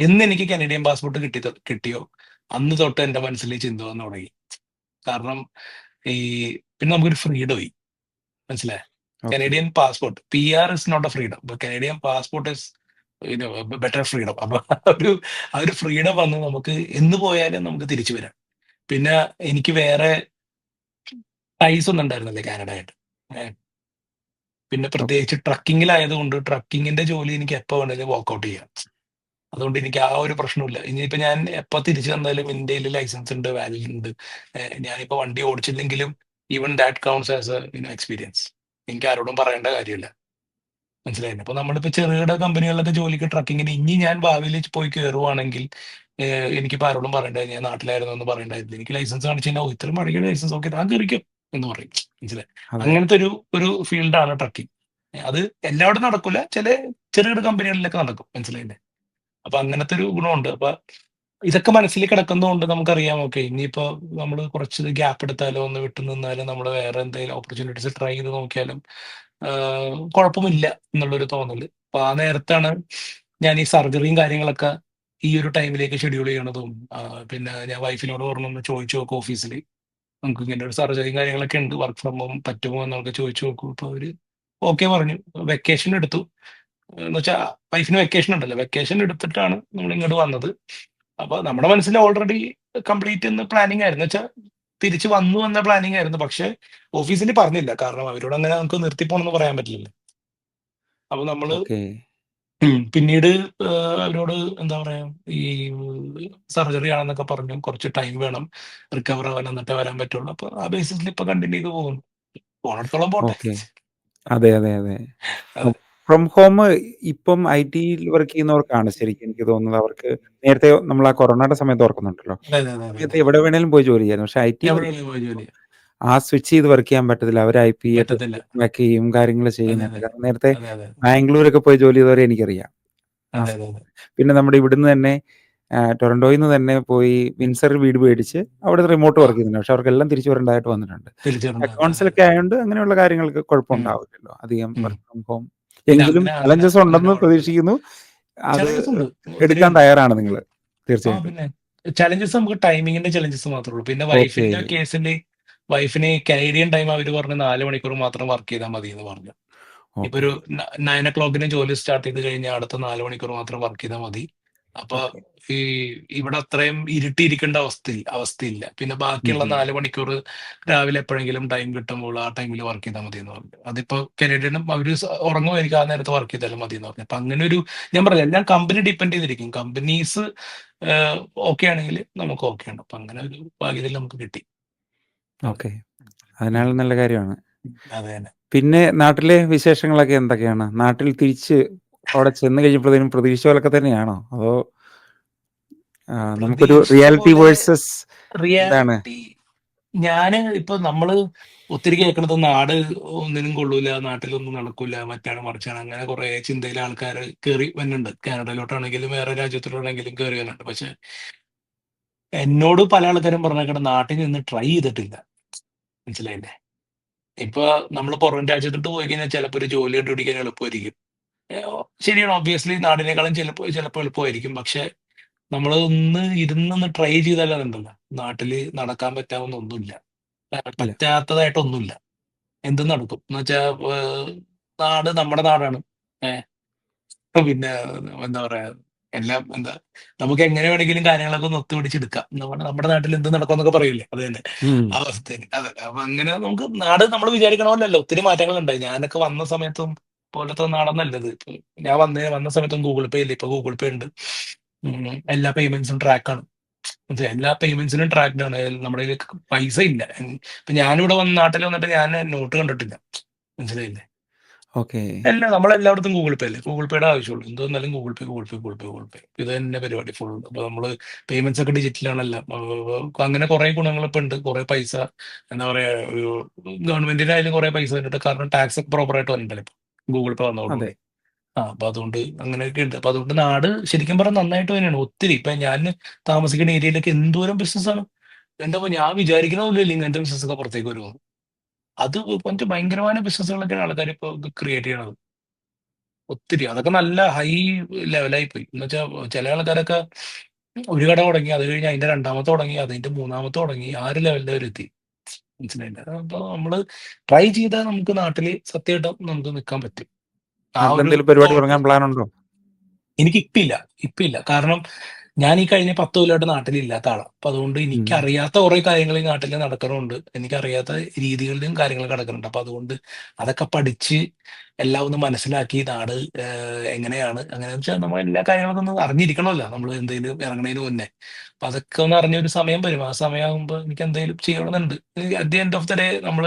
എന്ന് എനിക്ക് കനേഡിയൻ പാസ്പോർട്ട് കിട്ടിയോ അന്ന് തൊട്ട് എന്റെ മനസ്സിൽ ഈ ചിന്ത വന്നു തുടങ്ങി. കാരണം ഈ പിന്നെ നമുക്കൊരു ഫ്രീഡമായി. മനസ്സിലായോ? Okay. Canadian passport PR is not a freedom. Canadian passport is better freedom. അപ്പൊ ആ ഒരു ഫ്രീഡം വന്ന് നമുക്ക് എന്ന് പോയാലും നമുക്ക് തിരിച്ചു വരാം. പിന്നെ എനിക്ക് വേറെ ടൈസ് ഒന്നും ഉണ്ടായിരുന്നില്ല കാനഡ ആയിട്ട്. പിന്നെ ഓക്കെ. പ്രത്യേകിച്ച് ട്രക്കിങ്ങിലായതുകൊണ്ട് ട്രക്കിങ്ങിന്റെ ജോലി എനിക്ക് എപ്പോ വേണേലും വർക്ക്ഔട്ട് ചെയ്യാം. അതുകൊണ്ട് എനിക്ക് ആ ഒരു പ്രശ്നമില്ല. ഇനിയിപ്പോ ഞാൻ എപ്പോ തിരിച്ചു വന്നാലും ഇന്ത്യയിൽ ലൈസൻസ് ഉണ്ട്, വാലിഡ് ഉണ്ട്. ഞാനിപ്പോ വണ്ടി ഓടിച്ചില്ലെങ്കിലും even that counts as a experience. എനിക്ക് ആരോടും പറയേണ്ട കാര്യമില്ല. മനസ്സിലായില്ലേ? അപ്പൊ നമ്മളിപ്പോ ചെറുകിട കമ്പനികളിലൊക്കെ ജോലിക്ക് ട്രക്കിങ്ങിന് ഇനി ഞാൻ ഭാവിയിൽ പോയി കയറുവാണെങ്കിൽ എനിക്കിപ്പോ ആരോടും പറയണ്ട, ഞാൻ നാട്ടിലായിരുന്നു എന്ന് പറയേണ്ടായിരുന്നു. എനിക്ക് ലൈസൻസ് കാണിച്ചു കഴിഞ്ഞാൽ ഇത്രയും മഴയുടെ ലൈസൻസ് ഓക്കെ താൻ കയറിക്കും എന്ന് പറയും. മനസ്സിലായി? അതെ. അങ്ങനത്തെ ഒരു ഫീൽഡാണ് ട്രക്കിംഗ്. അത് എല്ലായിടും നടക്കൂല, ചില ചെറുകിട കമ്പനികളിലൊക്കെ നടക്കും. മനസ്സിലായില്ലേ? അപ്പൊ അങ്ങനത്തെ ഒരു ഗുണമുണ്ട്. അപ്പൊ ഇതൊക്കെ മനസ്സിൽ കിടക്കുന്നതുകൊണ്ട് നമുക്കറിയാം, ഓക്കെ ഇനിയിപ്പോ നമ്മൾ കുറച്ച് ഗ്യാപ്പ് എടുത്താലോ ഒന്ന് വിട്ടു നിന്നാലും നമ്മൾ വേറെ എന്തെങ്കിലും ഓപ്പർച്യൂണിറ്റീസ് ട്രൈ ചെയ്ത് നോക്കിയാലും കുഴപ്പമില്ല എന്നുള്ളൊരു തോന്നല്. അപ്പൊ ആ നേരത്താണ് ഞാൻ ഈ സർജറിയും കാര്യങ്ങളൊക്കെ ഈ ഒരു ടൈമിലേക്ക് ഷെഡ്യൂൾ ചെയ്യണതും. പിന്നെ ഞാൻ വൈഫിനോട് പറഞ്ഞൊന്ന് ചോദിച്ചു നോക്കും ഓഫീസിൽ, നമുക്ക് ഇങ്ങനെ ഒരു സർജറിയും കാര്യങ്ങളൊക്കെ ഉണ്ട്, വർക്ക് ഫ്രം ഹോം പറ്റുമോ എന്നൊക്കെ ചോദിച്ചു നോക്കും. അപ്പൊ അവര് ഓക്കെ പറഞ്ഞു. വെക്കേഷൻ എടുത്തു. എന്ന് വെച്ചാൽ വൈഫിന് വെക്കേഷൻ ഉണ്ടല്ലോ, വെക്കേഷൻ എടുത്തിട്ടാണ് നമ്മൾ ഇങ്ങോട്ട് വന്നത്. അപ്പൊ നമ്മുടെ മനസ്സിൽ ഓൾറെഡി കംപ്ലീറ്റ് എന്ന് പ്ലാനിങ് ആയിരുന്നു. വെച്ചാൽ തിരിച്ചു വന്നു എന്ന പ്ലാനിങ് ആയിരുന്നു. പക്ഷെ ഓഫീസിൽ പറഞ്ഞില്ല, കാരണം അവരോട് അങ്ങനെ നമുക്ക് നിർത്തിപ്പോണെന്ന് പറയാൻ പറ്റില്ല. അപ്പൊ നമ്മള് ഓക്കെ. പിന്നീട് അവരോട് എന്താ പറയാ, ഈ സർജറി ആണെന്നൊക്കെ പറഞ്ഞു, കുറച്ച് ടൈം വേണം റിക്കവർ ആവാൻ, എന്നിട്ടേ വരാൻ പറ്റുള്ളൂ. അപ്പൊ ആ ബേസിസിൽ ഇപ്പൊ കണ്ടിന്യൂ ചെയ്ത് പോകുന്നു. പോണടത്തോളം പോട്ടെ. ഓക്കെ. അതെ, അതെ, അതെ. അതെ ഫ്രം ഹോം ഇപ്പം ഐടിയിൽ വർക്ക് ചെയ്യുന്നവർക്കാണ് ശരിക്കും എനിക്ക് തോന്നുന്നത്. അവർക്ക് നേരത്തെ നമ്മൾ ആ കൊറോണയുടെ സമയത്ത് ഓർക്കുന്നുണ്ടല്ലോ. അതെ അതെ അതെ ആ അതെ സമയത്ത് അതെ. എവിടെ വേണേലും പോയി ജോലി ചെയ്യായിരുന്നു. പക്ഷെ ഐടി വർക്ക് എവിടെയാണ് പോയി ജോലി ചെയ്യാൻ ആ സ്വിച്ച് ചെയ്ത് വർക്ക് ചെയ്യാൻ പറ്റത്തില്ല. അവർ ഐപിയെ പറ്റത്തില്ല. ബാക്ക് ചെയ്യും, കാര്യങ്ങൾ അതെ ചെയ്യുന്നുണ്ട്. അതെ കാരണം നേരത്തെ അതെ അതെ ബാംഗ്ലൂരൊക്കെ പോയി ജോലി ചെയ്തവരെ എനിക്കറിയാം. ആ അതെ അതെ സമയത്ത്. അതെ. പിന്നെ നമ്മുടെ ഇവിടുന്ന് തന്നെ ടൊറന്റോയിൽ നിന്ന് തന്നെ പോയി വിൻസറിൽ വീട് മേടിച്ച് അവിടെ റിമോട്ട് ആ വർക്ക് ചെയ്യുന്നുണ്ട്. പക്ഷെ അവർക്കെല്ലാം തിരിച്ചു വരേണ്ടതായിട്ട് വന്നിട്ടുണ്ട്. തിരിച്ചറിഞ്ഞ അതെ അതെ അക്കൗണ്ട്സിലൊക്കെ അതെ. ആയതുകൊണ്ട് അങ്ങനെയുള്ള കാര്യങ്ങൾക്ക് ഉം, കുഴപ്പമുണ്ടാവില്ലല്ലോ. അധികം ഉം. Work from home. ഇല്ല എങ്കിലും അങ്ങനെ അങ്ങനെ ചലഞ്ചസ് അങ്ങനെ ഉണ്ടെന്ന് കുഴപ്പമില്ല. പ്രതീക്ഷിക്കുന്നു. അത് ചലഞ്ചസ് ഉണ്ട്, ഒത്തിരി എടുക്കാൻ ഉണ്ട്. തയ്യാറാണ് നിങ്ങൾ തീർച്ചയായിട്ടും. പിന്നെ ചലഞ്ചസ് നമുക്ക് ടൈമിങ്ങിന്റെ ചലഞ്ചസ് മാത്രമേ ഉള്ളൂ. പിന്നെ ഓക്കെ. വൈഫിന്റെ കേസിൽ വൈഫിന് കാനേഡിയൻ ടൈം അവർ പറഞ്ഞ് 4 മണിക്കൂർ മാത്രം വർക്ക് ചെയ്താൽ മതി എന്ന് പറഞ്ഞു. ഇപ്പൊ ഓക്കെ. ഒരു 9 o'clock ജോലി സ്റ്റാർട്ട് ചെയ്ത് കഴിഞ്ഞാൽ അടുത്ത 4 മണിക്കൂർ മാത്രം വർക്ക് ചെയ്താൽ മതി. അപ്പൊ ഓക്കെ. ഈ ഇവിടെ അത്രയും ഇരുട്ടിയിരിക്കേണ്ട അവസ്ഥയില്ല. പിന്നെ ബാക്കിയുള്ള 4 മണിക്കൂർ രാവിലെ എപ്പോഴെങ്കിലും ടൈം കിട്ടുമ്പോൾ ആ ടൈമിൽ വർക്ക് ചെയ്താൽ മതി എന്ന് പറഞ്ഞു. അതിപ്പോ കനേഡിയനും അവര് ഉറങ്ങുമായിരിക്കും, ആ നേരത്ത് വർക്ക് ചെയ്താലും മതി എന്ന് പറഞ്ഞു. അപ്പൊ അങ്ങനെ ഒരു, ഞാൻ പറഞ്ഞില്ല, എല്ലാം കമ്പനി ഡിപ്പെൻഡ് ചെയ്തിരിക്കും. കമ്പനീസ് ഓക്കെ ആണെങ്കിൽ നമുക്ക് ഓക്കെ ആണ്. അപ്പൊ അങ്ങനെ ഒരു ഭാഗ്യത്തിൽ നമുക്ക് കിട്ടി. അതെ. ഓക്കെ. ഉം. അതിനാൽ നല്ല കാര്യമാണ്. അതെ തന്നെ. പിന്നെ നാട്ടിലെ വിശേഷങ്ങളൊക്കെ എന്തൊക്കെയാണ്? നാട്ടിൽ തിരിച്ച് അവിടെ ചെന്ന് കഴിഞ്ഞപ്പോഴത്തേനും പ്രതീക്ഷിച്ച പോലൊക്കെ തന്നെയാണോ? അതോ നമുക്കൊരു പ്രതീക്ഷിച്ച റിയാലിറ്റി പോലെ വേഴ്സസ് എന്താണ്? റിയാലിറ്റി ഞാന് ഇപ്പൊ നമ്മള് ഒത്തിരി കേൾക്കണത് നാട് ഒന്നിനും കൊള്ളൂല, നാട്ടിലൊന്നും നടക്കൂല, മറ്റാണ് മറിച്ചാണ്, അങ്ങനെ കുറെ ചിന്തയിലെ ആൾക്കാർ കയറി വരുന്നുണ്ട്. കാനഡയിലോട്ടാണെങ്കിലും വേറെ രാജ്യത്തോട്ടാണെങ്കിലും കയറി വരുന്നുണ്ട്. പക്ഷെ എന്നോട് പല ആൾക്കാരും പറഞ്ഞേക്കണം നാട്ടിൽ നിന്ന് ട്രൈ ചെയ്തിട്ടില്ല. മനസ്സിലായില്ലേ? ഇപ്പൊ നമ്മൾ പുറം രാജ്യത്തോട്ട് പോയി കഴിഞ്ഞാൽ ചിലപ്പോൾ ഒരു ജോലി കണ്ടുപിടിക്കാൻ എളുപ്പമായിരിക്കും. ശരിയാണ്, ഒബ്വിയസ്ലി നാടിനേക്കാളും ചിലപ്പോൾ എളുപ്പമായിരിക്കും. പക്ഷെ നമ്മൾ ഒന്ന് ഇരുന്നൊന്ന് ട്രൈ ചെയ്താലുണ്ടല്ലോ, നാട്ടില് നടക്കാൻ പറ്റാവുന്ന ഒന്നുമില്ല. ഇല്ല. പറ്റാത്തതായിട്ടൊന്നുമില്ല. എന്തും നടക്കും എന്ന് വെച്ചാ, നാട് നമ്മുടെ നാടാണ്. പിന്നെ എന്താ പറയാ, എല്ലാം എന്താ, നമുക്ക് എങ്ങനെ വേണമെങ്കിലും കാര്യങ്ങളൊക്കെ ഒന്ന് ഒത്തുപിടിച്ചെടുക്കാം. നമ്മുടെ നാട്ടിൽ എന്ത് നടക്കുമെന്നൊക്കെ പറയില്ലേ, അത് തന്നെ ഉം. ആ അവസ്ഥയാണ്. അതെ, അപ്പൊ അങ്ങനെ നമുക്ക് നാട് നമ്മൾ വിചാരിക്കണ പോലല്ല, ഒത്തിരി മാറ്റങ്ങളുണ്ടായി. ഞാനൊക്കെ വന്ന സമയത്തും പോലത്തെ നാടൊന്നല്ലത്. ഇപ്പൊ ഞാൻ വന്ന സമയത്തും ഗൂഗിൾ പേ ഇല്ല, ഇപ്പൊ ഗൂഗിൾ പേ ഉണ്ട്. എല്ലാ പേയ്മെന്റ്സും ട്രാക്കാണ്. എല്ലാ പേയ്മെന്റ്സിനും ട്രാക്ഡ് ആണ്. നമ്മുടെ കയ്യിൽ പൈസ ഇല്ല. ഇപ്പൊ ഞാനിവിടെ നാട്ടിൽ വന്നിട്ട് ഞാൻ നോട്ട് കണ്ടിട്ടില്ല. മനസ്സിലായില്ലേ? ഓക്കെ. എല്ലാം നമ്മളെല്ലായിടത്തും ഗൂഗിൾ പേ അല്ലേ, ഗൂഗിൾ പേയുടെ ആവശ്യമുള്ളൂ. എന്തോന്നാലും ഗൂഗിൾ പേ, ഗൂഗിൾ പേ, ഗൂഗിൾ പേ, ഗൂഗിൾ പേ, ഇത് തന്നെ പരിപാടി ഫുൾ. അപ്പൊ നമ്മള് പേയ്മെന്റ്സ് ഒക്കെ ഡിജിറ്റലാണല്ലോ. അങ്ങനെ കുറെ ഗുണങ്ങൾ ഇപ്പൊ ഉണ്ട്. കുറെ പൈസ, എന്താ പറയാ, ഒരു ഗവൺമെന്റിനായാലും കുറെ പൈസ തന്നിട്ട്, കാരണം ടാക്സ് ഒക്കെ പ്രോപ്പർ ആയിട്ട് വന്നിട്ടല്ലേ ഇപ്പൊ ഗൂഗിൾ പേ അതെ. വന്നതോടുകൂടി. അപ്പൊ അതുകൊണ്ട് അങ്ങനെയൊക്കെ ഉണ്ട്. അപ്പൊ അതുകൊണ്ട് നാട് ശരിക്കും പറഞ്ഞാൽ നന്നായിട്ട് തന്നെയാണ്. ഒത്തിരി ഇപ്പൊ ഞാൻ താമസിക്കുന്ന ഏരിയയിലൊക്കെ എന്തോരം ബിസിനസ്സാണ്. എന്താ ഞാൻ വിചാരിക്കണ പോലും ഇങ്ങനത്തെ ബിസിനസ് ഒക്കെ പുറത്തേക്ക് വരുമോ. അത് മറ്റു ഭയങ്കരമായ ബിസിനസ്സുകളൊക്കെയാണ് ആൾക്കാർ ഇപ്പൊ ക്രിയേറ്റ് ചെയ്യണത്. ഒത്തിരി അതൊക്കെ നല്ല ഹൈ ലെവലായി പോയി. എന്ന് വെച്ചാൽ ചില ആൾക്കാരൊക്കെ ഒരു കട തുടങ്ങി, അത് കഴിഞ്ഞ് അതിന്റെ രണ്ടാമത്തെ തുടങ്ങി, അതിന്റെ മൂന്നാമത്തെ തുടങ്ങി, ആ ഒരു ലെവലിൽ അവർ എത്തി. മനസ്സിലായില്ല? അപ്പൊ നമ്മള് ട്രൈ ചെയ്താൽ നമുക്ക് നാട്ടില് സത്യമായിട്ടും നമുക്ക് നിൽക്കാൻ പറ്റും. ആ ഒരു നാട്ടിലെന്തെങ്കിലും പരിപാടി തോട്ട് തുടങ്ങാൻ പ്ലാൻ ഉണ്ടോ? എനിക്ക് ഇപ്പില്ല. കാരണം ഞാൻ ഈ കഴിഞ്ഞ 10 കൊല്ലമായിട്ട് നാട്ടിലില്ലാത്ത ആളാണ്. അപ്പൊ അതുകൊണ്ട് ഉം. എനിക്കറിയാത്ത കുറെ കാര്യങ്ങൾ ഈ നാട്ടിൽ നടക്കണമുണ്ട്. എനിക്കറിയാത്ത രീതികളിലും കാര്യങ്ങൾ കിടക്കുന്നുണ്ട്. അപ്പൊ അതുകൊണ്ട് അതൊക്കെ പഠിച്ച് എല്ലാം ഒന്ന് മനസ്സിലാക്കി നാട് എങ്ങനെയാണ്, അങ്ങനെയാന്ന് വെച്ചാൽ നമ്മൾ എല്ലാ കാര്യങ്ങളൊക്കെ ഒന്ന് അറിഞ്ഞിരിക്കണമല്ലോ, നമ്മൾ എന്തെങ്കിലും ഇറങ്ങണതിന് മുന്നേ. അപ്പൊ അതൊക്കെ ഒന്ന് അറിഞ്ഞൊരു സമയം വരും. ആ സമയമാകുമ്പോൾ എനിക്ക് എന്തെങ്കിലും ചെയ്യണമെന്നുണ്ട്. At the end of the day നമ്മൾ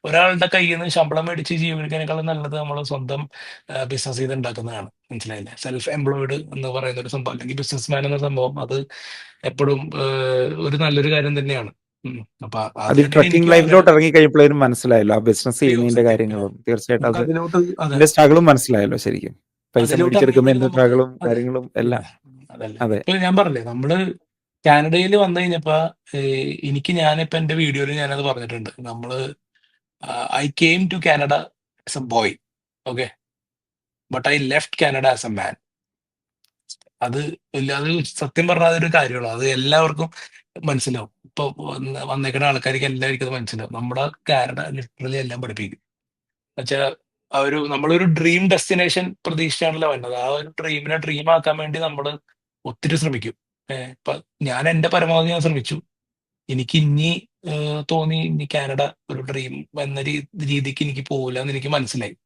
ഒരാളുടെ കയ്യിൽ നിന്ന് ശമ്പളം മേടിച്ച് ജീവിക്കുന്നതിനേക്കാളും നല്ലത് നമ്മൾ സ്വന്തം ബിസിനസ് ചെയ്ത് ഉണ്ടാക്കുന്നതാണ്. മനസ്സിലായില്ലേ? സെൽഫ് എംപ്ലോയിഡ് എന്ന് പറയുന്ന ഒരു സംഭവം, അല്ലെങ്കിൽ ബിസിനസ് മാൻ എന്ന സംഭവം, അത് എപ്പോഴും ഒരു നല്ലൊരു കാര്യം തന്നെയാണ്. അപ്പൊ അത് അത് ഈ തന്നെയാണ് ട്രക്കിംഗ് എനിക്കും ലൈഫിലോട്ട് ആഗ്രഹം. ഇറങ്ങി കഴിയുമ്പോഴേനും മനസ്സിലായല്ലോ ആ ബിസിനസ് അയ്യോ ചെയ്യുന്നതിന്റെ സത്യം, കാര്യങ്ങളും. തീർച്ചയായിട്ടും നമുക്ക് അത് അതിലോട്ട്, അതെ, അതിന്റെ സ്ട്രഗിളും മനസ്സിലായല്ലോ ശരിക്കും. പൈസ അതിലോട്ട് മേടിച്ചെടുക്കുന്നതിന്റെ ഇറങ്ങിക്കഴിഞ്ഞാൽ നമുക്ക്, സ്ട്രഗിളും അതെ, കാര്യങ്ങളും എല്ലാം. പിന്നെ അതല്ലേ, അതെ. ഇപ്പൊ ഞാൻ പറഞ്ഞില്ലേ, നമ്മള് കാനഡയിൽ വന്നു കഴിഞ്ഞപ്പോ എനിക്ക്, ഞാനിപ്പോ എന്റെ വീഡിയോയിൽ ഞാനത് പറഞ്ഞിട്ടുണ്ട്. നമ്മള് I came to Canada as a boy, okay, but I left Canada as a man. അത് ഇല്ല, അത് സത്യം പറഞ്ഞാൽ അതൊരു കാര്യമുള്ളൂ. അത് എല്ലാവർക്കും മനസ്സിലാവും. ഇപ്പൊ വന്നേക്കുന്ന ആൾക്കാർക്ക് എല്ലാവർക്കും അത് മനസ്സിലാവും. നമ്മുടെ കാനഡ ലിറ്ററലി എല്ലാം പഠിപ്പിക്കും. എന്നുവെച്ചാൽ ആ ഒരു നമ്മളൊരു ഡ്രീം ഡെസ്റ്റിനേഷൻ പ്രതീക്ഷിച്ചാണല്ലോ വന്നത്. ആ ഒരു ഡ്രീമിനെ ഡ്രീം ആക്കാൻ വേണ്ടി നമ്മൾ ഒത്തിരി ശ്രമിക്കും. ഇപ്പൊ ഞാൻ എന്റെ പരമാവധി ഞാൻ ശ്രമിച്ചു. എനിക്ക് ഇനി തോന്നി ഇനി കാനഡ ഒരു ഡ്രീം എന്ന രീതിക്ക് എനിക്ക് പോകില്ല എന്ന് എനിക്ക് മനസ്സിലായി.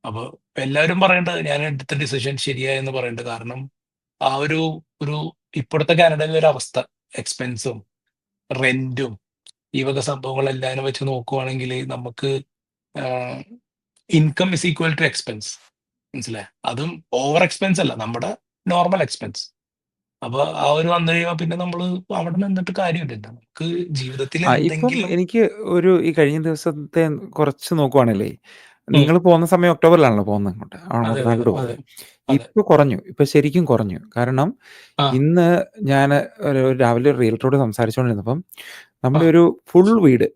അപ്പൊ എല്ലാവരും പറയേണ്ടത് ഞാൻ എടുത്ത ഡിസിഷൻ ശരിയായെന്ന് പറയേണ്ടത്. കാരണം ആ ഒരു ഒരു ഇപ്പോഴത്തെ കാനഡയിലെ ഒരു അവസ്ഥ, എക്സ്പെൻസും റെന്റും ഈ വക സംഭവങ്ങളെല്ലാം വെച്ച് നോക്കുവാണെങ്കിൽ നമുക്ക് income is equal to expense. മനസ്സിലായി? അതും ഓവർ എക്സ്പെൻസ് അല്ല, നമ്മുടെ നോർമൽ എക്സ്പെൻസ്. അപ്പൊ ആ ഒരു വന്നു കഴിയുമ്പോൾ പിന്നെ നമ്മൾ അവിടെ നിന്നിട്ട് കാര്യമില്ല. നമുക്ക് ജീവിതത്തിൽ ഇപ്പം എന്തെങ്കിലും. എനിക്ക് ഈ കഴിഞ്ഞ ദിവസത്തെ കുറച്ച് നോക്കുവാണല്ലേ, ഉം, നിങ്ങൾ പോകുന്ന സമയം ഒക്ടോബറിലാണല്ലോ പോകുന്നത് അങ്ങോട്ട് അതെ, അങ്ങോട്ട് അതെ, അതെ, നാട്ടിലോട്ട് അതെ, പോകുന്നത്. അതെ. ഇപ്പൊ കുറഞ്ഞു, ഇപ്പൊ ശരിക്കും കുറഞ്ഞു. കാരണം ആ, ഇന്ന് ഞാൻ രാവിലെ ഒരു റിയൽറ്ററോട് സംസാരിച്ചുകൊണ്ടിരുന്നപ്പം ആ, നമ്മുടെ ഒരു ഫുൾ വീട്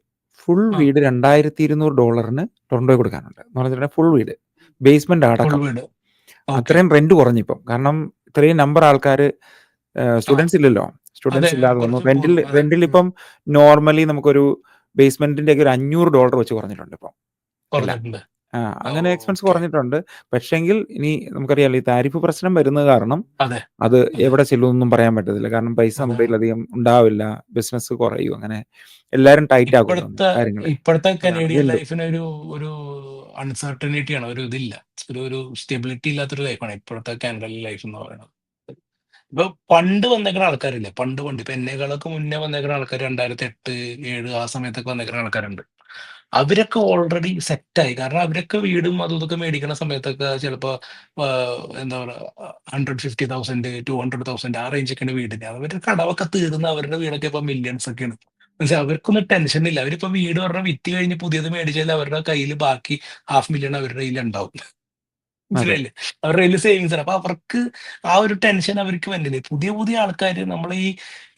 ഫുൾ ആ, വീട് $2200 ടൊറന്റോയിൽ കൊടുക്കാനുണ്ട് എന്ന് പറഞ്ഞിട്ടുണ്ടെങ്കിൽ ഫുൾ വീട് ബേസ്മെന്റ് ഫുൾ അടക്കം. വീട്. ഓക്കെ. അത്രയും റെന്റ് കുറഞ്ഞിപ്പം. കാരണം ഇത്രയും നമ്പർ ആൾക്കാർ ആ, സ്റ്റുഡൻസ് ഇല്ലല്ലോ. അതെ, സ്റ്റുഡൻസ് ഇല്ലാതെ വന്നു. കുറച്ച് റെന്റിൽ പോന്നു, അതെ. റെന്റിൽ ഇപ്പം നോർമലി നമുക്കൊരു ബേസ്മെന്റിന്റെ ഒക്കെ ഒരു $500 വെച്ച് കുറഞ്ഞിട്ടുണ്ട് ഇപ്പം എല്ലാം. കുറഞ്ഞിട്ടുണ്ട്. അങ്ങനെ എക്സ്പെൻസ് ഓക്കെ. കുറഞ്ഞിട്ടുണ്ട്. പക്ഷെങ്കിൽ ഇനി നമുക്കറിയാലോ ഈ താരിഫ് പ്രശ്നം വരുന്നത് കാരണം അതെ, അത് അതെ, എവിടെ ചെല്ലുമെന്നൊന്നും പറയാൻ പറ്റത്തില്ല. കാരണം പൈസ അതെ. നമ്മുടെ കയ്യിൽ അധികം ഉണ്ടാവില്ല. ബിസിനസ് കുറയും. അങ്ങനെ എല്ലാവരും ടൈറ്റ് ആക്കുമല്ലോ ഇപ്പോഴത്തെ കാര്യങ്ങള്. ഇപ്പോഴത്തെ അതാണ് കനേഡിയൻ വീണ്ടും. ലൈഫിന് ഒരു അൺസർട്ടനിറ്റി ആണ്, ഒരു ഇതില്ല, ഒരു സ്റ്റെബിലിറ്റി ഇല്ലാത്തൊരു ലൈഫാണ് ഇപ്പോഴത്തെ കാനഡയിലെ ലൈഫ് എന്ന് പറയുന്നത്. ഇപ്പൊ പണ്ട് വന്നേക്കണ ആൾക്കാരില്ലേ, പണ്ട് ഇപ്പൊ എന്നെക്കാളൊക്കെ മുന്നേ വന്നേക്കണ ആൾക്കാർ 2008, 7 ആ സമയത്തൊക്കെ വന്നേക്കണ ആൾക്കാരുണ്ട്. അവരൊക്കെ ഓൾറെഡി സെറ്റായി. കാരണം അവരൊക്കെ വീടും അതും ഇതൊക്കെ മേടിക്കണ സമയത്തൊക്കെ ചിലപ്പോ എന്താ പറയാ 150,000, 200,000 ആ റേഞ്ചൊക്കെയാണ് വീടിന്. അവരുടെ കടമൊക്കെ തീർന്ന് അവരുടെ വീടൊക്കെ ഇപ്പൊ മില്യൺസ് ഒക്കെയാണ്. മനസ്സിലായോ? അവർക്കൊന്നും ടെൻഷൻ ഇല്ല. അവരിപ്പോ വീട് പറഞ്ഞാൽ വിറ്റ് കഴിഞ്ഞ് പുതിയത് മേടിച്ചാൽ അവരുടെ കയ്യിൽ ബാക്കി 500,000 അവരുടെ കയ്യിൽ ഉണ്ടാവും. അതെ. മനസ്സിലായില്ലേ? അവരുടെ കയ്യിൽ സേവിങ്സ് ആണ്. അപ്പൊ അവർക്ക് ആ ഒരു ടെൻഷൻ അവർക്ക് വരുന്നില്ല. പുതിയ പുതിയ ആൾക്കാര് നമ്മൾ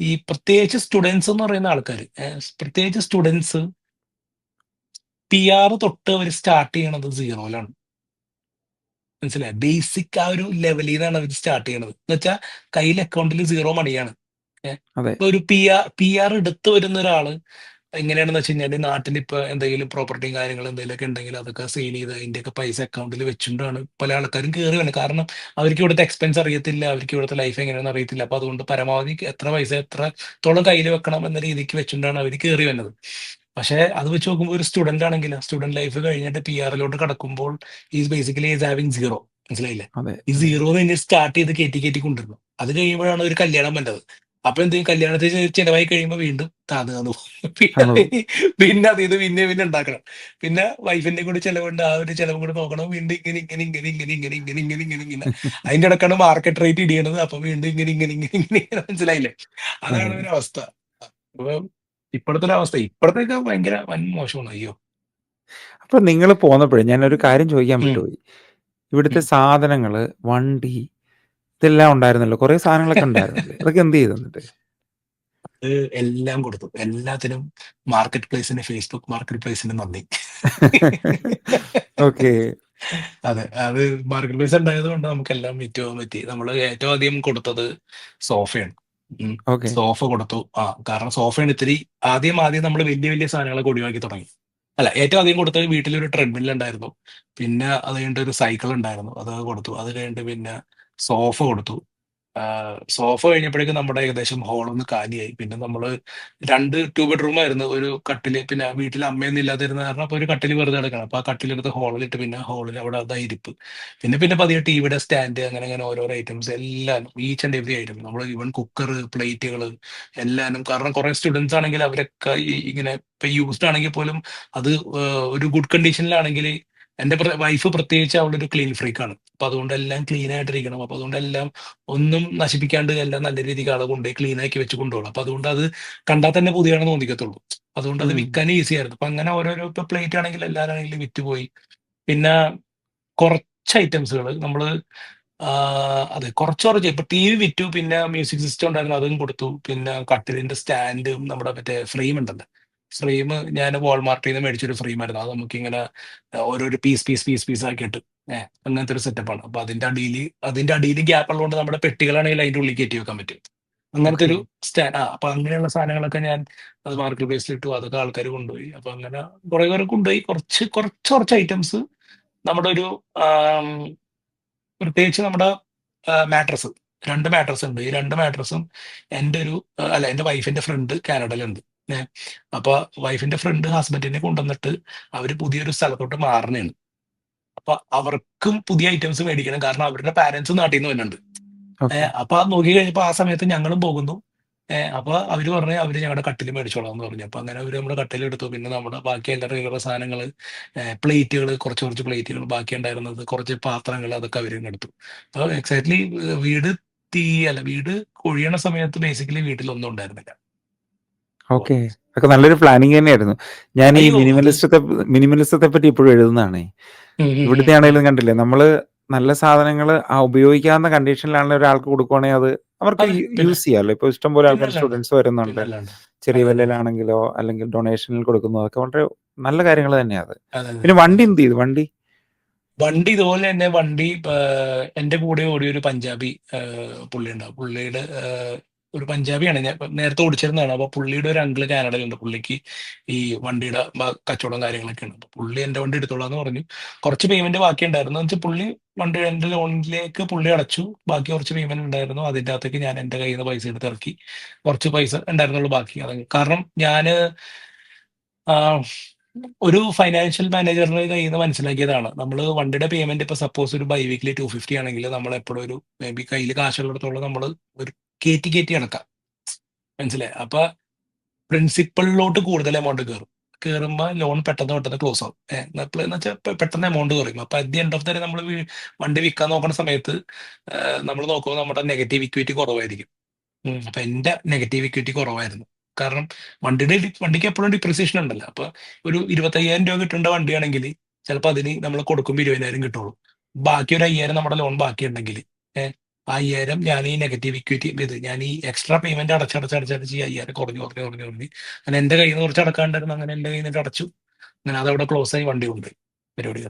ഈ പ്രത്യേകിച്ച് സ്റ്റുഡൻസ് എന്ന് പറയുന്ന ആൾക്കാര്, പ്രത്യേകിച്ച് സ്റ്റുഡൻസ് PR തൊട്ട് അവർ സ്റ്റാർട്ട് ചെയ്യണത് സീറോയിലാണ്. മനസ്സിലായോ? ബേസിക് ആ ഒരു ലെവലിൽ നിന്നാണ് അവർ സ്റ്റാർട്ട് ചെയ്യണത്. എന്ന് വെച്ചാൽ കയ്യിൽ അക്കൗണ്ടിൽ സീറോ മണിയാണ്. അതെ. ഇപ്പൊ ഒരു PR എടുത്തു വരുന്ന ഒരാള് എങ്ങനെയാണെന്ന് വെച്ച് കഴിഞ്ഞാല് നാട്ടിലിപ്പോ എന്തെങ്കിലും പ്രോപ്പർട്ടിയും കാര്യങ്ങളും എന്തെങ്കിലുമൊക്കെ ഉണ്ടെങ്കിൽ അതൊക്കെ സെയിൽ ചെയ്ത് അതിന്റെയൊക്കെ പൈസ അക്കൗണ്ടിൽ വെച്ചുകൊണ്ടാണ് പല ആൾക്കാരും കയറി വരുന്നത്. കാരണം അവർക്ക് ഇവിടുത്തെ എക്സ്പെൻസ് അറിയത്തില്ല, അവർക്ക് ഇവിടുത്തെ ലൈഫ് എങ്ങനെയാണെന്ന് അറിയത്തില്ല. അപ്പൊ അതുകൊണ്ട് പരമാവധി എത്ര പൈസ എത്രത്തോളം കയ്യിൽ വെക്കണം എന്ന രീതിക്ക് വെച്ചുകൊണ്ടാണ് അവർ കയറി വരുന്നത്. പക്ഷെ അത് വെച്ച് നോക്കുമ്പോൾ ഒരു സ്റ്റുഡന്റ് ആണെങ്കിൽ സ്റ്റുഡന്റ് ലൈഫ് കഴിഞ്ഞിട്ട് PR കടക്കുമ്പോൾ is basically is having zero. മനസ്സിലായില്ലേ? അതെ. ഈ അതെ. സീറോ തന്നെ സ്റ്റാർട്ട് ചെയ്ത് കയറ്റി കയറ്റി കൊണ്ടുവരുന്നു. അത് കഴിയുമ്പോഴാണ് ഒരു കല്യാണം വേണ്ടത്. അപ്പൊ എന്ത് ചെയ്യും? കല്യാണത്തിന് ചെലവായി കഴിയുമ്പോൾ വീണ്ടും താന്ന് താന്ന് പോകും. പിന്നെ ആണോ? പിന്നെ അത് ഇത് പിന്നെ ഉണ്ടാക്കണം. പിന്നെ വൈഫിന്റെ കൂടി ചെലവുണ്ട്, ആ ഒരു ചെലവും കൂടി നോക്കണം. വീണ്ടും ഇങ്ങനെ അതിന്റെ ഇടക്കാണ് മാർക്കറ്റ് റേറ്റ് ഇടിയണത്. അപ്പൊ വീണ്ടും ഇങ്ങനെ മനസ്സിലായില്ലേ? അതാണ് അതെ. ഒരു അവസ്ഥ. അപ്പൊ ഇപ്പോഴത്തെ ഒരു അവസ്ഥ ഇപ്പോഴത്തേക്ക് ഭയങ്കര വൻ മോശമാണ്. അയ്യോ. അപ്പൊ നിങ്ങള് പോന്നപ്പഴേ ഞാനൊരു കാര്യം ചോദിക്കാൻ ഉം, വിട്ടുപോയി. ഇവിടുത്തെ ഉം. സാധനങ്ങള്, വണ്ടി ഇതെല്ലാം ഉണ്ടായിരുന്നല്ലോ. കുറേ സാധനങ്ങളൊക്കെ ഉണ്ടായിരുന്നില്ലേ? അതൊക്കെ എന്ത് ചെയ്തു എന്നിട്ട്? അത് എല്ലാം കൊടുത്തു. എല്ലാത്തിനും മാർക്കറ്റ് പ്ലേസിന്, ഫേസ്ബുക്ക് മാർക്കറ്റ് പ്ലേസിന് നന്ദി. ഓക്കെ. അതെ. അത് മാർക്കറ്റ് പ്ലേസ് ഉണ്ടായത് കൊണ്ട് നമുക്കെല്ലാം വിറ്റ് പോകാൻ പറ്റി. നമ്മള് ഏറ്റവും അധികം കൊടുത്തത് സോഫയാണ്. ഉം. ഓക്കെ. സോഫ കൊടുത്തു. കാരണം സോഫയാണ് ഇത്തിരി ആദ്യം ആദ്യം നമ്മൾ വലിയ വലിയ സാധനങ്ങളൊക്കെ ഒഴിവാക്കി തുടങ്ങി. അല്ല, ഏറ്റവും അധികം കൊടുത്തത് വീട്ടിലൊരു ട്രെഡ്മിൽ ഉണ്ടായിരുന്നു. പിന്നെ അത് കഴിഞ്ഞിട്ട് ഒരു സൈക്കിൾ ഉണ്ടായിരുന്നു. അത് കൊടുത്തു. അത് കഴിഞ്ഞിട്ട് പിന്നെ സോഫ കൊടുത്തു. സോഫ കഴിഞ്ഞപ്പോഴേക്കും നമ്മുടെ ഏകദേശം ഹോളൊന്ന് കാലിയായി. പിന്നെ നമ്മള് 2 2 ബെഡ്റൂം ആയിരുന്നു. ഒരു കട്ടില്, പിന്നെ വീട്ടിൽ അമ്മയൊന്നും ഇല്ലാതിരുന്ന കാരണം അപ്പൊ ഒരു കട്ടില് വെറുതെ കിടക്കണം. അപ്പൊ ആ കട്ടിലെടുത്ത് ഹോളിലിട്ട് പിന്നെ ഹോളിൽ അവിടെ അതാ ഇരിപ്പ്. പിന്നെ പതിയെ ടിവിയുടെ സ്റ്റാൻഡ് അങ്ങനെ അങ്ങനെ ഓരോരോ ഐറ്റംസ് എല്ലാം ഈച്ച് ആൻഡ് എവറി ഐറ്റം നമ്മൾ ഈവൻ കുക്കർ, പ്ലേറ്റുകൾ എല്ലാനും. കാരണം കുറെ സ്റ്റുഡൻസ് ആണെങ്കിൽ അവരൊക്കെ ഇങ്ങനെ ഇപ്പൊ യൂസ്ഡ് ആണെങ്കിൽ പോലും അത് ഒരു ഗുഡ് കണ്ടീഷനിലാണെങ്കിൽ എന്റെ വൈഫ് പ്രത്യേകിച്ച് അവളൊരു ക്ലീൻ ഫ്രീക്കാണ്. അപ്പൊ അതുകൊണ്ട് എല്ലാം ക്ലീൻ ആയിട്ടിരിക്കണം. അപ്പൊ അതുകൊണ്ട് എല്ലാം ഒന്നും നശിപ്പിക്കാണ്ട് എല്ലാം നല്ല രീതിക്ക് ആളെ കൊണ്ടുപോയി ക്ലീൻ ആക്കി വെച്ച് കൊണ്ടുപോകണം. അപ്പൊ അതുകൊണ്ട് അത് കണ്ടാൽ തന്നെ പുതിയതാണെന്ന് തോന്നിക്കത്തുള്ളൂ. അതുകൊണ്ട് അത് ഉം. വിൽക്കാൻ ഈസി ആയിരുന്നു. അപ്പൊ അങ്ങനെ ഓരോരോ ഇപ്പൊ പ്ലേറ്റ് ആണെങ്കിൽ എല്ലാവരാണെങ്കിലും വിറ്റുപോയി. പിന്നെ കുറച്ച് ഐറ്റംസുകൾ നമ്മള് അതെ, കുറച്ച് കുറച്ച് ഇപ്പൊ TV വിറ്റു. പിന്നെ മ്യൂസിക് സിസ്റ്റം ഉണ്ടായിരുന്നു, അതും കൊടുത്തു. പിന്നെ കട്ടിലിന്റെ സ്റ്റാൻഡും നമ്മുടെ മറ്റേ ഫ്രെയിം ഉണ്ടല്ലോ, ഫ്രെയിം ഞാൻ വാൾമാർട്ടിൽ നിന്ന് മേടിച്ചൊരു ഫ്രെയിമായിരുന്നു. അത് നമുക്കിങ്ങനെ ഓരോരോ പീസ് ആക്കിയിട്ട് അങ്ങനത്തെ ഒരു സെറ്റപ്പാണ്. അപ്പൊ അതിന്റെ അടിയിൽ ഗ്യാപ്പ് ഉള്ളതുകൊണ്ട് നമ്മുടെ പെട്ടികളാണെങ്കിൽ അതിന്റെ ഉള്ളിൽ കയറ്റി വെക്കാൻ പറ്റും. അങ്ങനത്തെ ഓക്കെ. ഒരു അപ്പൊ അങ്ങനെയുള്ള സാധനങ്ങളൊക്കെ ഞാൻ അത് മാർക്കറ്റ് പ്ലേസിൽ ഇട്ടു. അതൊക്കെ ആൾക്കാർ കൊണ്ടുപോയി. അപ്പൊ അങ്ങനെ കുറെ പേരെ കൊണ്ടുപോയി. കുറച്ച് കുറച്ച് കുറച്ച് ഐറ്റംസ് നമ്മുടെ ഒരു ആം, പ്രത്യേകിച്ച് നമ്മുടെ മാട്രസ്, 2 മാട്രസ് ഉണ്ട്. ഈ 2 മാട്രസും എന്റെ വൈഫിന്റെ ഫ്രണ്ട് കാനഡയിലുണ്ട്. ഏഹ് അപ്പൊ വൈഫിന്റെ ഫ്രണ്ട് ഹസ്ബൻഡിനെ കൊണ്ടുവന്നിട്ട് അവര് പുതിയൊരു സ്ഥലത്തോട്ട് മാറണേണ്. അപ്പൊ അവർക്കും പുതിയ ഐറ്റംസ് മേടിക്കണം. കാരണം അവരുടെ പാരന്റ്സ് നാട്ടിൽ നിന്ന് വരുന്നുണ്ട്. ഓക്കെ. അപ്പൊ അത് നോക്കി കഴിഞ്ഞപ്പോ ആ സമയത്ത് ഞങ്ങളും പോകുന്നു. അപ്പൊ അവര് പറഞ്ഞു അവര് ഞങ്ങളുടെ കട്ടിൽ മേടിച്ചോളാം എന്ന് പറഞ്ഞു. അപ്പൊ അങ്ങനെ അവര് നമ്മുടെ കട്ടിൽ എടുത്തു. പിന്നെ നമ്മുടെ ബാക്കി എല്ലാ റെഗുലർ സാധനങ്ങള്, പ്ലേറ്റുകൾ, കുറച്ച് കുറച്ച് പ്ലേറ്റുകൾ ബാക്കി ഉണ്ടായിരുന്നത്, കുറച്ച് പാത്രങ്ങൾ, അതൊക്കെ അവരും എടുത്തു. അപ്പൊ എക്സാക്ട്ലി വീട് വീട് കൊഴിയണ സമയത്ത് ബേസിക്കലി വീട്ടിലൊന്നും ഉണ്ടായിരുന്നില്ല. അപ്പൊ ഓക്കെ. അതൊക്കെ നല്ലൊരു പ്ലാനിങ് തന്നെയായിരുന്നു. ഞാൻ ഈ അയ്യോ അത് മിനിമലിസത്തെ പറ്റി ഇപ്പോഴും എഴുതുന്നതാണേ. ഉം, ഉം, ഉം, ഇവിടുത്തെ ഉം. ആണേലും കണ്ടില്ലേ, നമ്മള് നല്ല സാധനങ്ങള് ഉപയോഗിക്കാവുന്ന കണ്ടീഷനിലാണെങ്കിൽ ഒരാൾക്ക് കൊടുക്കുവാണെങ്കിൽ അത് അവർക്ക് അതെ, പിന്നെ യൂസ് ചെയ്യാമല്ലോ. ഇപ്പോൾ ഇഷ്ടംപോലെ ആൾക്കാർ പിന്നല്ലാണ്ട് സ്റ്റുഡൻസ് വരുന്നുണ്ട്. പിന്നല്ലാണ്ട് ചെറിയ അതെ, അതെ, അതെ, വിലയിലാണെങ്കിലോ അല്ലെങ്കിൽ ഡൊണേഷനിൽ കൊടുക്കുന്നതോ ഒക്കെ വളരെ നല്ല കാര്യങ്ങൾ തന്നെയാണ് അത്. അതെ, അതെ, പിന്നെ വണ്ടി അതെ. എന്ത് ചെയ്തു? വണ്ടി? വണ്ടി ഇതുപോലെ തന്നെ. വണ്ടി എന്റെ കൂടെ ഓടിയ ഒരു പഞ്ചാബി പുള്ളി ഉണ്ടാവും. പുള്ളിയുടെ ഒരു പഞ്ചാബിയാണ്, ഞാൻ ഇപ്പൊ നേരത്തെ ഓടിച്ചിരുന്നതാണ്. അപ്പൊ പുള്ളിയുടെ ഒരു അങ്കിള് കാനഡയിലുണ്ട്. പുള്ളിക്ക് ഈ വണ്ടിയുടെ കച്ചവടം കാര്യങ്ങളൊക്കെ ഉണ്ട്. അപ്പൊ പുള്ളി എന്റെ വണ്ടി എടുത്തോളാന്ന് പറഞ്ഞു. കുറച്ച് പേയ്മെന്റ് ബാക്കി ഉണ്ടായിരുന്നു. എന്ന് വെച്ചാൽ പുള്ളി വണ്ടി എന്റെ ലോണിലേക്ക് പുള്ളി അടച്ചു. ബാക്കി കുറച്ച് പേയ്മെന്റ് ഉണ്ടായിരുന്നു. അതിന്റെ അകത്തേക്ക് ഞാൻ എന്റെ കയ്യിൽ നിന്ന് പൈസ എടുത്ത് ഇറക്കി. കുറച്ച് പൈസ ഉണ്ടായിരുന്നുള്ളൂ ബാക്കി. അത് കാരണം ഞാന് ഒരു ഫൈനാൻഷ്യൽ മാനേജറിന്റെ കയ്യിൽ നിന്ന് മനസ്സിലാക്കിയതാണ്. നമ്മൾ വണ്ടിയുടെ പേയ്മെന്റ് ഇപ്പൊ സപ്പോസ് ഒരു ബൈ വീക്കിലി 250 ആണെങ്കിൽ നമ്മൾ എപ്പോഴും ഒരു മേ ബി കയ്യിൽ കാശുള്ളിടത്തോളം നമ്മൾ ഒരു കയറ്റി കയറ്റി അടക്കാം. മനസ്സിലായി? അപ്പൊ പ്രിൻസിപ്പളിലോട്ട് കൂടുതൽ എമൗണ്ട് കയറും. കയറുമ്പോൾ ലോൺ പെട്ടെന്ന് പെട്ടെന്ന് ക്ലോസ് ആവും. എന്ന് വെച്ചാൽ പെട്ടെന്ന് എമൗണ്ട് കുറയും. അപ്പൊ at the end of the day നമ്മൾ വണ്ടി വിൽക്കാൻ നോക്കുന്ന സമയത്ത് നമ്മൾ നോക്കുമ്പോൾ നമ്മുടെ നെഗറ്റീവ് ഇക്വിറ്റി കുറവായിരിക്കും. അപ്പൊ എന്റെ നെഗറ്റീവ് ഇക്വിറ്റി കുറവായിരുന്നു. കാരണം വണ്ടിക്ക് എപ്പോഴും ഡിപ്രിസിയേഷൻ ഉണ്ടല്ലോ. അപ്പൊ ഒരു 25,000 രൂപ കിട്ടേണ്ട വണ്ടിയാണെങ്കിൽ ചിലപ്പോൾ അതിന് നമ്മൾ കൊടുക്കുമ്പോൾ 20,000 കിട്ടുള്ളൂ. ബാക്കി ഒരു 5,000 നമ്മുടെ ലോൺ ബാക്കി ഉണ്ടെങ്കിൽ ആ 5,000 ഞാൻ ഈ നെഗറ്റീവ് ഇക്വിറ്റി ഞാൻ ഈ എക്സ്ട്രാ പേയ്മെന്റ് അടച്ചടച്ച് ഈ 5,000 കുറഞ്ഞ് അങ്ങനെ എന്റെ കയ്യിൽ നിന്ന് കുറച്ച് അടക്കാണ്ടായിരുന്നു. അങ്ങനെ എന്റെ കയ്യിൽ നിന്ന് അടച്ചു. അങ്ങനെ അതവിടെ ക്ലോസ് ആയി, വണ്ടി ഉണ്ട് പരിപാടി.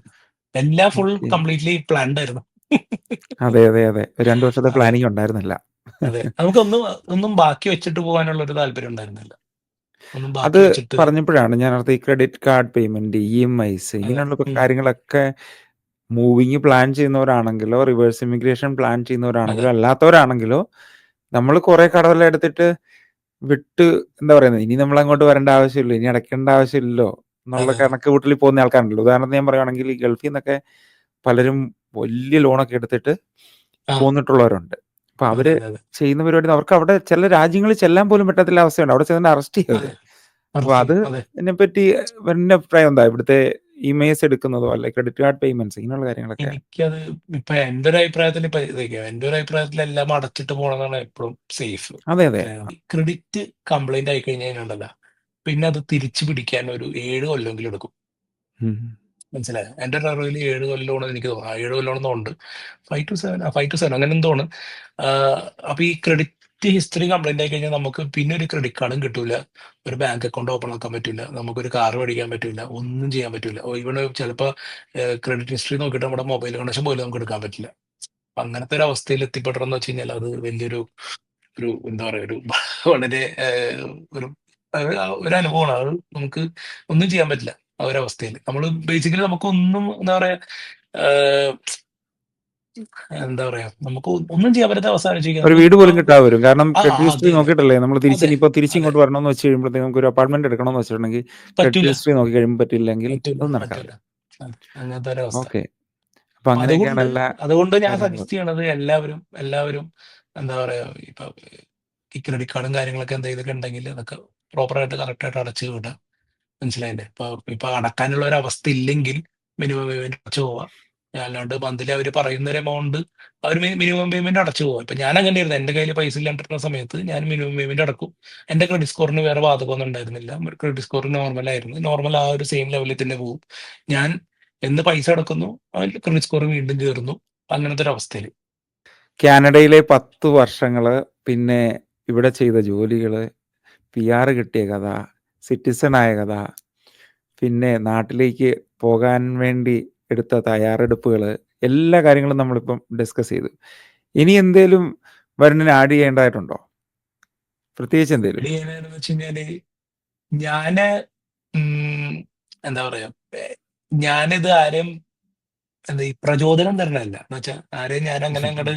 എല്ലാം ഫുൾ ഓക്കെ. കംപ്ലീറ്റ്ലി പ്ലാൻഡ് ആയിരുന്നു. അതെ അതെ അതെ. 2 വർഷത്തെ അതെ പ്ലാനിങ് ഉണ്ടായിരുന്നില്ല. അതെ, നമുക്കൊന്നും ബാക്കി വെച്ചിട്ട് പോകാനുള്ള ഒരു താല്പര്യം ഉണ്ടായിരുന്നില്ല. ഒന്നും അത് ബാക്കി വെച്ചിട്ട് പറഞ്ഞപ്പോഴാണ് ഞാൻ ഓർത്തത് ഈ ക്രെഡിറ്റ് കാർഡ് പേയ്മെന്റ്, EMIs അതെ. ഇങ്ങനെയുള്ള കാര്യങ്ങളൊക്കെ മൂവിങ് പ്ലാൻ ചെയ്യുന്നവരാണെങ്കിലോ, റിവേഴ്സ് ഇമിഗ്രേഷൻ പ്ലാൻ അതെ ചെയ്യുന്നവരാണെങ്കിലോ, അല്ലാത്തവരാണെങ്കിലോ നമ്മൾ കുറെ കടമെല്ലാം എടുത്തിട്ട് വിട്ട് എന്താ പറയുന്നത്, ഇനി നമ്മൾ അങ്ങോട്ട് വരേണ്ട ആവശ്യമില്ല, ഇനി അടയ്ക്കേണ്ട ആവശ്യമില്ലല്ലോ എന്നുള്ള അതെ കണക്ക് കൂട്ടലിൽ പോകുന്ന ആൾക്കാരുണ്ടല്ലോ. ഉദാഹരണത്തിന് ഞാൻ പറയുകയാണെങ്കിൽ ഈ ഗൾഫിൽ നിന്നൊക്കെ പലരും വലിയ ലോണൊക്കെ എടുത്തിട്ട് ആ പോന്നിട്ടുള്ളവരുണ്ട്. അപ്പൊ അതെ അവര് അതെ അതെ ചെയ്യുന്ന പരിപാടി അവർക്ക് അവിടെ ചില രാജ്യങ്ങളിൽ ചെല്ലാൻ പോലും പറ്റത്തില്ല അവസ്ഥയുണ്ട്. അവിടെ ചെന്ന് അറസ്റ്റ് ചെയ്യും അവര്. അതെ അപ്പൊ അത് അതെ. അതിനെപ്പറ്റി എന്റെ അഭിപ്രായം എന്താ? ഇവിടുത്തെ ഇമെയിൽസ് എടുക്കുന്നതോ അല്ലെ ക്രെഡിറ്റ് കാർഡ് പേയ്മെന്റ്സ് ഇങ്ങനെയുള്ള കാര്യങ്ങളൊക്കെ? എനിക്കത് ഇപ്പൊ എന്റെ ഒരു അഭിപ്രായത്തിൽ ഇപ്പൊ എന്റെ ഒരു അഭിപ്രായത്തിൽ എല്ലാം അടച്ചിട്ട് പോകണമെന്നാണ് എപ്പോഴും സേഫ്. അതെ അതെ. ക്രെഡിറ്റ് കംപ്ലൈന്റ് ആയി കഴിഞ്ഞാൽ പിന്നെ അത് തിരിച്ചു പിടിക്കാൻ ഒരു 7 കൊല്ലെങ്കിലും എടുക്കും. ഉം. മനസ്സിലായോ? എന്റെ ഒരു അറിവിൽ 7 കൊല്ലമാണ് എനിക്ക് തോന്നുന്നു. 7 കൊല്ലമാണെന്ന് ഉണ്ട്. 5 to 7 അങ്ങനെ എന്തോണ്. അപ്പൊ ഈ ക്രെഡിറ്റ് ഹിസ്റ്ററി കംപ്ലൈന്റ് ആയി കഴിഞ്ഞാൽ നമുക്ക് പിന്നെ ഒരു ക്രെഡിറ്റ് കാർഡും കിട്ടൂല, ഒരു ബാങ്ക് അക്കൗണ്ട് ഓപ്പൺ ആക്കാൻ പറ്റില്ല, നമുക്കൊരു കാർ മേടിക്കാൻ പറ്റില്ല, ഒന്നും ചെയ്യാൻ പറ്റില്ല. ഇവിടെ ചിലപ്പോൾ ക്രെഡിറ്റ് ഹിസ്റ്ററി നോക്കിയിട്ട് നമ്മുടെ മൊബൈൽ കണക്ഷൻ പോലും നമുക്ക് എടുക്കാൻ പറ്റില്ല. അപ്പൊ അങ്ങനത്തെ ഒരു അവസ്ഥയിൽ എത്തിപ്പെടണമെന്ന് വെച്ച് കഴിഞ്ഞാൽ അത് വലിയൊരു ഒരു എന്താ പറയാ ഒരു വളരെ ഒരു ഒരു അനുഭവമാണ്. അത് നമുക്ക് ഒന്നും ചെയ്യാൻ പറ്റില്ല ആ ഒരു അവസ്ഥയിൽ. നമ്മൾ ബേസിക്കലി നമുക്കൊന്നും ഏഹ്, എന്താ പറയാ നമുക്ക് ഒന്നും ചെയ്യാൻ പറ്റാത്ത അവസ്ഥ ആലോചിക്കുക. ഒരു വീട് നമ്മളിപ്പോ പോലും കിട്ടാതെ വരും. കാരണം ആ ക്രെഡിറ്റ് ഹിസ്റ്ററി അതെ അതെ നോക്കിയിട്ടല്ലേ നമ്മൾ അതെ അതെ തിരിച്ചിങ്ങോട്ട് വരണമെന്ന് വെച്ച് കഴിയുമ്പോഴത്തേക്ക് നമുക്ക് ഒരു അപ്പാർട്ട്മെന്റ് എടുക്കണമെന്ന് വെച്ചിട്ടുണ്ടെങ്കിൽ ക്രെഡിറ്റ് പറ്റൂല ഹിസ്റ്ററി നോക്കി കഴിയുമ്പോൾ പറ്റില്ലെങ്കിൽ പറ്റൂല അത് നടക്കാതെ പറ്റൂല. വരും. അങ്ങനത്തെ ഒരു അവസ്ഥ. ഓക്കെ. അപ്പൊ അപ്പൊ അങ്ങനെയൊക്കെയാണ് അതുകൊണ്ട് എല്ലാ അതുകൊണ്ട് ഞാൻ കാര്യങ്ങളും. സജസ്റ്റ് ചെയ്യണത് എല്ലാവരും എല്ലാവരും എന്താ പറയാ ഇപ്പൊ ഈ ക്രെഡിറ്റ് കാർഡും കാര്യങ്ങളൊക്കെ എന്തെങ്കിലുമൊക്കെ ഉണ്ടെങ്കിൽ അതൊക്കെ പ്രോപ്പറായിട്ട് കറക്റ്റായിട്ട് അടച്ചു വിടുക. മനസ്സിലായില്ലേ? ഇപ്പൊ ഇപ്പൊ അടക്കാനുള്ള ഒരു അവസ്ഥ ഇല്ലെങ്കിൽ മിനിമം പേയ്മെന്റ് അടച്ചു പോവാ. അല്ലാണ്ട് മന്ത്ലി അവർ പറയുന്ന ഒരു എമൗണ്ട് അവർ മിനിമം പേയ്മെന്റ് അടച്ചു പോവാ. ഇപ്പൊ ഞാൻ അങ്ങനെയായിരുന്നു. എന്റെ കയ്യിൽ പൈസ ഇല്ലാണ്ടിരുന്ന സമയത്ത് ഞാൻ മിനിമം പേയ്മെന്റ് അടക്കും. എന്റെ ക്രെഡിറ്റ് സ്കോറിന് വേറെ ബാധകമൊന്നും ഉണ്ടായിരുന്നില്ല. ക്രെഡിറ്റ് സ്കോർ നോർമൽ ആയിരുന്നു. നോർമൽ ആ ഒരു സെയിം ലെവലിൽ തന്നെ പോകും. ഞാൻ എന്ന് പൈസ അടക്കുന്നു ക്രെഡിറ്റ് സ്കോർ വീണ്ടും കയറുന്നു. അങ്ങനത്തെ ഒരു അവസ്ഥയിൽ. കാനഡയിലെ 10 വർഷങ്ങള്, പിന്നെ ഇവിടെ ചെയ്ത ജോലികള്, PR കിട്ടിയ കഥ, സിറ്റിസൺ ആയ കഥ, പിന്നെ നാട്ടിലേക്ക് പോകാൻ വേണ്ടി എടുത്ത തയ്യാറെടുപ്പുകൾ, എല്ലാ കാര്യങ്ങളും നമ്മളിപ്പം ഡിസ്കസ് ചെയ്തു. ഇനി എന്തേലും വരുണിന് ആഡ് ചെയ്യേണ്ടതായിട്ടുണ്ടോ? പ്രത്യേകിച്ച് എന്തേലും? ചെയ്യാനെന്ന് വെച്ച് കഴിഞ്ഞാല് ഞാന് ഉം, എന്താ പറയാ ഞാനിത് ആരെയും എന്താ ഈ പ്രചോദനം തരണല്ല എന്ന് വെച്ചാൽ ആരെയും ഞാൻ അങ്ങനെ അങ്ങോട്ട്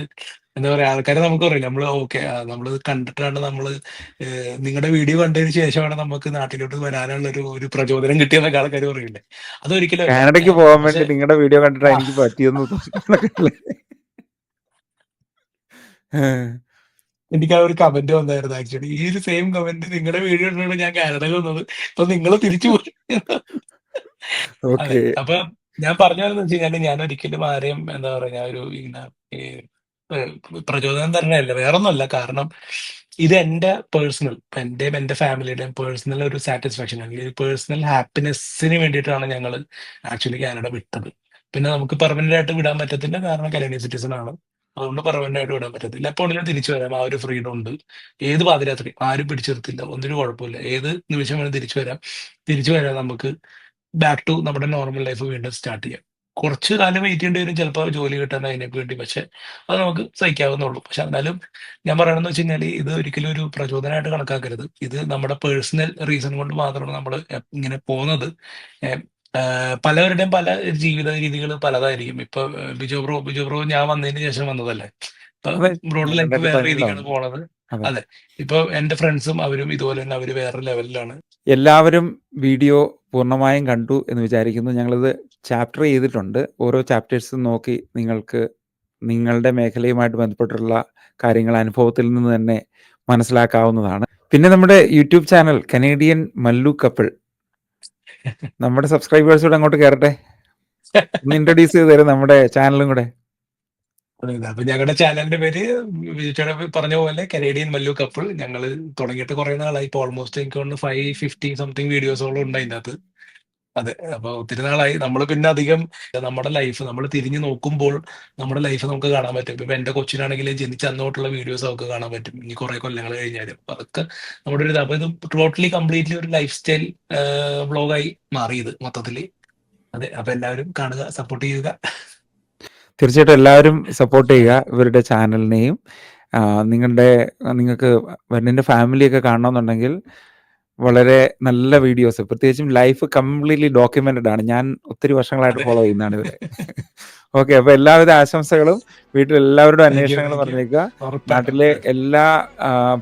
എന്താ പറയാ ആൾക്കാരെ നമുക്ക് പറയില്ല നമ്മള് ഓക്കെ നമ്മള് കണ്ടിട്ടാണ് നമ്മള് നിങ്ങളുടെ വീഡിയോ കണ്ടതിന് ശേഷമാണ് നമുക്ക് നാട്ടിലോട്ട് വരാനുള്ള ഒരു പ്രചോദനം കിട്ടിയെന്നൊക്കെ ആൾക്കാർ പറയില്ലേ. അതൊരിക്കലും അല്ല. കാനഡയ്ക്ക് പോകാൻ പക്ഷെ വേണ്ടി നിങ്ങളുടെ വീഡിയോ കണ്ടിട്ടാ ആ എനിക്ക് പറ്റിയെന്ന് തോന്നുന്നൊക്കെ അല്ലേ? എനിക്ക് ആ ഒരു കമന്റ് വന്നായിരുന്നു. ആക്ച്വലി ഈ ഒരു സെയിം കമന്റ് നിങ്ങളുടെ വീഡിയോ കണ്ടാണ് ഞാൻ കാനഡയിൽ വന്നത്. ഇപ്പൊ നിങ്ങൾ തിരിച്ചു പോയി. അതെ. ഓക്കെ. അപ്പൊ ഞാൻ പറഞ്ഞു വരുന്നത് വെച്ച് കഴിഞ്ഞാല് ഞാൻ ഒരിക്കലും ആരെയും എന്താ പറയാ ഞാൻ ഒരു ഇങ്ങനെ ഈ ഏഹ് പ്രചോദനം തരണയല്ല. വേറൊന്നുമല്ല. കാരണം ഇത് എന്റെ പേഴ്സണൽ എന്റെയും എന്റെ ഫാമിലിയുടെയും പേഴ്സണൽ ഒരു സാറ്റിസ്ഫാക്ഷൻ അല്ലെങ്കിൽ പേഴ്സണൽ ഹാപ്പിനെസ്സിന് വേണ്ടിയിട്ടാണ് ഞങ്ങൾ ആക്ച്വലി കാനഡ വിട്ടത്. പിന്നെ നമുക്ക് പെർമനന്റ് ആയിട്ട് വിടാൻ പറ്റത്തില്ല. കാരണം കനേഡിയൻ സിറ്റിസൺ ആണ്. അതുകൊണ്ട് പെർമനന്റ് ആയിട്ട് വിടാൻ പറ്റത്തില്ല. എപ്പോൾ വേണമെങ്കിലും തിരിച്ചു വരാം. ആ ഒരു ഫ്രീഡം ഉണ്ട്. ഏത് പാതിരാത്രി ആരും പിടിച്ചു നിർത്തില്ല. ഒന്നിനും കുഴപ്പമില്ല. ഏത് നിമിഷം വേണം തിരിച്ചു വരാം. തിരിച്ചു വരാം നമുക്ക് ബാക്ക് ടു നമ്മുടെ നോർമൽ ലൈഫ് വീണ്ടും സ്റ്റാർട്ട് ചെയ്യാം. കുറച്ച് കാലം വെയിറ്റ് ചെയ്യേണ്ടി വരും ചിലപ്പോൾ ജോലി കിട്ടാൻ അതിനൊക്കെ വേണ്ടി. പക്ഷെ അത് നമുക്ക് സഹിക്കാവുന്നുള്ളൂ. പക്ഷെ എന്നാലും ഞാൻ പറയണമെന്ന് വെച്ച് കഴിഞ്ഞാൽ ഇത് ഒരിക്കലും ഒരു പ്രചോദനമായിട്ട് കണക്കാക്കരുത്. ഇത് നമ്മുടെ പേഴ്സണൽ റീസൺ കൊണ്ട് മാത്രമാണ് നമ്മൾ ഇങ്ങനെ പോകുന്നത്. ഏഹ് പലവരുടെയും പല ജീവിത രീതികൾ പലതായിരിക്കും. ഇപ്പൊ ബിജോ ബ്രോ ഞാൻ വന്നതിന് ശേഷം വന്നതല്ലേ. ഇപ്പൊ അതെ. ബ്രോയുടെ ഞാൻ ലൈഫ് വേറെ 2017 രീതിക്കാണ് വന്നു. പോണത്. അതെ. അതെ. ഇപ്പൊ എന്റെ ഫ്രണ്ട്സും അവരും ഇതുപോലെ തന്നെ അവര് വേറെ ലെവലിലാണ്. എല്ലാവരും വീഡിയോ പൂർണ്ണമായും കണ്ടു എന്ന് വിചാരിക്കുന്നു. ഞങ്ങളിത് ചാപ്റ്റർ ചെയ്തിട്ടുണ്ട്. ഓരോ ചാപ്റ്റേഴ്സും നോക്കി നിങ്ങൾക്ക് നിങ്ങളുടെ മേഖലയുമായിട്ട് ബന്ധപ്പെട്ടുള്ള കാര്യങ്ങൾ അനുഭവത്തിൽ നിന്ന് തന്നെ മനസ്സിലാക്കാവുന്നതാണ്. പിന്നെ നമ്മുടെ YouTube channel Canadian Mallu couple, നമ്മുടെ സബ്സ്ക്രൈബേഴ്സൂടെ അങ്ങോട്ട് കയറട്ടെ, ഒന്ന് ഇൻട്രൊഡ്യൂസ് ചെയ്ത് തരും നമ്മുടെ ചാനലും കൂടെ. അപ്പൊ ഞങ്ങളുടെ ചാനലിന്റെ പേര് വിജയ് പറഞ്ഞ പോലെ കനേഡിയൻ മല്ലു കപ്പിൾ. ഞങ്ങൾ തുടങ്ങിയിട്ട് കുറെ നാളായി. ഇപ്പൊ ഓൾമോസ്റ്റ് എനിക്ക് തോന്നുന്നു 550 സംതിങ് വീഡിയോസോളം ഉണ്ട് അതിൻ്റെ അകത്ത്. അതെ, അപ്പൊ ഒത്തിരി നാളായി. നമ്മൾ പിന്നെ അധികം നമ്മുടെ ലൈഫ് നമ്മൾ തിരിഞ്ഞു നോക്കുമ്പോൾ നമ്മുടെ ലൈഫ് നമുക്ക് കാണാൻ പറ്റും. ഇപ്പൊ എന്റെ കൊച്ചിനാണെങ്കിൽ ജനിച്ച അന്നോട്ടുള്ള വീഡിയോസ് നമുക്ക് കാണാൻ പറ്റും, ഇനി കുറെ കൊല്ലങ്ങൾ കഴിഞ്ഞാലും. അപ്പൊ അതൊക്കെ നമ്മുടെ ഒരു ഇത്. അപ്പൊ ഇത് ടോട്ടലി കംപ്ലീറ്റ്ലി ഒരു ലൈഫ് സ്റ്റൈൽ വ്ളോഗായി മാറി ഇത് മൊത്തത്തില്. അതെ, അപ്പൊ എല്ലാവരും കാണുക, സപ്പോർട്ട് ചെയ്യുക. തീർച്ചയായിട്ടും എല്ലാവരും സപ്പോർട്ട് ചെയ്യുക ഇവരുടെ ചാനലിനെയും. നിങ്ങൾക്ക് വെണ്ണിൻ്റെ ഫാമിലിയൊക്കെ കാണണമെന്നുണ്ടെങ്കിൽ വളരെ നല്ല വീഡിയോസ്, പ്രത്യേകിച്ചും ലൈഫ് കംപ്ലീറ്റ്ലി ഡോക്യുമെന്റഡ് ആണ്. ഞാൻ ഒത്തിരി വർഷങ്ങളായിട്ട് അതെ, ഫോളോ ചെയ്യുന്നതാണ് ഇവരെ. ഓക്കെ, അപ്പൊ എല്ലാവിധ ആശംസകളും. വീട്ടിൽ എല്ലാവരുടെ താങ്ക് യു, അന്വേഷണങ്ങൾ താങ്ക് യു. പറഞ്ഞേക്കുക. നാട്ടിലെ എല്ലാ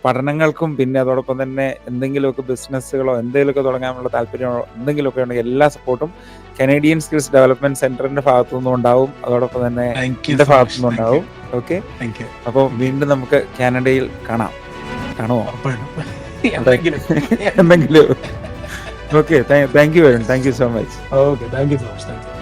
പഠനങ്ങൾക്കും പിന്നെ അതോടൊപ്പം തന്നെ എന്തെങ്കിലുമൊക്കെ ബിസിനസ്സുകളോ എന്തെങ്കിലുമൊക്കെ തുടങ്ങാനുള്ള താല്പര്യമോ എന്തെങ്കിലുമൊക്കെ ഉണ്ടെങ്കിൽ എല്ലാ സപ്പോർട്ടും കനേഡിയൻ സ്കിൽസ് ഡെവലപ്മെന്റ് സെന്ററിന്റെ ഭാഗത്തു നിന്നും ഉണ്ടാവും, അതോടൊപ്പം തന്നെ താങ്ക് യു എന്റെ സോ ഭാഗത്തു മച്ച്. നിന്നും താങ്ക് യു, ഉണ്ടാവും. Okay, thank you. അപ്പോൾ വീണ്ടും നമുക്ക് കാനഡയിൽ കാണുമോ ഉറപ്പായിട്ടും എന്തെങ്കിലും. എന്തെങ്കിലും. Okay, thank you Varun, thank you so much. Okay, thank you so much. Thank you.